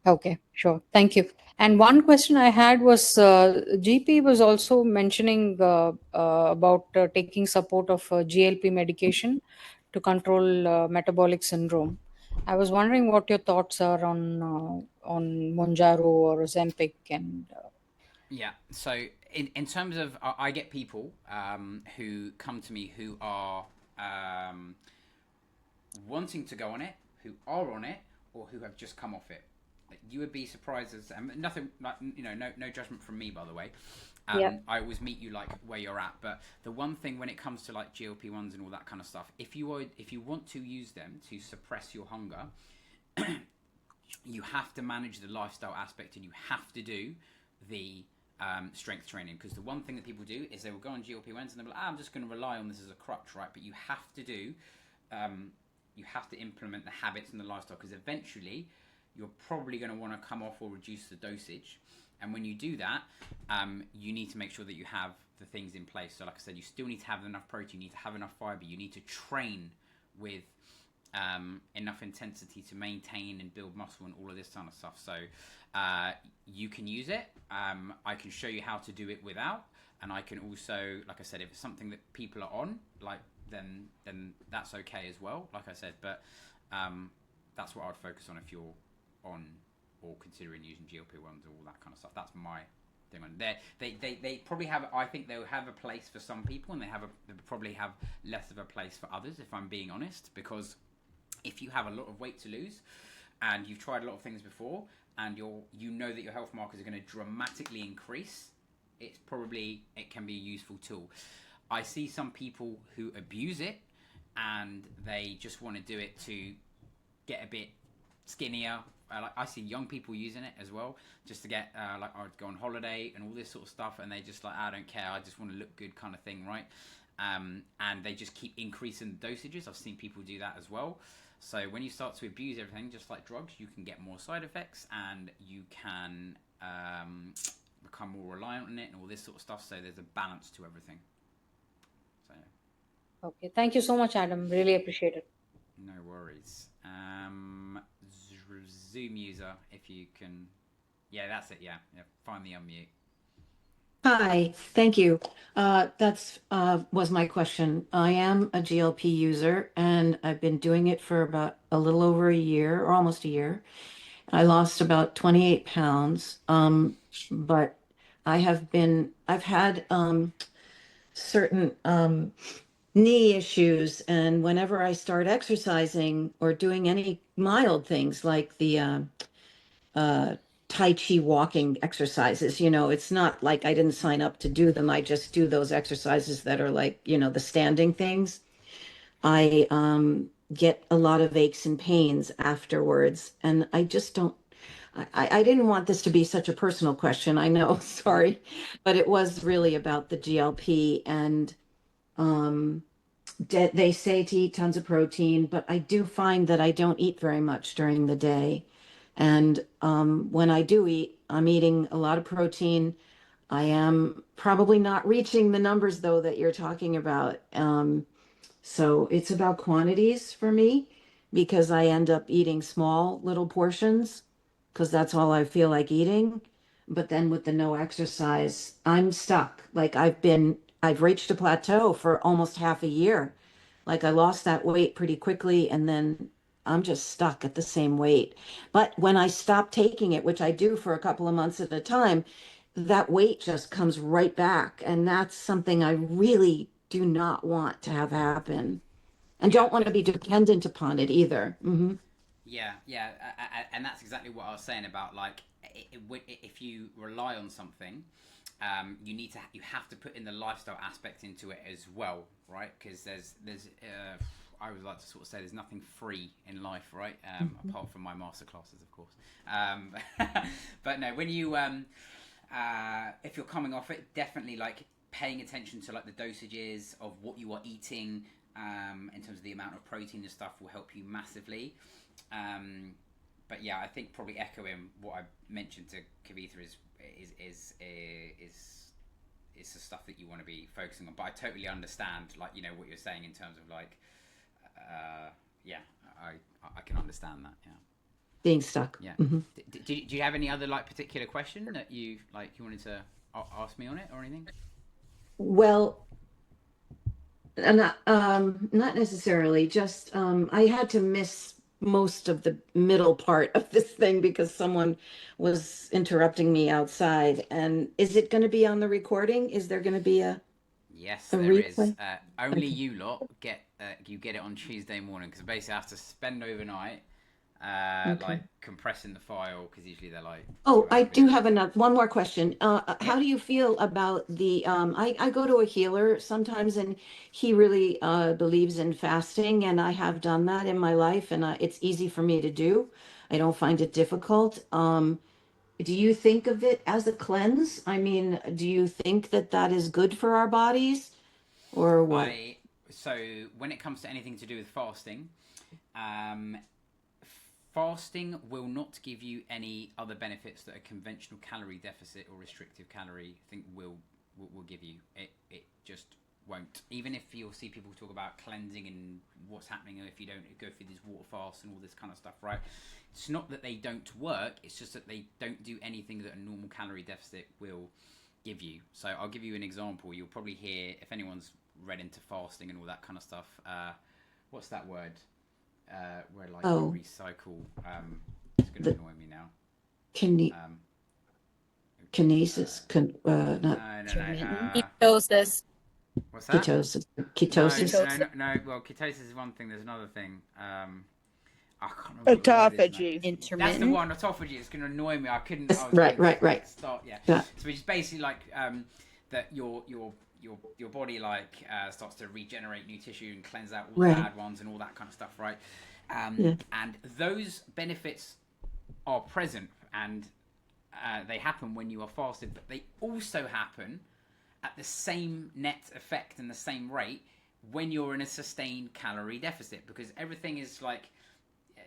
Okay, sure. Thank you. And one question I had was GP was also mentioning about taking support of GLP medication to control metabolic syndrome. I was wondering what your thoughts are on Monjaro or Ozempic and Yeah. So in terms of, I get people who come to me who are wanting to go on it, who are on it, or who have just come off it. You would be surprised as nothing, like, no judgment from me, by the way. Yeah. I always meet you like where you're at, but the one thing when it comes to like GLP-1s and all that kind of stuff, if you want to use them to suppress your hunger, you have to manage the lifestyle aspect, and you have to do the strength training, because the one thing that people do is they will go on GLP-1s and they'll be like, I'm just going to rely on this as a crutch, right? But you have to do, you have to implement the habits and the lifestyle, because eventually you're probably going to want to come off or reduce the dosage. And when you do that, you need to make sure that you have the things in place. So like I said, you still need to have enough protein, you need to have enough fiber, you need to train with enough intensity to maintain and build muscle and all of this kind of stuff. So you can use it. I can show you how to do it without, and I can also, like I said, if it's something that people are on, like then that's okay as well. Like I said, but that's what I would focus on if you're on or considering using GLP-1s or all that kind of stuff. That's my thing on there. They probably have. I think they'll have a place for some people, and they probably have less of a place for others, if I'm being honest, because if you have a lot of weight to lose and you've tried a lot of things before and you know that your health markers are going to dramatically increase, it can be a useful tool. I see some people who abuse it and they just want to do it to get a bit skinnier. Like I see young people using it as well, just to get like I'd go on holiday and all this sort of stuff, and they just like, I don't care, I just want to look good kind of thing, right? And they just keep increasing the dosages. I've seen people do that as well. So when you start to abuse everything, just like drugs, you can get more side effects, and you can become more reliant on it and all this sort of stuff. So there's a balance to everything. So Okay, thank you so much, Adam. Really appreciate it. no worries. Zoom user, if you can. Yeah, that's it. Yeah, find the unmute. Hi, thank you. That's was my question. I am a GLP user, and I've been doing it for about a little over a year, or almost a year. I lost about 28 pounds, but I've had certain knee issues, and whenever I start exercising or doing any mild things like the Tai Chi walking exercises. It's not like I didn't sign up to do them. I just do those exercises that are like, the standing things. I get a lot of aches and pains afterwards. And I just don't, I didn't want this to be such a personal question. I know, sorry, but it was really about the GLP. And they say to eat tons of protein, but I do find that I don't eat very much during the day. And when I do eat, I'm eating a lot of protein. I am probably not reaching the numbers, though, that you're talking about. So it's about quantities for me, because I end up eating small little portions because that's all I feel like eating. But then with the no exercise, I'm stuck. Like I've reached a plateau for almost half a year. Like I lost that weight pretty quickly, and then I'm just stuck at the same weight. But when I stop taking it, which I do for a couple of months at a time, that weight just comes right back. And that's something I really do not want to have happen, and don't want to be dependent upon it either. Mm-hmm. Yeah, and that's exactly what I was saying about like if you rely on something, you have to put in the lifestyle aspect into it as well, right? Because there's I would like to sort of say there's nothing free in life, right? Apart from my masterclasses, of course. But no, when you if you're coming off it, definitely like paying attention to like the dosages of what you are eating, in terms of the amount of protein and stuff, will help you massively. But yeah, I think probably echoing what I mentioned to Kavitha is the stuff that you want to be focusing on. But I totally understand, like, what you're saying in terms of like, yeah, I can understand that. Yeah. being stuck. Yeah. Hmm. Do you have any other like particular question that you wanted to ask me on it or anything? Well, not necessarily. Just I had to miss most of the middle part of this thing because someone was interrupting me outside. And is it going to be on the recording? Is there going to be a Yes, a there is. replay? Only Okay. you lot get it on Tuesday morning because basically I have to spend overnight Okay. like compressing the file because usually they're like Oh, 2 I hour do videos. have one more question. Yep. How do you feel about the, I go to a healer sometimes and he really believes in fasting, and I have done that in my life, and it's easy for me to do. I don't find it difficult. Do you think of it as a cleanse? I mean, do you think that that is good for our bodies or what? So when it comes to anything to do with fasting, um, fasting will not give you any other benefits that a conventional calorie deficit or restrictive calorie thing will give you. It just won't. Even if you'll see people talk about cleansing and what's happening if you don't go through these water fasts and all this kind of stuff, right? It's not that they don't work, it's just that they don't do anything that a normal calorie deficit will give you. So I'll give you an example. You'll probably hear, if anyone's read into fasting and all that kind of stuff, what's that word? Where like you Oh, recycle. It's going to the annoy me now. kine Um, kinesis, not no. Ketosis. What's that? ketosis, No, ketosis. no. Well, ketosis is one thing. There's another thing. I can't remember what the word is now. Autophagy. That's the one. Autophagy. It's going to annoy me. I was Right, going to right. start. Yeah. Yeah. So it's basically like that. Your body like starts to regenerate new tissue and cleanse out all the Right. bad ones and all that kind of stuff, right? Yeah. And those benefits are present and they happen when you are fasted, but they also happen at the same net effect and the same rate when you're in a sustained calorie deficit, because everything is like,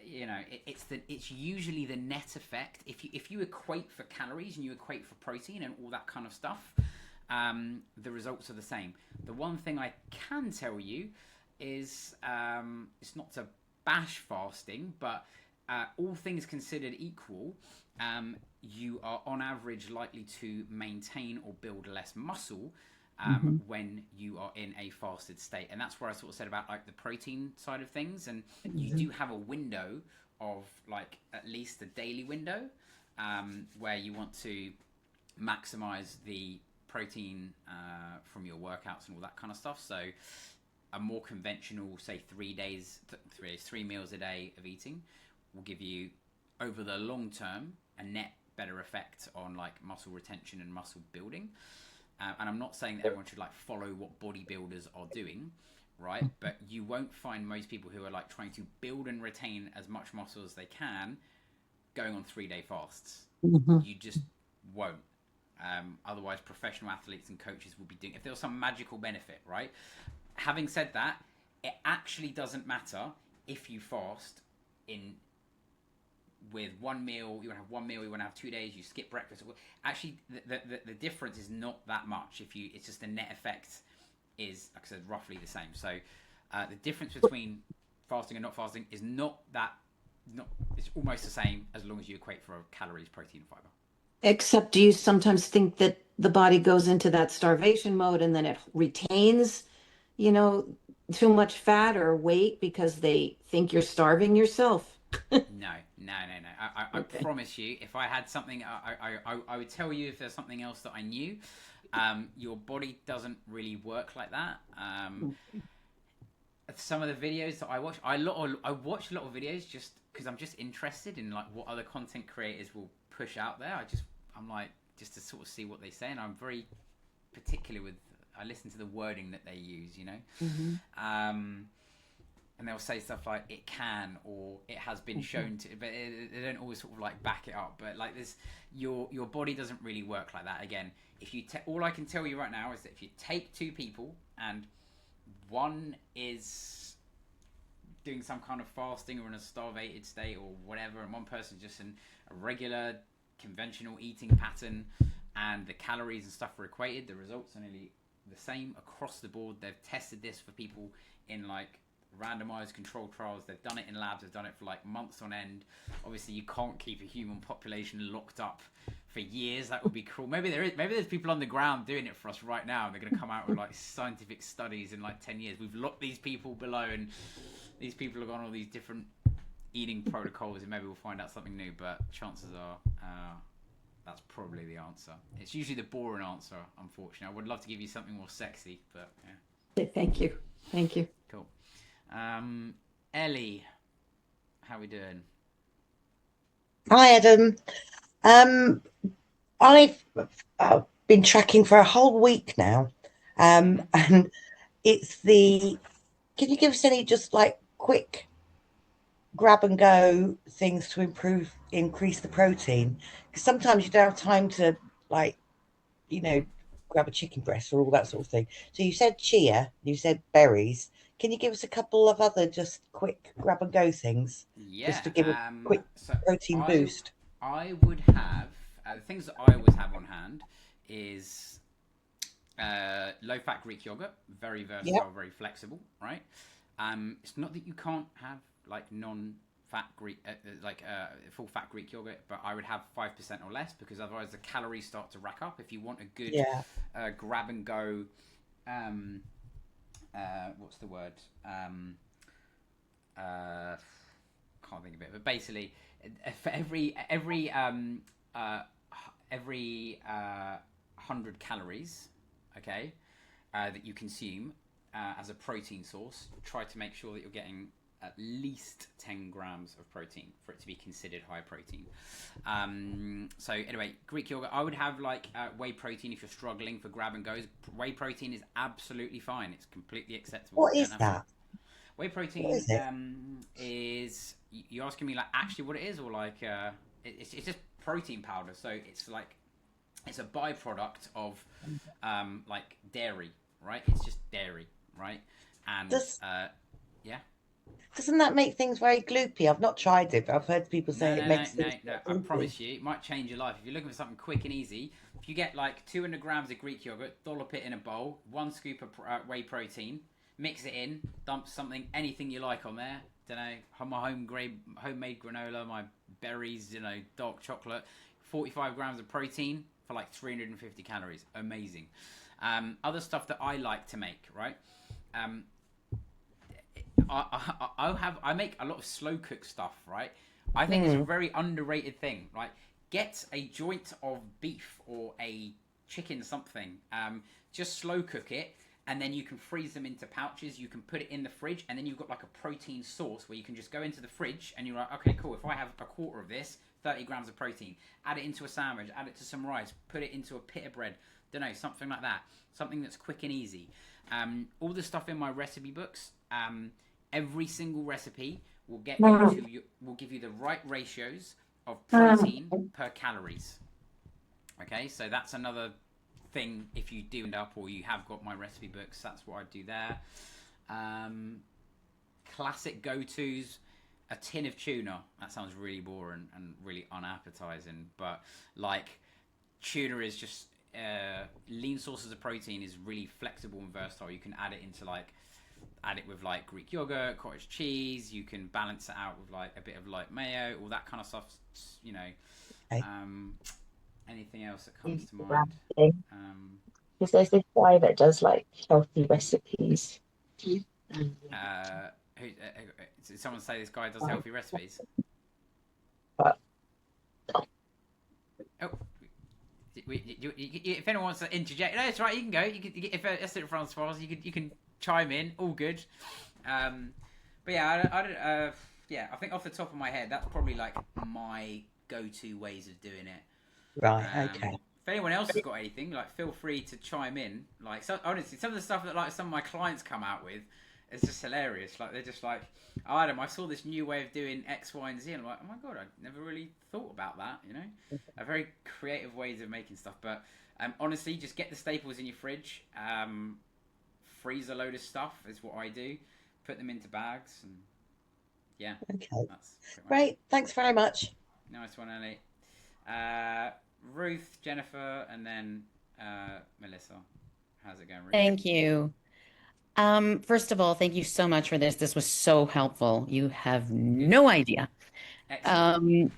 you know, it's usually the net effect. If you equate for calories and you equate for protein and all that kind of stuff, the results are the same. The one thing I can tell you is it's not to bash fasting, but all things considered equal, you are on average likely to maintain or build less muscle when you are in a fasted state. And that's where I sort of said about like the protein side of things. And you do have a window of like at least a daily window where you want to maximize the protein from your workouts and all that kind of stuff. So a more conventional, say 3 meals a day of eating will give you over the long term a net better effect on like muscle retention and muscle building. And I'm not saying that everyone should like follow what bodybuilders are doing, right? But you won't find most people who are like trying to build and retain as much muscle as they can going on 3-day fasts. You just won't. Otherwise, professional athletes and coaches will be doing. If there was some magical benefit, right? Having said that, it actually doesn't matter if you fast in with one meal. You want to have one meal. You want to have 2 days. You skip breakfast. Actually, the difference is not that much. It's just the net effect is, like I said, roughly the same. So the difference between fasting and not fasting is it's almost the same as long as you equate for calories, protein, and fiber. Except do you sometimes think that the body goes into that starvation mode and then it retains, too much fat or weight because they think you're starving yourself? No. I Okay. promise you, if I had something, I would tell you if there's something else that I knew. Your body doesn't really work like that. Some of the videos that I watch, I watch a lot of videos just because I'm just interested in like what other content creators will push out there. I'm like just to sort of see what they say, and I'm very particular with. I listen to the wording that they use, and they'll say stuff like it can or it has been shown to, but they don't always sort of like back it up. But like this, your body doesn't really work like that. Again, if you all I can tell you right now is that if you take two people and one is doing some kind of fasting or in a starvated state or whatever, and one person just in a regular conventional eating pattern, and the calories and stuff are equated, the results are nearly the same across the board. They've tested this for people in like randomized control trials. They've done it in labs. They've done it for like months on end. Obviously, you can't keep a human population locked up for years. That would be cruel. Maybe there's people on the ground doing it for us right now, and they're going to come out with like scientific studies in like 10 years. We've locked these people below, and these people have gone all these different eating protocols, and maybe we'll find out something new. But chances are that's probably the answer. It's usually the boring answer, unfortunately. I would love to give you something more sexy, but yeah. Thank you. Thank you. Cool. Ellie, how we doing? Hi, Adam. I've been tracking for a whole week now, and it's the. Can you give us any just like quick grab and go things to increase the protein? Because sometimes you don't have time to like, grab a chicken breast or all that sort of thing. So you said chia, you said berries. Can you give us a couple of other just quick grab and go things? Yeah. Just to give a quick protein boost. I would have the things that I always have on hand is low-fat Greek yogurt, very versatile, very flexible, right? It's not that you can't have like non-fat Greek, full-fat Greek yogurt, but I would have 5% or less because otherwise the calories start to rack up. If you want a good grab and go, what's the word? Can't think of it, but basically, for every 100 calories, okay, that you consume as a protein source, try to make sure that you're getting at least 10 grams of protein for it to be considered high protein. So anyway, Greek yogurt, I would have like whey protein if you're struggling for grab and goes. Whey protein is absolutely fine. It's completely acceptable. What is that? Whey protein is you're asking me like actually what it is, or like it's just protein powder. So it's like it's a byproduct of like dairy, right? It's just dairy, right? And yeah. Doesn't that make things very gloopy? I've not tried it, but I've heard people say it makes things No. I promise you, it might change your life. If you're looking for something quick and easy, if you get like 200 grams of Greek yogurt, dollop it in a bowl, 1 scoop of whey protein, mix it in, dump something, anything you like on there. Don't know, my homemade granola, my berries, dark chocolate, 45 grams of protein for like 350 calories. Amazing. Other stuff that I like to make, right? I make a lot of slow cook stuff, right? I think it's a very underrated thing, right? Get a joint of beef or a chicken something, just slow cook it, and then you can freeze them into pouches. You can put it in the fridge, and then you've got like a protein source where you can just go into the fridge and you're like, okay, cool. If I have a quarter of this, 30 grams of protein, add it into a sandwich, add it to some rice, put it into a pita bread, don't know, something like that. Something that's quick and easy. All the stuff in my recipe books, every single recipe will get will give you the right ratios of protein per calories. Okay, so that's another thing. If you do end up, or you have got my recipe books, that's what I do there. Classic go-tos: a tin of tuna. That sounds really boring and really unappetizing, but like tuna is just lean sources of protein is really flexible and versatile. You can add it with like Greek yogurt, cottage cheese. You can balance it out with like a bit of like mayo, all that kind of stuff. Anything else that comes to mind? Because there's this guy that does like healthy recipes. Did someone say this guy does healthy recipes? If anyone wants to interject, no, it's right. You can go. If that's it, Francois, you can chime in. All good. But yeah, I think off the top of my head, that's probably like my go-to ways of doing it. Right. Okay. If anyone else has got anything, like feel free to chime in. Like, so, honestly, some of the stuff that like some of my clients come out with is just hilarious. Like they're just like, oh, Adam, I saw this new way of doing X, Y, and Z. And I'm like, oh my god, I never really thought about that. A very creative ways of making stuff. But honestly, just get the staples in your fridge. Freeze a load of stuff is what I do. Put them into bags and yeah. Okay. Great. Thanks very much. Nice one, Ellie. Ruth, Jennifer, and then Melissa. How's it going, Ruth? Thank you. First of all, thank you so much for this. This was so helpful. You have no idea. Excellent.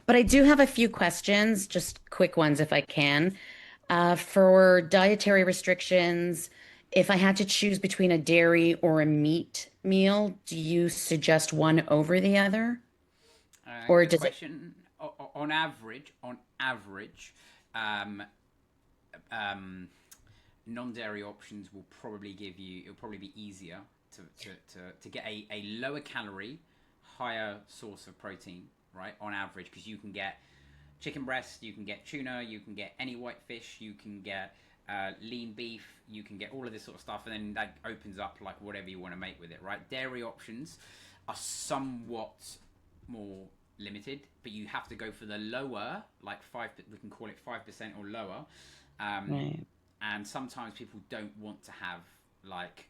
But I do have a few questions, just quick ones if I can. For dietary restrictions, if I had to choose between a dairy or a meat meal, do you suggest one over the other? Or Good does it? question. On average, um, non-dairy options will probably give you. It'll probably be easier to get a lower calorie, higher source of protein, right? On average, because you can get chicken breast, you can get tuna, you can get any white fish, you can get lean beef, you can get all of this sort of stuff, and then that opens up like whatever you want to make with it, right? Dairy options are somewhat more limited, but you have to go for the lower, like we can call it 5% or lower. Right. And sometimes people don't want to have like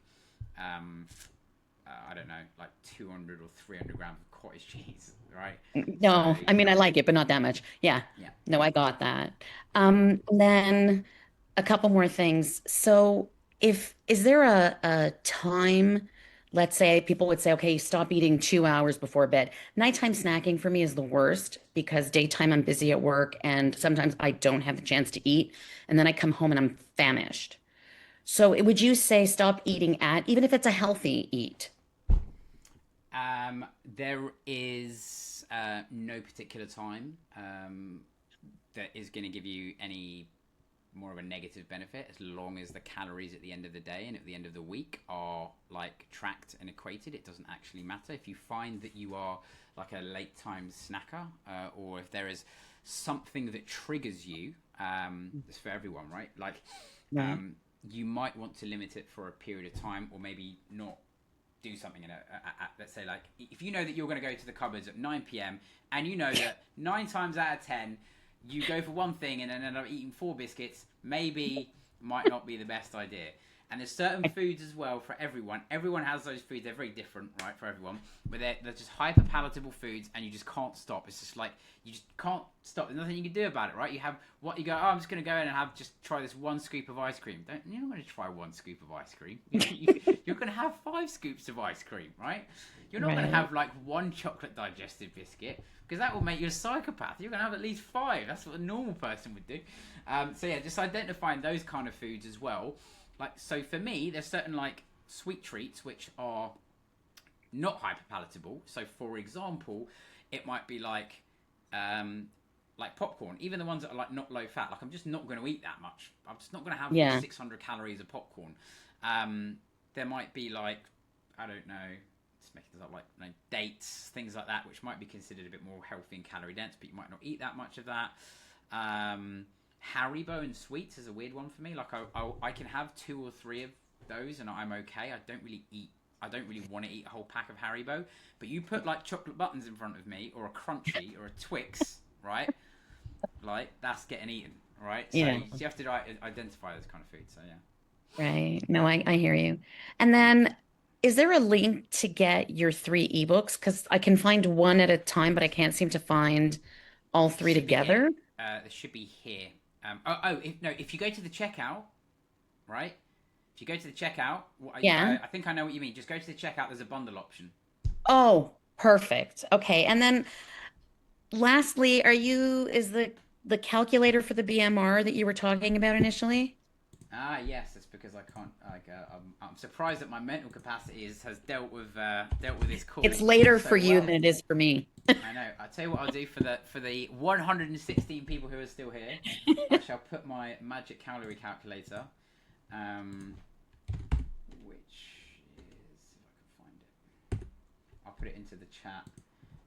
I don't know, like 200 or 300 grams of cottage cheese, right? No, So I mean I like it, but not that much. Yeah. yeah. No, I got that. Then a couple more things. So if is there a time, let's say people would say, okay, stop eating 2 hours before bed. Nighttime snacking for me is the worst because daytime I'm busy at work and sometimes I don't have the chance to eat. And then I come home and I'm famished. So would you say stop eating at, even if it's a healthy eat? There is no particular time that is going to give you any more of a negative benefit, as long as the calories at the end of the day and at the end of the week are like tracked and equated. It doesn't actually matter. If you find that you are like a late time snacker, or if there is something that triggers you, it's for everyone, right? Like Right. you might want to limit it for a period of time, or maybe not do something let's say, like, if you know that you're going to go to the cupboards at 9 p.m. and you know that 9 times out of 10 you go for one thing and then end up eating 4 biscuits, maybe might not be the best idea. And there's certain foods as well for everyone. Everyone has those foods. They're very different, right, for everyone. But they're just hyper palatable foods, and you just can't stop. It's just like you just can't stop. There's nothing you can do about it, right? You have what you go. Oh, I'm just gonna go in and try this one scoop of ice cream. You're not gonna try one scoop of ice cream. You're gonna have 5 scoops of ice cream, right? You're not gonna Right. have like one chocolate digestive biscuit, because that will make you a psychopath. You're gonna have at least 5. That's what a normal person would do. So yeah, just identifying those kind of foods as well. Like, so for me, there's certain like sweet treats which are not hyper palatable. So for example, it might be like popcorn, even the ones that are like not low fat. Like, I'm just not going to eat that much. I'm just not going to have Yeah. 600 calories of popcorn. There might be like, I don't know, just making this up, like, you know, dates, things like that, which might be considered a bit more healthy and calorie dense, but you might not eat that much of that. Haribo and sweets is a weird one for me. Like, I can have 2 or 3 of those and I'm okay. I don't really want to eat a whole pack of Haribo. But you put like chocolate buttons in front of me, or a Crunchy, or a Twix, right? Like, that's getting eaten, right? So Yeah. you have to identify those kind of foods. So yeah. Right. No, I hear you. And then is there a link to get your 3 ebooks? Because I can find one at a time, but I can't seem to find all 3 Should be here. together. There should be here. If you go to the checkout, right? If you go to the checkout, Yeah. I think I know what you mean. Just go to the checkout. There's a bundle option. Oh, perfect. Okay. And then lastly, is the calculator for the BMR that you were talking about initially? Yes, it's because I can't. I'm surprised that my mental capacity has dealt with this call. It's later so for you well. than it is for me. I know. I'll tell you what I'll do for the 116 people who are still here. I shall put my magic calorie calculator, which is, if I can find it, I'll put it into the chat,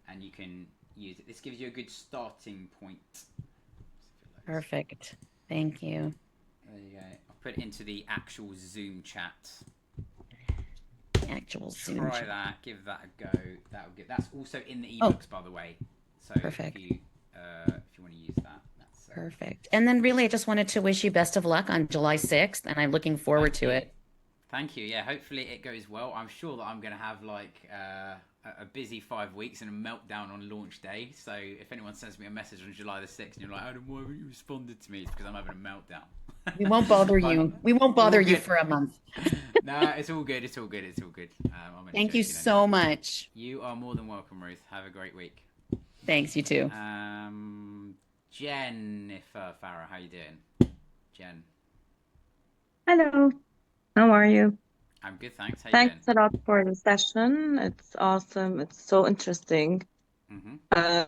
and you can use it. This gives you a good starting point. Perfect. Thank you. There you go. I'll put it into the actual Zoom chat. Actual Zoom Try chat. that. Give that a go. That's also in the ebooks, by the way. So Perfect. if you want to use that, that's Perfect. And then really, I just wanted to wish you best of luck on July 6th, and I'm looking forward to it. Thank you. Yeah, hopefully it goes well. I'm sure that I'm going to have like a busy 5 weeks and a meltdown on launch day. So if anyone sends me a message on July the 6th and you're like, Adam, why haven't you responded to me? It's because I'm having a meltdown. We won't bother But you. We won't bother all you good. for a month. No, it's all good. It's all good. It's all good. Thank you so much. You are more than welcome, Ruth. Have a great week. Thanks, you too. Jennifer Farah, how you doing? Jen. Hello, how are you? I'm good, thanks. How you Thanks doing? a lot for the session. It's awesome. It's so interesting. Uh,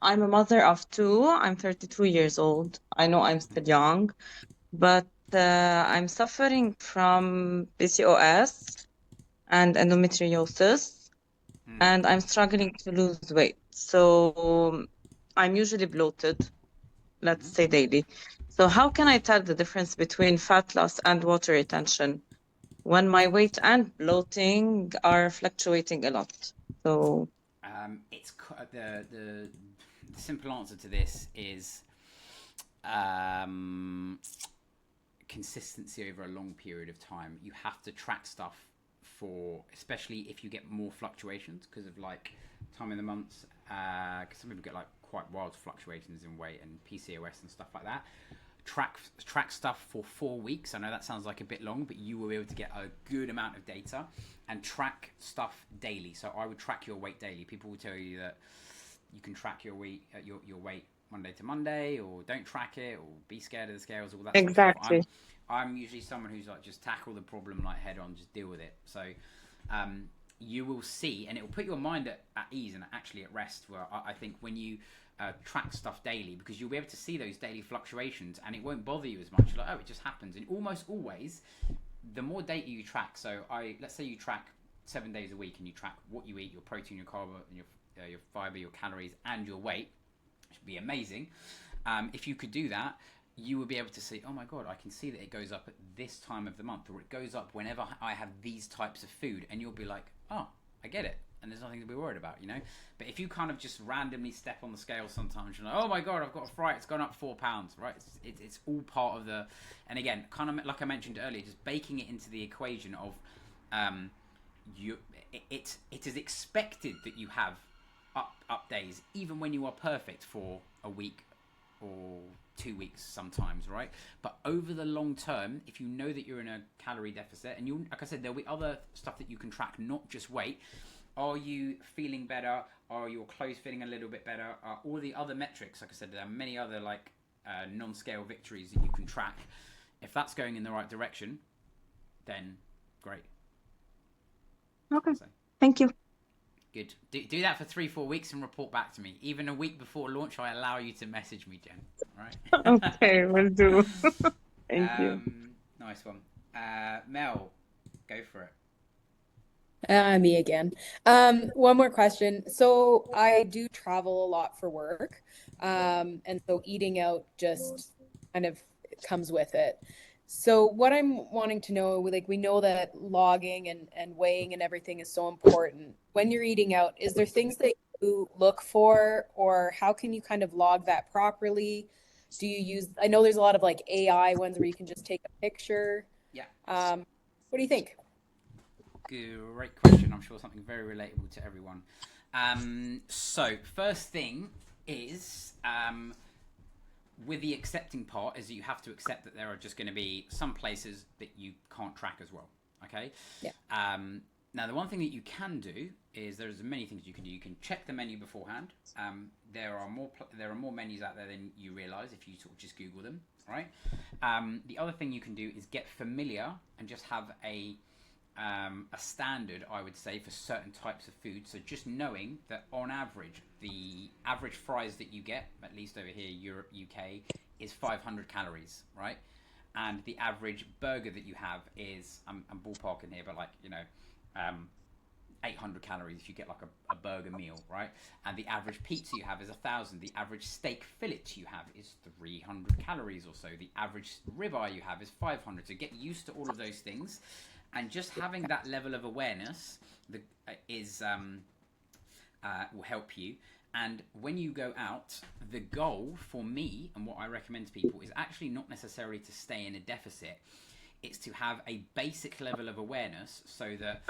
I'm a mother of two. I'm 32 years old. I know I'm still young, but I'm suffering from PCOS and endometriosis, and I'm struggling to lose weight. So I'm usually bloated, let's say daily. So how can I tell the difference between fat loss and water retention when my weight and bloating are fluctuating a lot? So It's the simple answer to this is consistency over a long period of time. You have to track stuff for, especially if you get more fluctuations because of like time in the months. Because some people get like quite wild fluctuations in weight and PCOS and stuff like that. Track stuff for 4 weeks. I know that sounds like a bit long, but you will be able to get a good amount of data and track stuff daily. So I would track your weight daily. People will tell you that you can track your weight Monday to Monday, or don't track it, or be scared of the scales, all that sort of exactly. stuff. I'm usually someone who's like, just tackle the problem like head on, just deal with it. So you will see, and it will put your mind at ease and actually at rest, where I think when you track stuff daily, because you'll be able to see those daily fluctuations and it won't bother you as much. You're like, oh, it just happens. And almost always, the more data you track, so let's say you track 7 days a week and you track what you eat, your protein, your carb, your fiber, your calories, and your weight, which would be amazing. If you could do that, you will be able to see, oh my God, I can see that it goes up at this time of the month, or it goes up whenever I have these types of food, and you'll be like, oh, I get it. And there's nothing to be worried about, you know? But if you kind of just randomly step on the scale sometimes, you're like, oh my God, I've got a fright, it's gone up 4 pounds, right? It's all part of the, and again, kind of like I mentioned earlier, just baking it into the equation of, it is expected that you have up days, even when you are perfect for a week or 2 weeks sometimes, right? But over the long term, if you know that you're in a calorie deficit, and you, like I said, there'll be other stuff that you can track, not just weight. Are you feeling better? Are your clothes feeling a little bit better? Are all the other metrics, like I said, there are many other like non-scale victories that you can track. If that's going in the right direction, then great. okay, thank you. Good. Do that for 3-4 weeks and report back to me. Even a week before launch, I allow you to message me, Jen. All right? Okay, will do. Thank you. Nice one. Mel, go for it. Me again. One more question. So I do travel a lot for work. And so eating out just kind of comes with it. So what I'm wanting to know, like we know that logging and weighing and everything is so important. When you're eating out, is there things that you look for, or how can you kind of log that properly? Do you use, I know there's a lot of like AI ones where you can just take a picture. Yeah. What do you think? Great question. I'm sure something very relatable to everyone. So first thing is, with the accepting part, is that you have to accept that there are just going to be some places that you can't track as well. Okay. Yeah. Now the one thing that you can do is there's many things you can do. You can check the menu beforehand. There are more menus out there than you realize if you sort of just Google them. Right. The other thing you can do is get familiar and just have a standard, I would say, for certain types of food. So just knowing that on average, the average fries that you get, at least over here, Europe, UK, is 500 calories, right? And the average burger that you have is, I'm ballparking here, but like, 800 calories if you get like a burger meal, right? And the average pizza you have is 1,000. The average steak fillet you have is 300 calories or so. The average ribeye you have is 500. So get used to all of those things. And just having that level of awareness will help you. And when you go out, the goal for me and what I recommend to people is actually not necessarily to stay in a deficit. it's to have a basic level of awareness, so that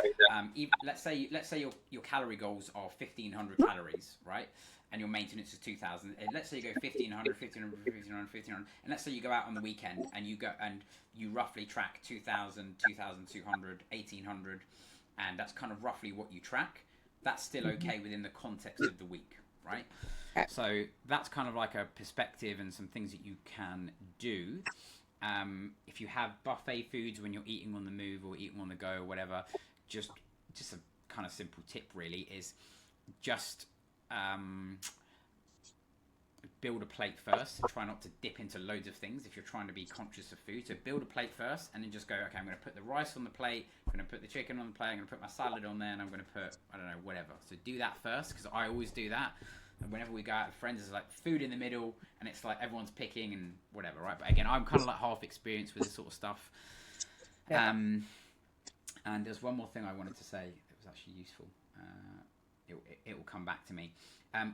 let's say your calorie goals are 1,500 calories, right? And your maintenance is 2,000. Let's say you go 1,500, 1,500, 1,500, 1,500, and let's say you go out on the weekend and you roughly track 2,000, 2,200, 1,800, and that's kind of roughly what you track. That's still okay within the context of the week, right? So that's kind of like a perspective and some things that you can do. If you have buffet foods when you're eating on the move or eating on the go or whatever, just a kind of simple tip really is just build a plate first. Try not to dip into loads of things if you're trying to be conscious of food. So build a plate first and then just go, okay, I'm going to put the rice on the plate, I'm going to put the chicken on the plate, I'm going to put my salad on there, and I'm going to put, I don't know, whatever. So do that first, because I always do that. And whenever we go out with friends, there's like food in the middle, and it's like everyone's picking and whatever, right? But again, I'm kind of like half experienced with this sort of stuff. Yeah. And there's one more thing I wanted to say that was actually useful. It will come back to me.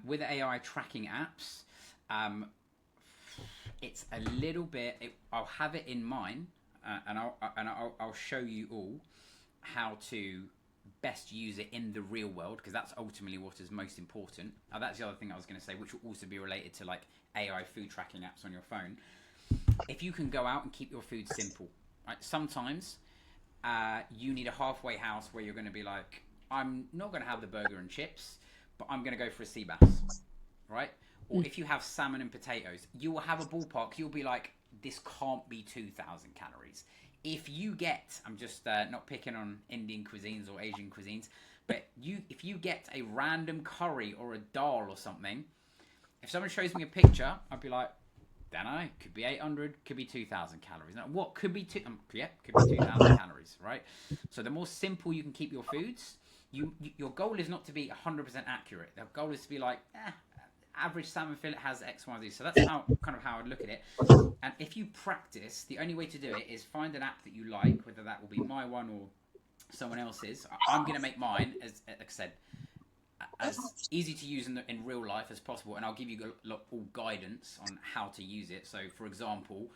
With AI tracking apps, it's a little bit. I'll have it in mine, and I'll show you all how to best use it in the real world, because that's ultimately what is most important. That's the other thing I was going to say, which will also be related to like AI food tracking apps on your phone. If you can go out and keep your food simple, right? Sometimes you need a halfway house where you're going to be like, I'm not going to have the burger and chips, but I'm going to go for a sea bass, right? Or if you have salmon and potatoes, you will have a ballpark. You'll be like, this can't be 2,000 calories. If you get, I'm just not picking on Indian cuisines or Asian cuisines, but if you get a random curry or a dal or something, if someone shows me a picture, I'd be like, don't know, could be 800, could be 2,000 calories. Now, what could be could be 2,000 calories, right? So the more simple you can keep your foods, your goal is not to be 100% accurate. The goal is to be like, average salmon fillet has X, Y, Z. So that's how I'd look at it. And if you practice, the only way to do it is find an app that you like, whether that will be my one or someone else's. I'm going to make mine, as like I said, as easy to use in real life as possible, and I'll give you all guidance on how to use it. So, for example,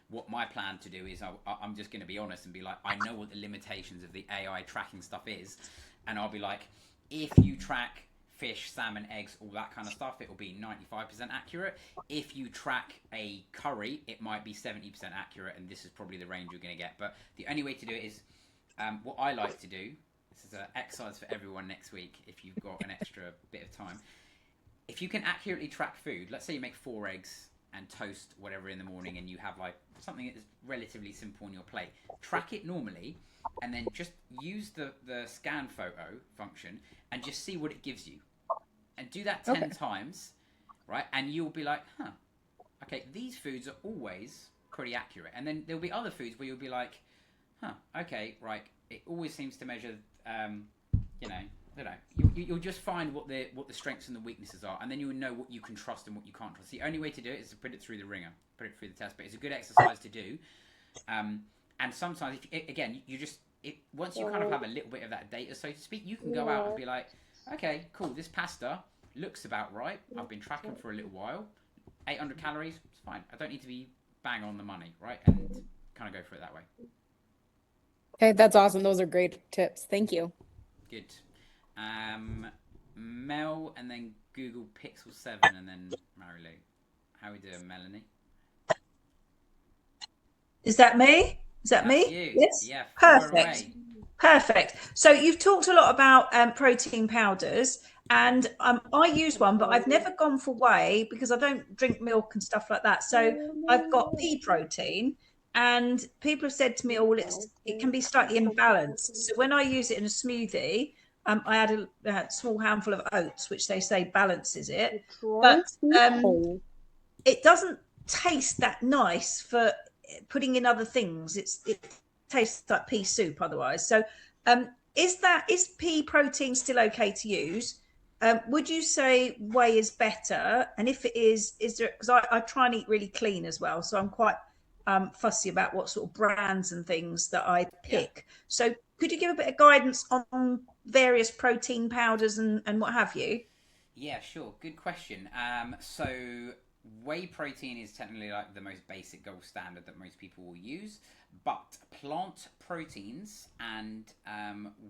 what my plan to do is I'm just going to be honest and be like, I know what the limitations of the AI tracking stuff is, and I'll be like, if you track fish, salmon, eggs, all that kind of stuff, it will be 95% accurate. If you track a curry, it might be 70% accurate, and this is probably the range you're going to get. But the only way to do it is, what I like to do, this is an exercise for everyone next week, if you've got an extra bit of time. If you can accurately track food, let's say you make 4 eggs and toast whatever in the morning, and you have like something that is relatively simple on your plate, track it normally, and then just use the scan photo function and just see what it gives you. And do that 10 times, right? And you'll be like, okay, these foods are always pretty accurate. And then there'll be other foods where you'll be like, okay, right, it always seems to measure, you'll just find what the strengths and the weaknesses are, and then you'll know what you can trust and what you can't trust. The only way to do it is to put it through the ringer, put it through the test, but it's a good exercise to do. And sometimes, once you kind of have a little bit of that data, so to speak, you can go out and be like, okay, cool, this pasta looks about right. I've been tracking for a little while. 800 calories, it's fine. I don't need to be bang on the money, right? And kind of go for it that way. Okay, that's awesome. Those are great tips. Thank you. Good. Mel, and then Google Pixel 7, and then Marilou. How are we doing, Melanie? Is that me? That's me? You. Yes. Yeah. Perfect. Perfect. So you've talked a lot about protein powders, and I use one, but I've never gone for whey because I don't drink milk and stuff like that. So I've got pea protein, and people have said to me, "Oh, well, it can be slightly imbalanced." So when I use it in a smoothie, I add a small handful of oats, which they say balances it, but it doesn't taste that nice for putting in other things. It tastes like pea soup otherwise. So is pea protein still okay to use? Would you say whey is better? And if it is there, because I try and eat really clean as well, so I'm quite fussy about what sort of brands and things that I pick. Yeah. So could you give a bit of guidance on various protein powders and what have you? Yeah, sure. Good question. So whey protein is technically like the most basic gold standard that most people will use, but plant proteins and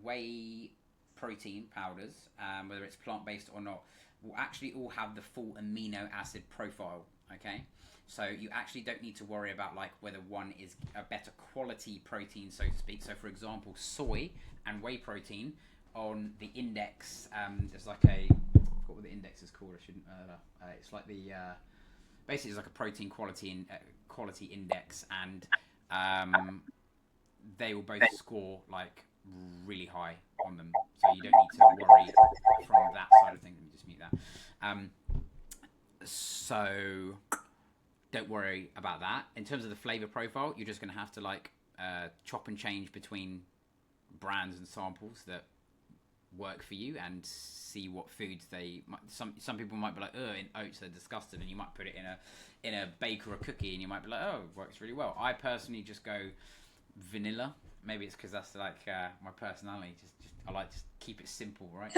whey protein powders, whether it's plant-based or not, will actually all have the full amino acid profile. Okay, so you actually don't need to worry about like whether one is a better quality protein, so to speak. So for example, soy and whey protein on the index, there's like a, I forgot what the index is called, I shouldn't it's like the basically it's like a protein quality index, and they will both score like really high on them, so you don't need to worry from that side of things. Let me just mute that. So don't worry about that. In terms of the flavor profile, you're just going to have to like chop and change between brands and samples that work for you, and see what foods they might, some people might be like, oh, in oats they're disgusting, and you might put it in a bake or a cookie and you might be like, oh, it works really well. I personally just go vanilla. Maybe it's because that's like my personality. Just I like to keep it simple, right?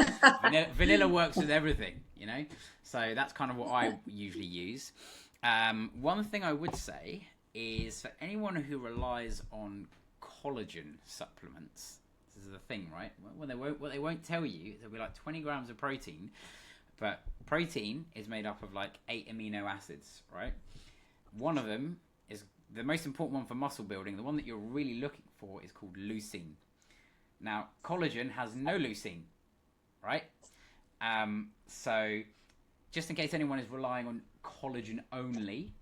Vanilla works with everything, you know. So that's kind of what I usually use. One thing I would say is for anyone who relies on collagen supplements, this is the thing, right? What they won't tell you, there'll be like 20 grams of protein, but protein is made up of like 8 amino acids, right? One of them is the most important one for muscle building. The one that you're really looking for is called leucine. Now, collagen has no leucine, right? So just in case anyone is relying on collagen only,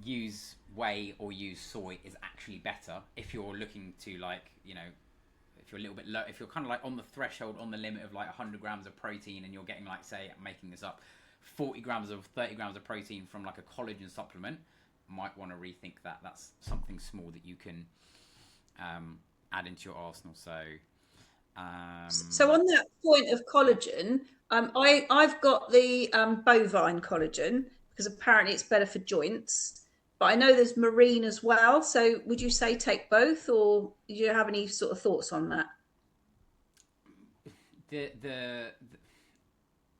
use whey or use soy is actually better if you're looking to, like, you know, if you're a little bit low, if you're kind of like on the threshold, on the limit of like 100 grams of protein, and you're getting like, say, I'm making this up, 40 grams of 30 grams of protein from like a collagen supplement, might want to rethink that. That's something small that you can add into your arsenal. So on that point of collagen, I've got the bovine collagen because apparently it's better for joints. But I know there's marine as well. So would you say take both, or do you have any sort of thoughts on that?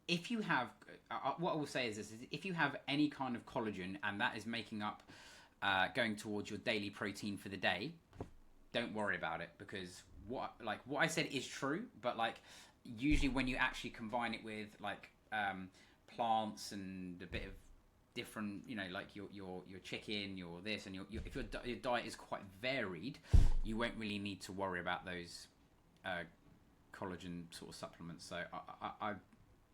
If you have, what I will say is this: is if you have any kind of collagen and that is making up, going towards your daily protein for the day, don't worry about it, because what I said is true, but like usually when you actually combine it with like plants and a bit of different, you know, like your chicken, your this, and if your diet is quite varied, you won't really need to worry about those collagen sort of supplements. So I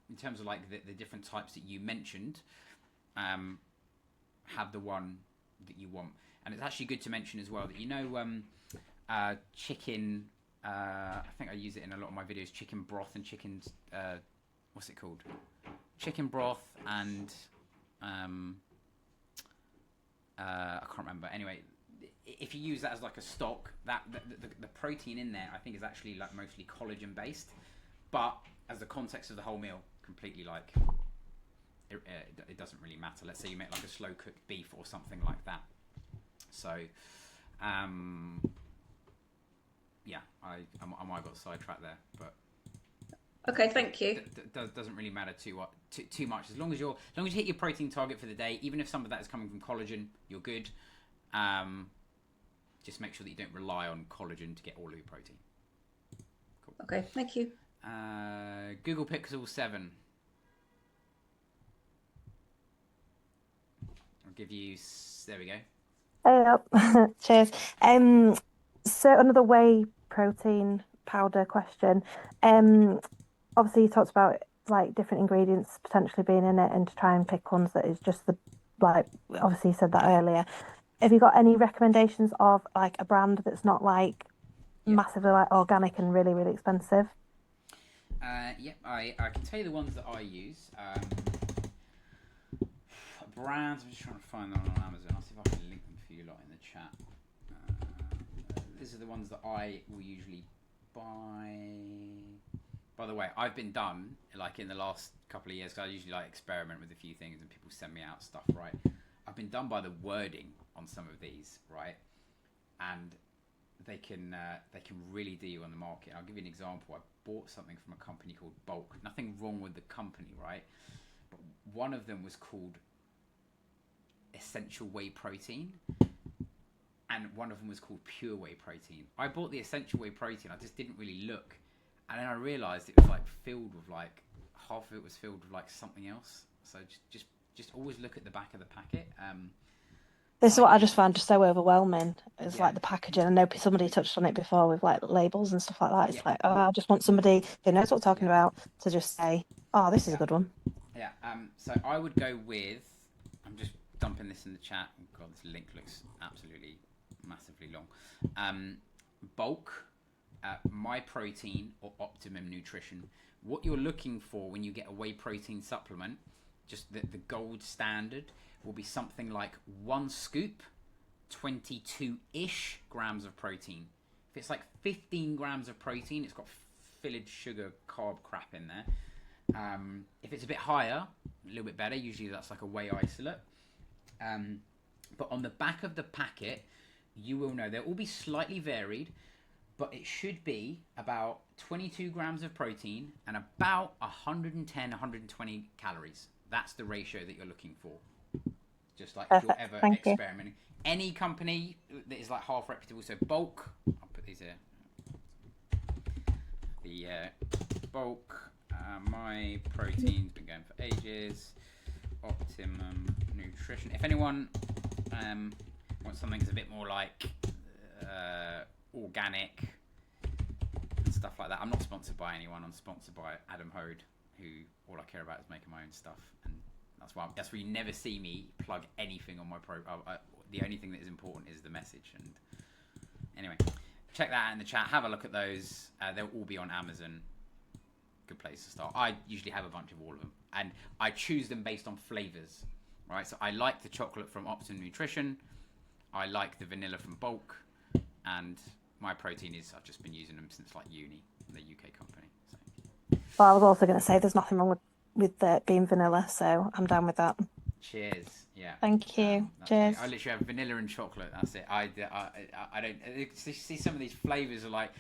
in terms of like the different types that you mentioned, have the one that you want. And it's actually good to mention as well that, you know, chicken, I think I use it in a lot of my videos, chicken broth and chicken, what's it called? Chicken broth and, I can't remember. Anyway, if you use that as like a stock, that the protein in there, I think, is actually like mostly collagen based, but as the context of the whole meal, completely like, it doesn't really matter. Let's say you make like a slow cooked beef or something like that. So, yeah, I might have got sidetracked there, but okay, thank you. Doesn't really matter too much, as long as you hit your protein target for the day. Even if some of that is coming from collagen, you're good. Just make sure that you don't rely on collagen to get all of your protein. Cool. Okay, thank you. Google Pixel 7. I'll give you. There we go. Hey up. Cheers. So another whey protein powder question. Obviously you talked about like different ingredients potentially being in it, and to try and pick ones that is just the, like, obviously you said that earlier. Have you got any recommendations of like a brand that's not like massively like organic and really, really expensive? Yep, I can tell you the ones that I use. Brands, I'm just trying to find them on Amazon. I'll see if I can link them for you lot in the chat. These are the ones that I will usually buy. By the way, I've been done like in the last couple of years, because I usually like experiment with a few things and people send me out stuff, right? I've been done by the wording on some of these, right? And they can really do you on the market. I'll give you an example. bought something from a company called Bulk. Nothing wrong with the company, right? But one of them was called Essential Whey Protein, and one of them was called Pure Whey Protein. I bought the Essential Whey Protein. I just didn't really look, and then I realised it was like filled with like half of it was filled with like something else. So just always look at the back of the packet. This is what I just found just so overwhelming. It's like the packaging. I know somebody touched on it before with like labels and stuff like that. It's like, oh, I just want somebody who knows what I'm talking about to just say, oh, this is a good one. Yeah. So I would go with. I'm just dumping this in the chat. Oh God, this link looks absolutely massively long. Bulk, My Protein, or Optimum Nutrition. What you're looking for when you get a whey protein supplement, just the gold standard, will be something like 1 scoop, 22-ish grams of protein. If it's like 15 grams of protein, it's got filled sugar carb crap in there. If it's a bit higher, a little bit better. Usually that's like a whey isolate. But on the back of the packet, you will know they'll all be slightly varied, but it should be about 22 grams of protein and about 110, 120 calories. That's the ratio that you're looking for. Just like Perfect. if you're ever Thank experimenting. Any company that is like half reputable, so Bulk, I'll put these here. The Bulk, My Protein's been going for ages. Optimum Nutrition. If anyone wants something that's a bit more like organic and stuff like that, I'm not sponsored by anyone. I'm sponsored by Adam Hode, who all I care about is making my own stuff, and that's where you never see me plug anything on my the only thing that is important is the message. And anyway, check that out in the chat. Have a look at those. They'll all be on Amazon. Good place to start. I usually have a bunch of all of them, and I choose them based on flavors, right? So I like the chocolate from Optimum Nutrition. I like the vanilla from Bulk, and My Protein is, I've just been using them since like uni, the UK company. So. Well, I was also going to say there's nothing wrong with being vanilla, so I'm down with that. Cheers. Yeah. Thank you. Cheers. I literally have vanilla and chocolate. That's it. I don't see some of these flavors are like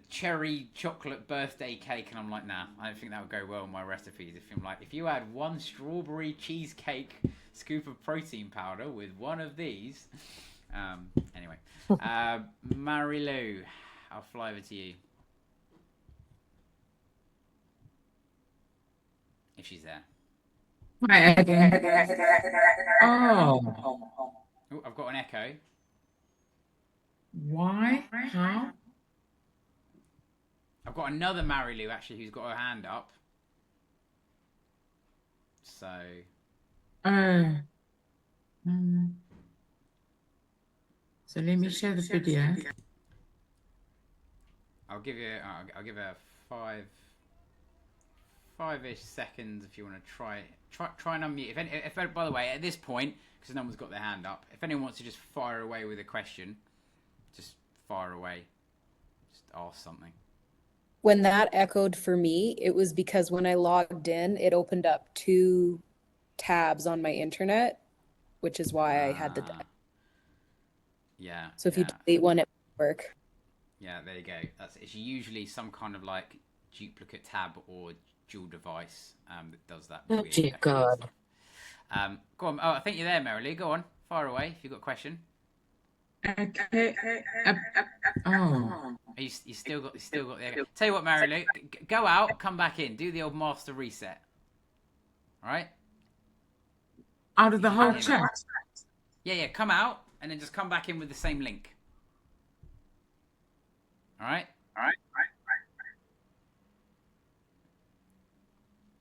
cherry chocolate birthday cake, and I'm like, nah, I don't think that would go well in my recipes. If you add 1 strawberry cheesecake scoop of protein powder with one of these, anyway, Marilou, I'll fly over to you if she's there. Oh, I've got an echo. Why? How? I've got another Marilou actually who's got her hand up. So. So let me share the video. I'll give her five-ish seconds if you want to try and unmute. If by the way, at this point, because no one's got their hand up, if anyone wants to just fire away with a question, just fire away. Just ask something. When that echoed for me, it was because when I logged in, it opened up 2 tabs on my internet, which is why I had the. Yeah. So if you delete one, it won't work. Yeah, there you go. It's usually some kind of like duplicate tab or dual device that does that. Oh dear God. Go on. Oh, I think you're there, Marilee. Go on, fire away if you've got a question. Okay. Oh. You still got the echo. Tell you what, Marilee, go out, come back in, do the old master reset. All right. Out of the whole chat. Yeah. Come out and then just come back in with the same link. All right.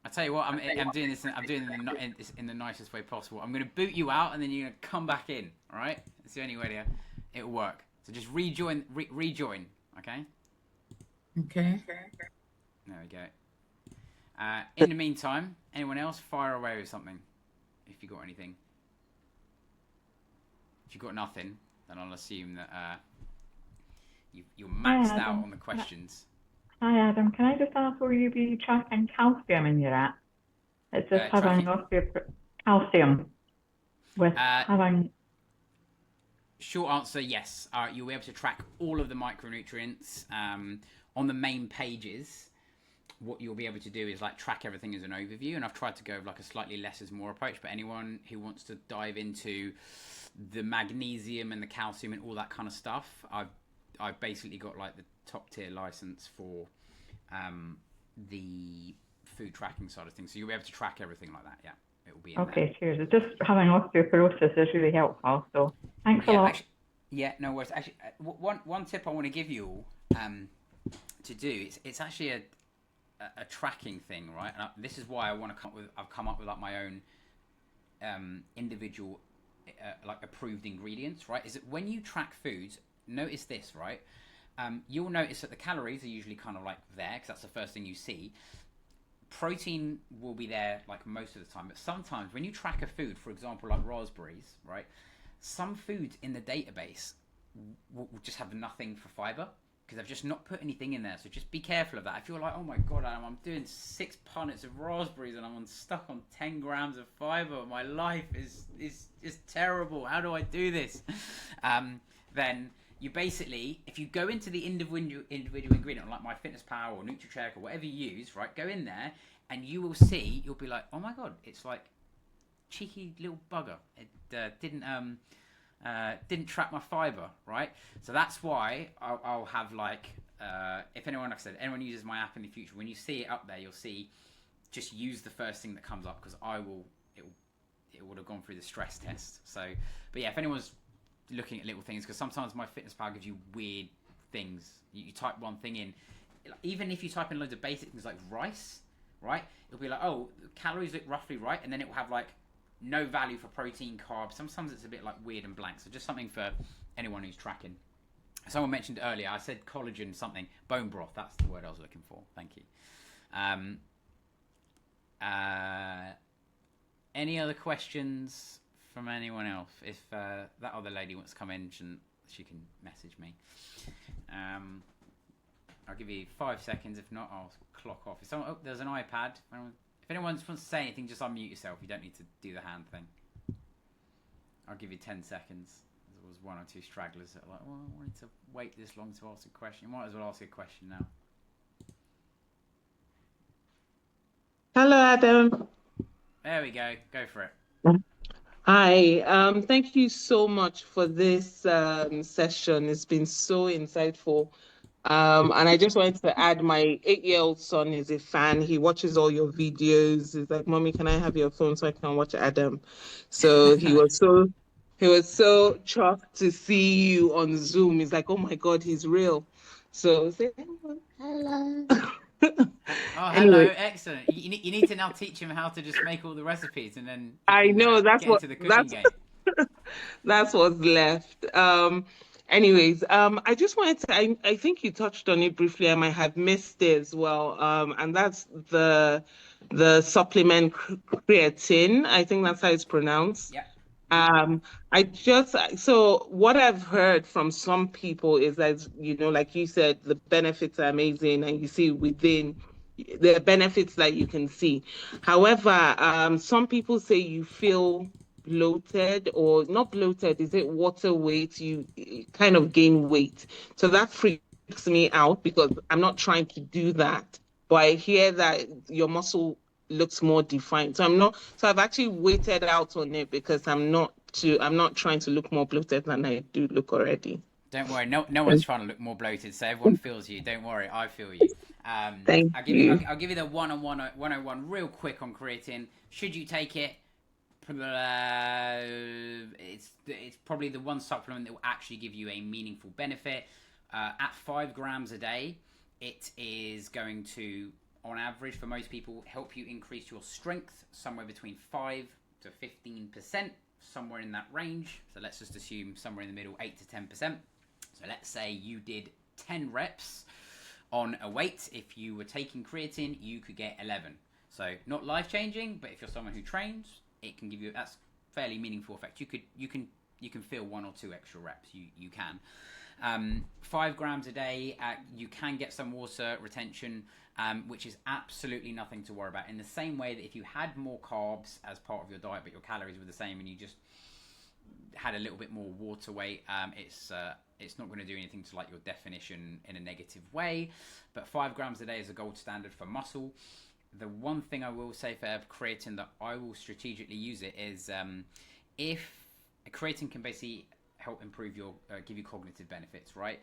I tell you what, I'm doing this. I'm doing this in the nicest way possible. I'm going to boot you out, and then you're going to come back in. All right. It's the only way it'll work. So just rejoin. Okay. Okay. There we go. In the meantime, anyone else fire away with something? If you got anything. If you got nothing, then I'll assume that you're maxed out on the questions. Hi Adam, can I just ask, will you be tracking calcium in your app? It's just having calcium with having. Short answer, yes. You'll be able to track all of the micronutrients. on the main pages, what you'll be able to do is like track everything as an overview, and I've tried to go with like a slightly less is more approach. But anyone who wants to dive into the magnesium and the calcium and all that kind of stuff, I've basically got like the top tier license for the food tracking side of things, so you'll be able to track everything like that. Yeah, it will be in Okay, there. cheers. It's just having osteoporosis is really helpful. So thanks a lot. Actually, yeah, no worries. Actually, one tip I want to give you all to do, it's actually a tracking thing, right? And this is why I've come up with like my own individual like approved ingredients, right? Is that when you track foods, notice this, right? You'll notice that the calories are usually kind of like there because that's the first thing you see. Protein will be there like most of the time, but sometimes when you track a food, for example, like raspberries, right? Some foods in the database will just have nothing for fiber because they've just not put anything in there. So just be careful of that. If you're like, oh my God, I'm doing 6 punnets of raspberries and I'm stuck on 10 grams of fiber, my life is terrible. How do I do this? Then you basically, if you go into the individual ingredient, like MyFitnessPal or NutriCheck or whatever you use, right, go in there and you will see, you'll be like, oh my God, it's like cheeky little bugger. It didn't track my fiber, right? So that's why I'll have like, if anyone, like I said, anyone uses my app in the future, when you see it up there, you'll see, just use the first thing that comes up because it would have gone through the stress test. So, but yeah, if anyone's looking at little things, because sometimes MyFitnessPal gives you weird things. You type one thing in, even if you type in loads of basic things like rice, right? It'll be like, oh, calories look roughly right, and then it will have like no value for protein, carbs. Sometimes it's a bit like weird and blank. So just something for anyone who's tracking. Someone mentioned earlier, I said collagen something, bone broth. That's the word I was looking for. Thank you. Any other questions from anyone else? If that other lady wants to come in, she can message me. I'll give you 5 seconds. If not, I'll clock off. There's an iPad. If anyone wants to say anything, just unmute yourself. You don't need to do the hand thing. I'll give you 10 seconds. There was 1 or 2 stragglers that are like, well, I wanted to wait this long to ask a question. You might as well ask a question now. Hello, Adam. There we go. Go for it. Hi. Thank you so much for this session. It's been so insightful. And I just wanted to add, my 8-year-old son is a fan. He watches all your videos. He's like, Mommy, can I have your phone so I can watch Adam? So he was so chuffed to see you on Zoom. He's like, oh my God, he's real. So say hello. Oh, hello. Anyway. Excellent. You need to now teach him how to just make all the recipes, and then I know get into the cooking game. That's what's left. Anyways, I just wanted to, I think you touched on it briefly. I might have missed it as well. And that's the supplement creatine. I think that's how it's pronounced. Yeah. So what I've heard from some people is that, like you said, the benefits are amazing, and you see within the benefits that you can see. However, some people say you feel bloated, or not bloated, is it water weight? You kind of gain weight. So that freaks me out because I'm not trying to do that. But I hear that your muscle looks more defined. So I've actually waited out on it because I'm not trying to look more bloated than I do look already. Don't worry, no one's trying to look more bloated, so everyone feels you. Don't worry, I feel you. I'll give you the 101 real quick on creatine. Should you take it? It's probably the one supplement that will actually give you a meaningful benefit. At 5 grams a day, it is going to, on average, for most people, help you increase your strength somewhere between 5 to 15%, somewhere in that range. So let's just assume somewhere in the middle, 8 to 10%. So let's say you did 10 reps on a weight. If you were taking creatine, you could get 11. So not life-changing, but if you're someone who trains, it can give you, that's fairly meaningful effect. You can feel 1 or 2 extra reps. You can. 5 grams a day. You can get some water retention, which is absolutely nothing to worry about. In the same way that if you had more carbs as part of your diet, but your calories were the same, and you just had a little bit more water weight, it's not going to do anything to like your definition in a negative way. But 5 grams a day is a gold standard for muscle. The one thing I will say for creatine that I will strategically use it is if creatine can basically help improve your give you cognitive benefits, right?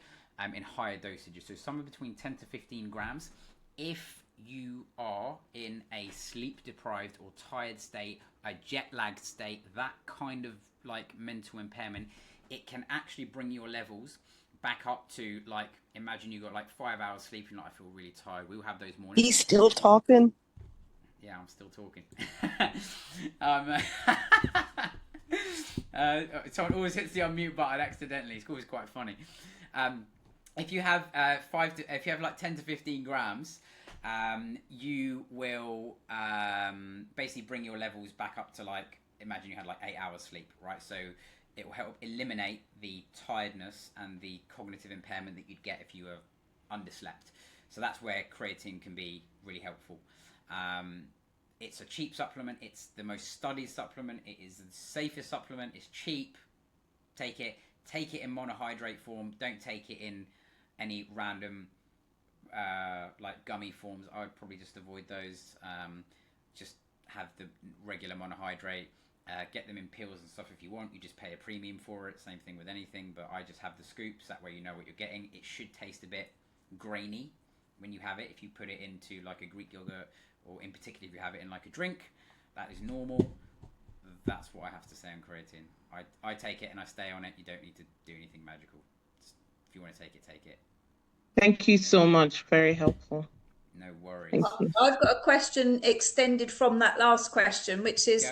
In higher dosages, so somewhere between 10 to 15 grams. If you are in a sleep deprived or tired state, a jet lagged state, that kind of like mental impairment, it can actually bring your levels back up to like, imagine you got like 5 hours sleep and like, I feel really tired. We'll have those mornings. He's still talking. Yeah, I'm still talking. Someone always hits the unmute button accidentally. It's always quite funny. If you have if you have like 10 to 15 grams, you will basically bring your levels back up to like, imagine you had like 8 hours sleep, right? So it will help eliminate the tiredness and the cognitive impairment that you'd get if you were underslept. So that's where creatine can be really helpful. It's a cheap supplement. It's the most studied supplement. It is the safest supplement. It's cheap. Take it in monohydrate form. Don't take it in any random like gummy forms. I would probably just avoid those. Just have the regular monohydrate. Get them in pills and stuff if you want. You just pay a premium for it. Same thing with anything, but I just have the scoops. That way you know what you're getting. It should taste a bit grainy when you have it. If you put it into like a Greek yogurt, or in particular if you have it in like a drink, that is normal. That's what I have to say on creatine. I take it and I stay on it. You don't need to do anything magical. Just, if you want to take it, take it. Thank you so much. Very helpful. No worries. I've got a question extended from that last question, which is,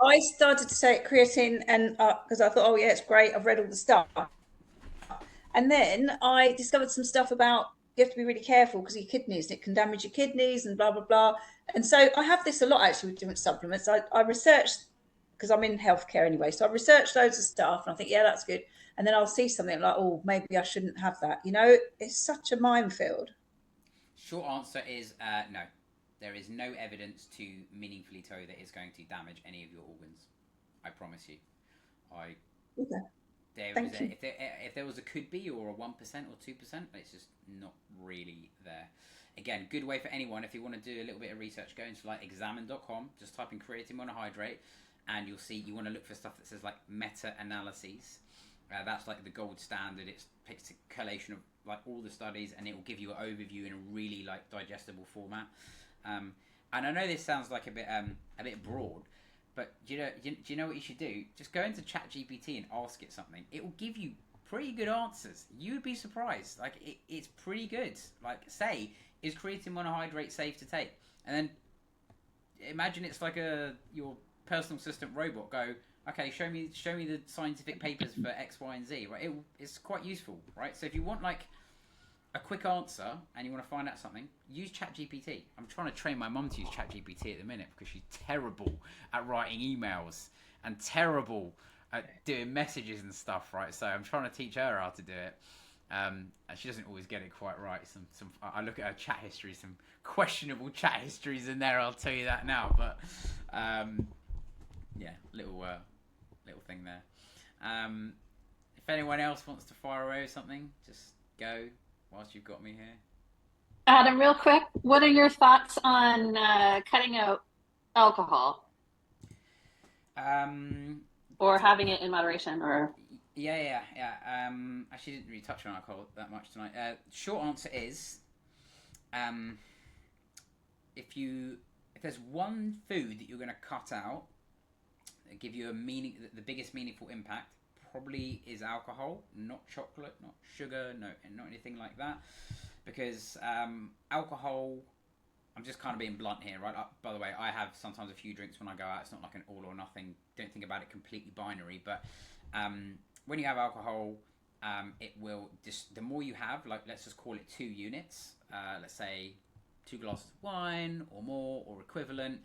I started to take creatine and because I thought, oh yeah, it's great. I've read all the stuff. And then I discovered some stuff about you have to be really careful because your kidneys, it can damage your kidneys and blah, blah, blah. And so I have this a lot actually with different supplements. I researched, because I'm in healthcare anyway, so I researched loads of stuff and I think, yeah, that's good. And then I'll see something like, oh, maybe I shouldn't have that. You know, it's such a minefield. Short answer is no. There is no evidence to meaningfully tell you that it's going to damage any of your organs. I promise you. If there was a could be or a 1% or 2%, it's just not really there. Again, good way for anyone, if you want to do a little bit of research, go into like examine.com, just type in creatine monohydrate, and you'll see, you want to look for stuff that says like meta-analyses. That's like the gold standard. It picks a collation of like all the studies, and it will give you an overview in a really like digestible format. And I know this sounds like a bit broad, but do you know what you should do? Just go into ChatGPT and ask it something. It will give you pretty good answers. You would be surprised. Like it's pretty good. Like say, is creatine monohydrate safe to take? And then imagine it's like your personal assistant robot. Go, okay, show me the scientific papers for X, Y, and Z. Right? It's quite useful, right? So if you want like a quick answer and you want to find out something, use ChatGPT. I'm trying to train my mum to use ChatGPT at the minute because she's terrible at writing emails and terrible at doing messages and stuff, right? So I'm trying to teach her how to do it. And she doesn't always get it quite right. I look at her chat history, some questionable chat histories in there, I'll tell you that now. But yeah, little thing there. If anyone else wants to fire away with something, just go whilst you've got me here. Adam, real quick, what are your thoughts on cutting out alcohol? Or having it in moderation, or... Yeah. Actually, didn't really touch on alcohol that much tonight. Short answer is, if there's one food that you're going to cut out that give you the biggest meaningful impact, probably is alcohol, not chocolate, not sugar, not anything like that. Because alcohol, I'm just kind of being blunt here, right? By the way, I have sometimes a few drinks when I go out. It's not like an all or nothing. Don't think about it completely binary. But when you have alcohol, it will the more you have, like let's just call it 2 units. Let's say 2 glasses of wine or more or equivalent.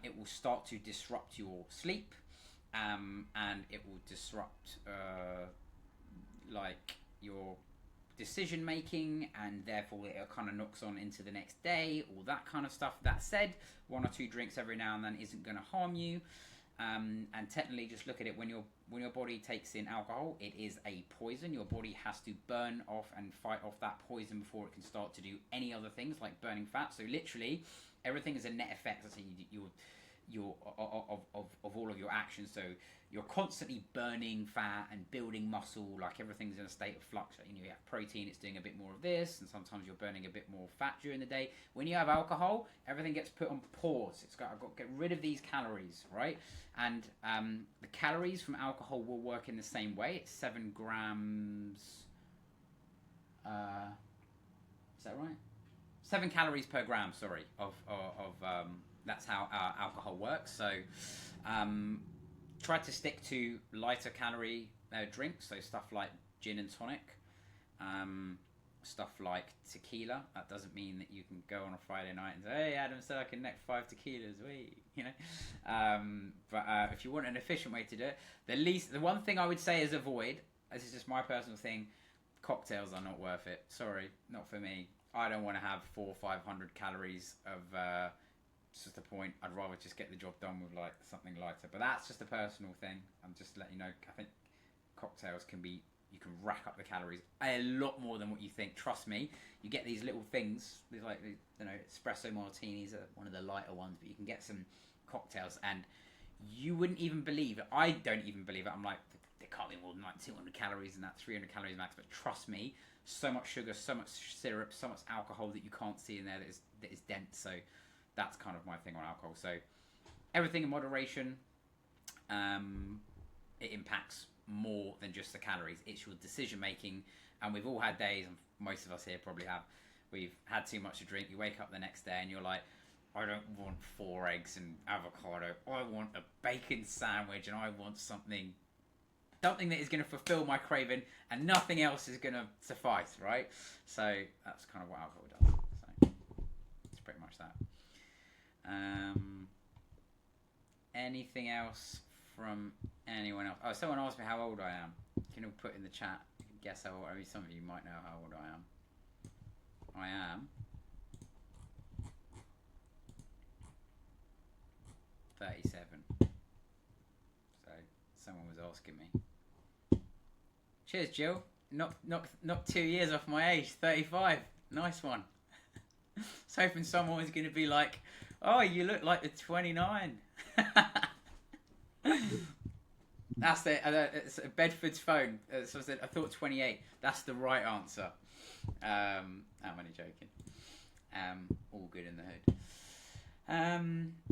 It will start to disrupt your sleep. And it will disrupt like your decision making, and therefore it kind of knocks on into the next day, all that kind of stuff. That said, 1 or 2 drinks every now and then isn't going to harm you. And technically, just look at it, when your body takes in alcohol, it is a poison. Your body has to burn off and fight off that poison before it can start to do any other things like burning fat. So literally, everything is a net effect. That's your of all of your actions. So you're constantly burning fat and building muscle, like everything's in a state of flux. You know, you have protein, it's doing a bit more of this, and sometimes you're burning a bit more fat during the day. When you have alcohol, everything gets put on pause. I've got to get rid of these calories, right? And the calories from alcohol will work in the same way. It's 7 grams. Is that right? 7 calories per gram. Sorry, of that's how alcohol works. So try to stick to lighter calorie drinks. So stuff like gin and tonic, stuff like tequila. That doesn't mean that you can go on a Friday night and say, "Hey, Adam said I can neck 5 tequilas." You know. But if you want an efficient way to do it, the one thing I would say is avoid. This is just my personal thing. Cocktails are not worth it. Sorry, not for me. I don't want to have 400 or 500 calories of. It's just a point. I'd rather just get the job done with like something lighter. But that's just a personal thing. I'm just letting you know. I think cocktails you can rack up the calories a lot more than what you think. Trust me. You get these little things. There's like, you know, espresso martinis are one of the lighter ones, but you can get some cocktails and you wouldn't even believe it. I don't even believe it. I'm like, there can't be more than like 200 calories and that 300 calories max. But trust me, so much sugar, so much syrup, so much alcohol that you can't see in there that is dense. So that's kind of my thing on alcohol. So everything in moderation. It impacts more than just the calories. It's your decision making, and we've all had days, and most of us here probably have. We've had too much to drink. You wake up the next day and you're like, I don't want 4 eggs and avocado. I want a bacon sandwich, and I want something that is going to fulfill my craving, and nothing else is going to suffice, right? So that's kind of what alcohol does. So it's pretty much that. Anything else from anyone else? Oh, someone asked me how old I am. You can all put in the chat. You can guess how old. I mean, some of you might know how old I am. I am 37. So someone was asking me. Cheers, Jill. Knock 2 years off my age. 35. Nice one. I was hoping someone was going to be like, "Oh, you look like you're 29." That's it's Bedford's phone. So I thought 28. That's the right answer. I'm only joking. All good in the hood.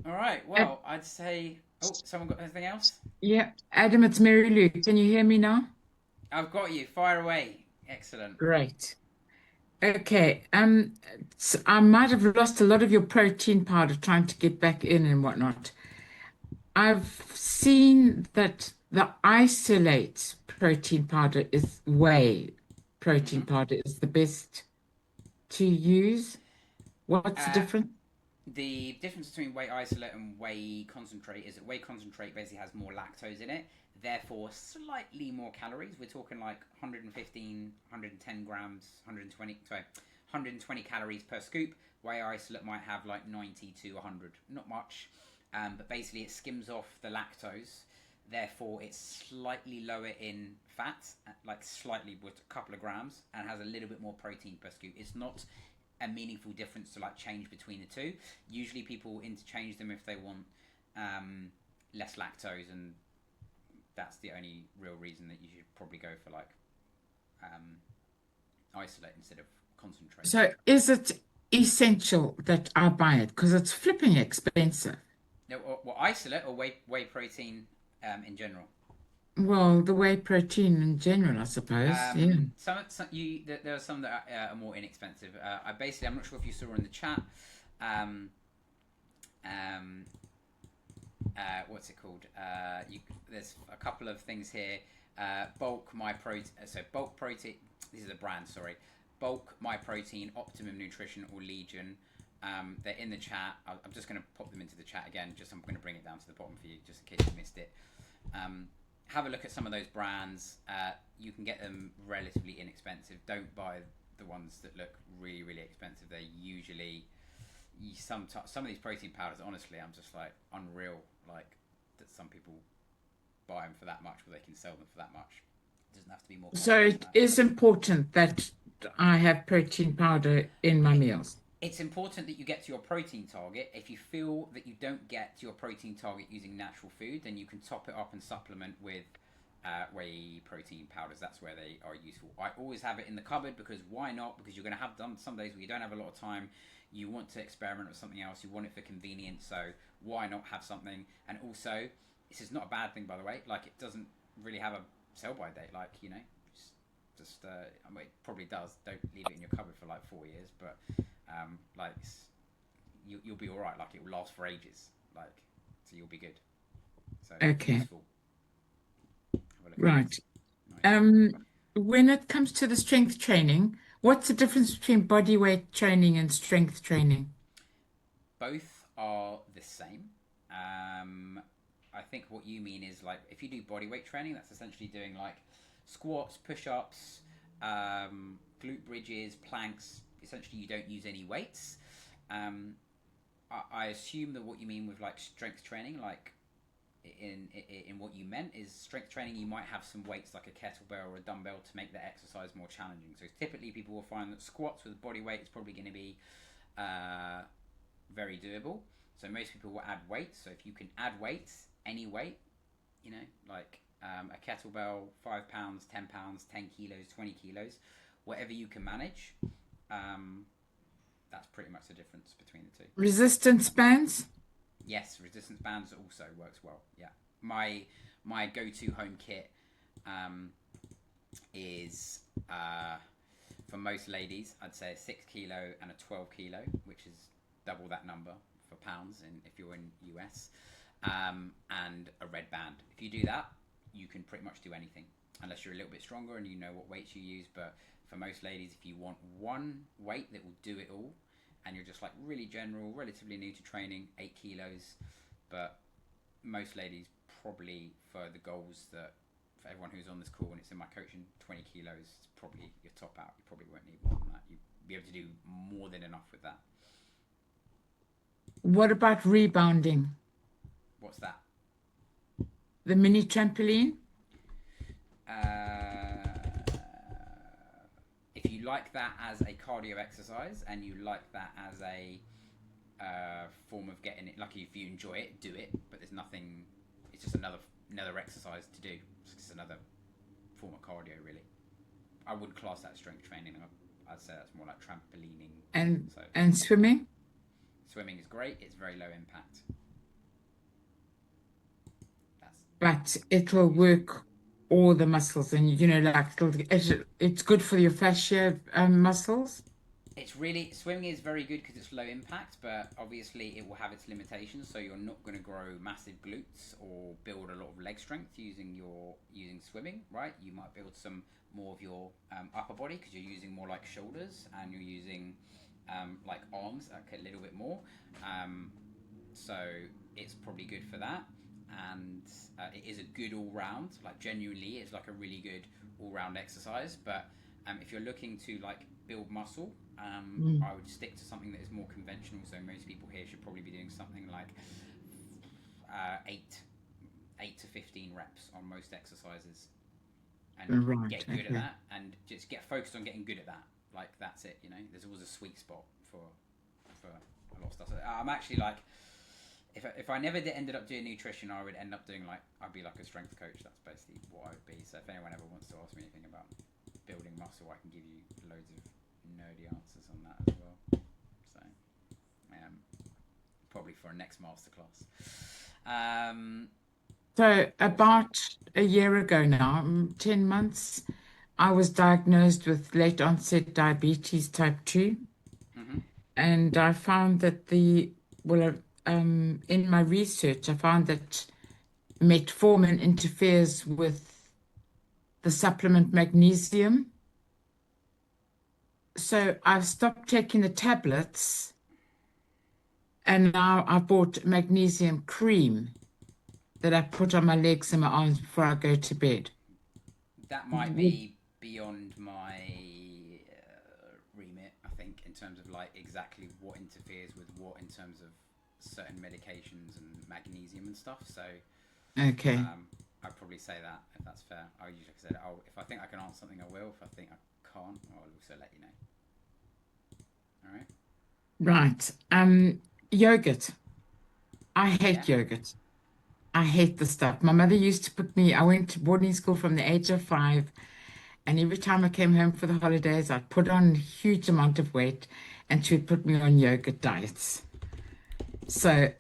All right. Well, I'd say. Oh, someone got anything else? Yeah, Adam, it's Mary Lou. Can you hear me now? I've got you. Fire away. Excellent. Great. Okay. So I might have lost a lot of your protein powder trying to get back in and whatnot. I've seen that the isolate protein powder is whey protein powder is the best to use. What's the difference? The difference between whey isolate and whey concentrate is that whey concentrate basically has more lactose in it, therefore slightly more calories. We're talking like 115, 110 grams, 120 calories per scoop. Whey isolate might have like 90 to 100, not much. But basically it skims off the lactose, therefore it's slightly lower in fat, like slightly with a couple of grams, and has a little bit more protein per scoop. It's not a meaningful difference to like change between the two. Usually people interchange them if they want less lactose, and that's the only real reason that you should probably go for like isolate instead of concentrate. So is it essential that I buy it? Because it's flipping expensive. No, well, isolate or whey protein in general? Well, the whey protein in general, I suppose. Yeah. There are some that are more inexpensive. I'm not sure if you saw in the chat. What's it called? There's a couple of things here. Bulk My Protein. So Bulk Protein. This is a brand. Sorry. Bulk My Protein, Optimum Nutrition, or Legion. They're in the chat. I'm just going to pop them into the chat again. I'm going to bring it down to the bottom for you, just in case you missed it. Have a look at some of those brands. You can get them relatively inexpensive. Don't buy the ones that look really, really expensive. They're usually some of these protein powders. Honestly, I'm just like unreal. Like that some people buy them for that much, or they can sell them for that much. It doesn't have to be more. So it is important that I have protein powder in my meals. It's important that you get to your protein target. If you feel that you don't get to your protein target using natural food, then you can top it up and supplement with whey protein powders. That's where they are useful. I always have it in the cupboard because why not? Because you're going to have some days where you don't have a lot of time. You want to experiment with something else. You want it for convenience. So why not have something? And also, this is not a bad thing, by the way. Like, it doesn't really have a sell-by date. Like, you know, I mean, it probably does. Don't leave it in your cupboard for like 4 years, but like you'll be all right. Like, it will last for ages. Like, so you'll be good. So Okay. useful. Right. When it comes to the strength training, what's the difference between body weight training and strength training? Both are the same. I think what you mean is, like, if you do body weight training, that's essentially doing like squats, push-ups, glute bridges, planks. Essentially, you don't use any weights. I assume that what you mean with like strength training, like in what you meant, is strength training. You might have some weights like a kettlebell or a dumbbell to make the exercise more challenging. So typically, people will find that squats with body weight is probably going to be very doable. So most people will add weights. So if you can add weights, any weight, you know, like a kettlebell, 5 pounds, 10 pounds, 10 kilos, 20 kilos, whatever you can manage. That's pretty much the difference between the two. Resistance bands? Yes, resistance bands also works well. Yeah, my go-to home kit is for most ladies, I'd say a 6 kilo and a 12 kilo, which is double that number for pounds if you're in US, and a red band. If you do that, you can pretty much do anything, unless you're a little bit stronger and you know what weights you use. But for most ladies, if you want one weight that will do it all, and you're just like really general, relatively new to training, 8 kilos. But most ladies probably, for the goals that, for everyone who's on this call and it's in my coaching, 20 kilos is probably your top out. You probably won't need more than that. You'll be able to do more than enough with that. What about rebounding? What's that? The mini trampoline? If you like that as a cardio exercise and you like that as a form of getting it, like if you enjoy it, do it. But there's nothing. It's just another exercise to do. It's just another form of cardio, really. I wouldn't class that strength training. I'd say that's more like trampolining. And swimming? Swimming is great. It's very low impact. But it will work all the muscles, and you know, like it's good for your fascia muscles. It's really, swimming is very good because it's low impact, but obviously it will have its limitations. So you're not going to grow massive glutes or build a lot of leg strength using swimming, right? You might build some more of your upper body because you're using more like shoulders and you're using like arms a little bit more. So it's probably good for that. And it is a good all-round, like genuinely it's like a really good all-round exercise. But if you're looking to like build muscle, I would stick to something that is more conventional. So most people here should probably be doing something like 8 to 15 reps on most exercises, and get good at that, and just get focused on getting good at that. Like, that's it, you know. There's always a sweet spot for a lot of stuff. So I'm actually like, if I never ended up doing nutrition, I would end up doing I'd be like a strength coach. That's basically what I would be. So if anyone ever wants to ask me anything about building muscle, I can give you loads of nerdy answers on that as well. So probably for a next masterclass. So about a year ago now, 10 months, I was diagnosed with late onset diabetes type 2. And I found that in my research, I found that metformin interferes with the supplement magnesium. So I've stopped taking the tablets, and now I bought magnesium cream that I put on my legs and my arms before I go to bed. That might be beyond my remit, I think, in terms of like exactly what interferes with what in terms of certain medications and magnesium and stuff. So Okay. I'd probably say that, if that's fair. I usually say, if I think I can answer something, I will. If I think I can't, I'll also let you know. All right. Right. Yogurt. I hate yogurt. I hate the stuff. My mother used to put me, I went to boarding school from the age of 5, and every time I came home for the holidays, I'd put on a huge amount of weight, and she would put me on yogurt diets. So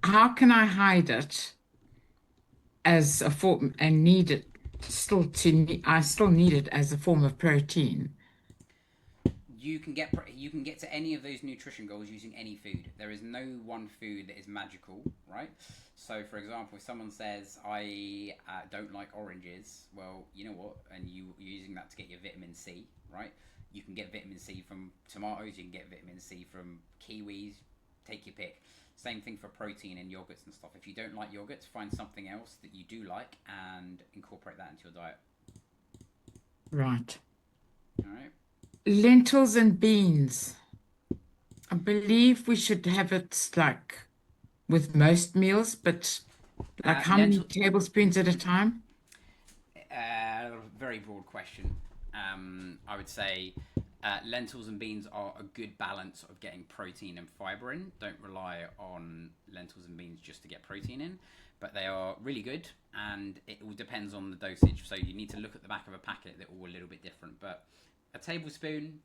how can I hide it as a form and need it I still need it as a form of protein? You can get to any of those nutrition goals using any food. There is no one food that is magical, right? So, for example, if someone says, I don't like oranges, well, you know what? And you're using that to get your vitamin C, right? You can get vitamin C from tomatoes. You can get vitamin C from kiwis. Take your pick. Same thing for protein and yogurts and stuff. If you don't like yogurts, find something else that you do like and incorporate that into your diet. Right. All right. Lentils and beans. I believe we should have it like with most meals, but like how many tablespoons at a time? Very broad question. I would say lentils and beans are a good balance of getting protein and fiber in. Don't rely on lentils and beans just to get protein in, but they are really good, and it all depends on the dosage. So you need to look at the back of a packet. They're all a little bit different, but a tablespoon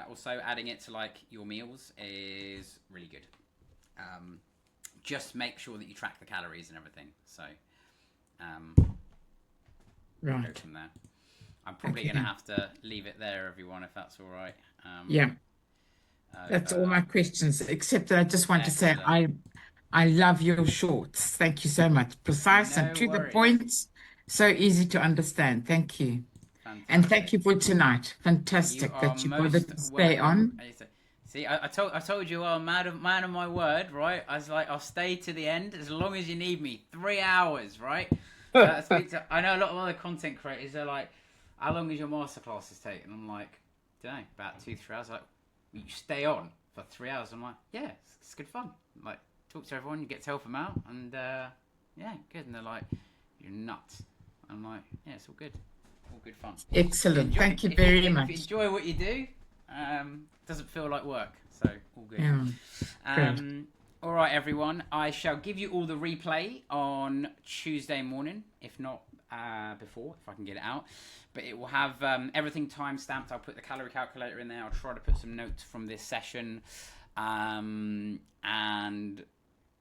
or so, adding it to like your meals is really good. Just make sure that you track the calories and everything. So right. Go from there. I'm probably going to have to leave it there, everyone, if that's all right. Yeah. That's all my questions, except that I just want excellent. to say I love your shorts. Thank you so much. Precise and to the point. So easy to understand. Thank you. Fantastic. And thank you for tonight. Fantastic that you bothered to stay on. See, I told you, man of my word, right? I was like, I'll stay to the end as long as you need me. 3 hours, right? I know a lot of other content creators are like, how long is your masterclasses take? And I'm like, I don't know, about 2-3 hours. Like, you stay on for 3 hours. I'm like, yeah, it's good fun. Like, talk to everyone, you get to help them out, and yeah, good. And they're like, you're nuts. I'm like, yeah, it's all good. All good fun. Excellent. Thank you very much. If you enjoy what you do, it doesn't feel like work. So all good. Yeah. All right, everyone. I shall give you all the replay on Tuesday morning, if not before, if I can get it out. But it will have everything time stamped. I'll put the calorie calculator in there. I'll try to put some notes from this session. And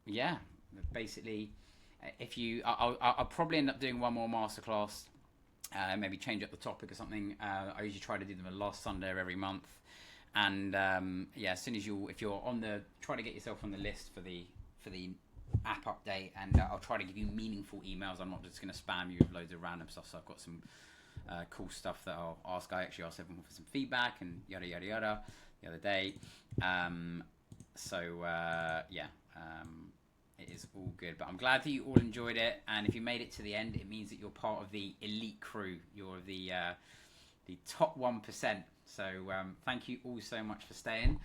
yeah, basically, I'll probably end up doing one more masterclass. Maybe change up the topic or something. I usually try to do them the last Sunday of every month. And yeah, as soon as if you're on try to get yourself on the list for the app update, and I'll try to give you meaningful emails. I'm not just going to spam you with loads of random stuff. So I've got some cool stuff that I'll ask. I actually asked everyone for some feedback and yada yada yada the other day. Yeah, it is all good. But I'm glad that you all enjoyed it, and if you made it to the end, it means that you're part of the elite crew. You're the top 1%. So thank you all so much for staying.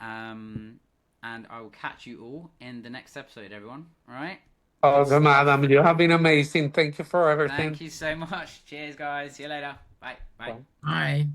And I will catch you all in the next episode, everyone. All right? Oh, madam, you have been amazing. Thank you for everything. Thank you so much. Cheers, guys. See you later. Bye. Bye. Bye.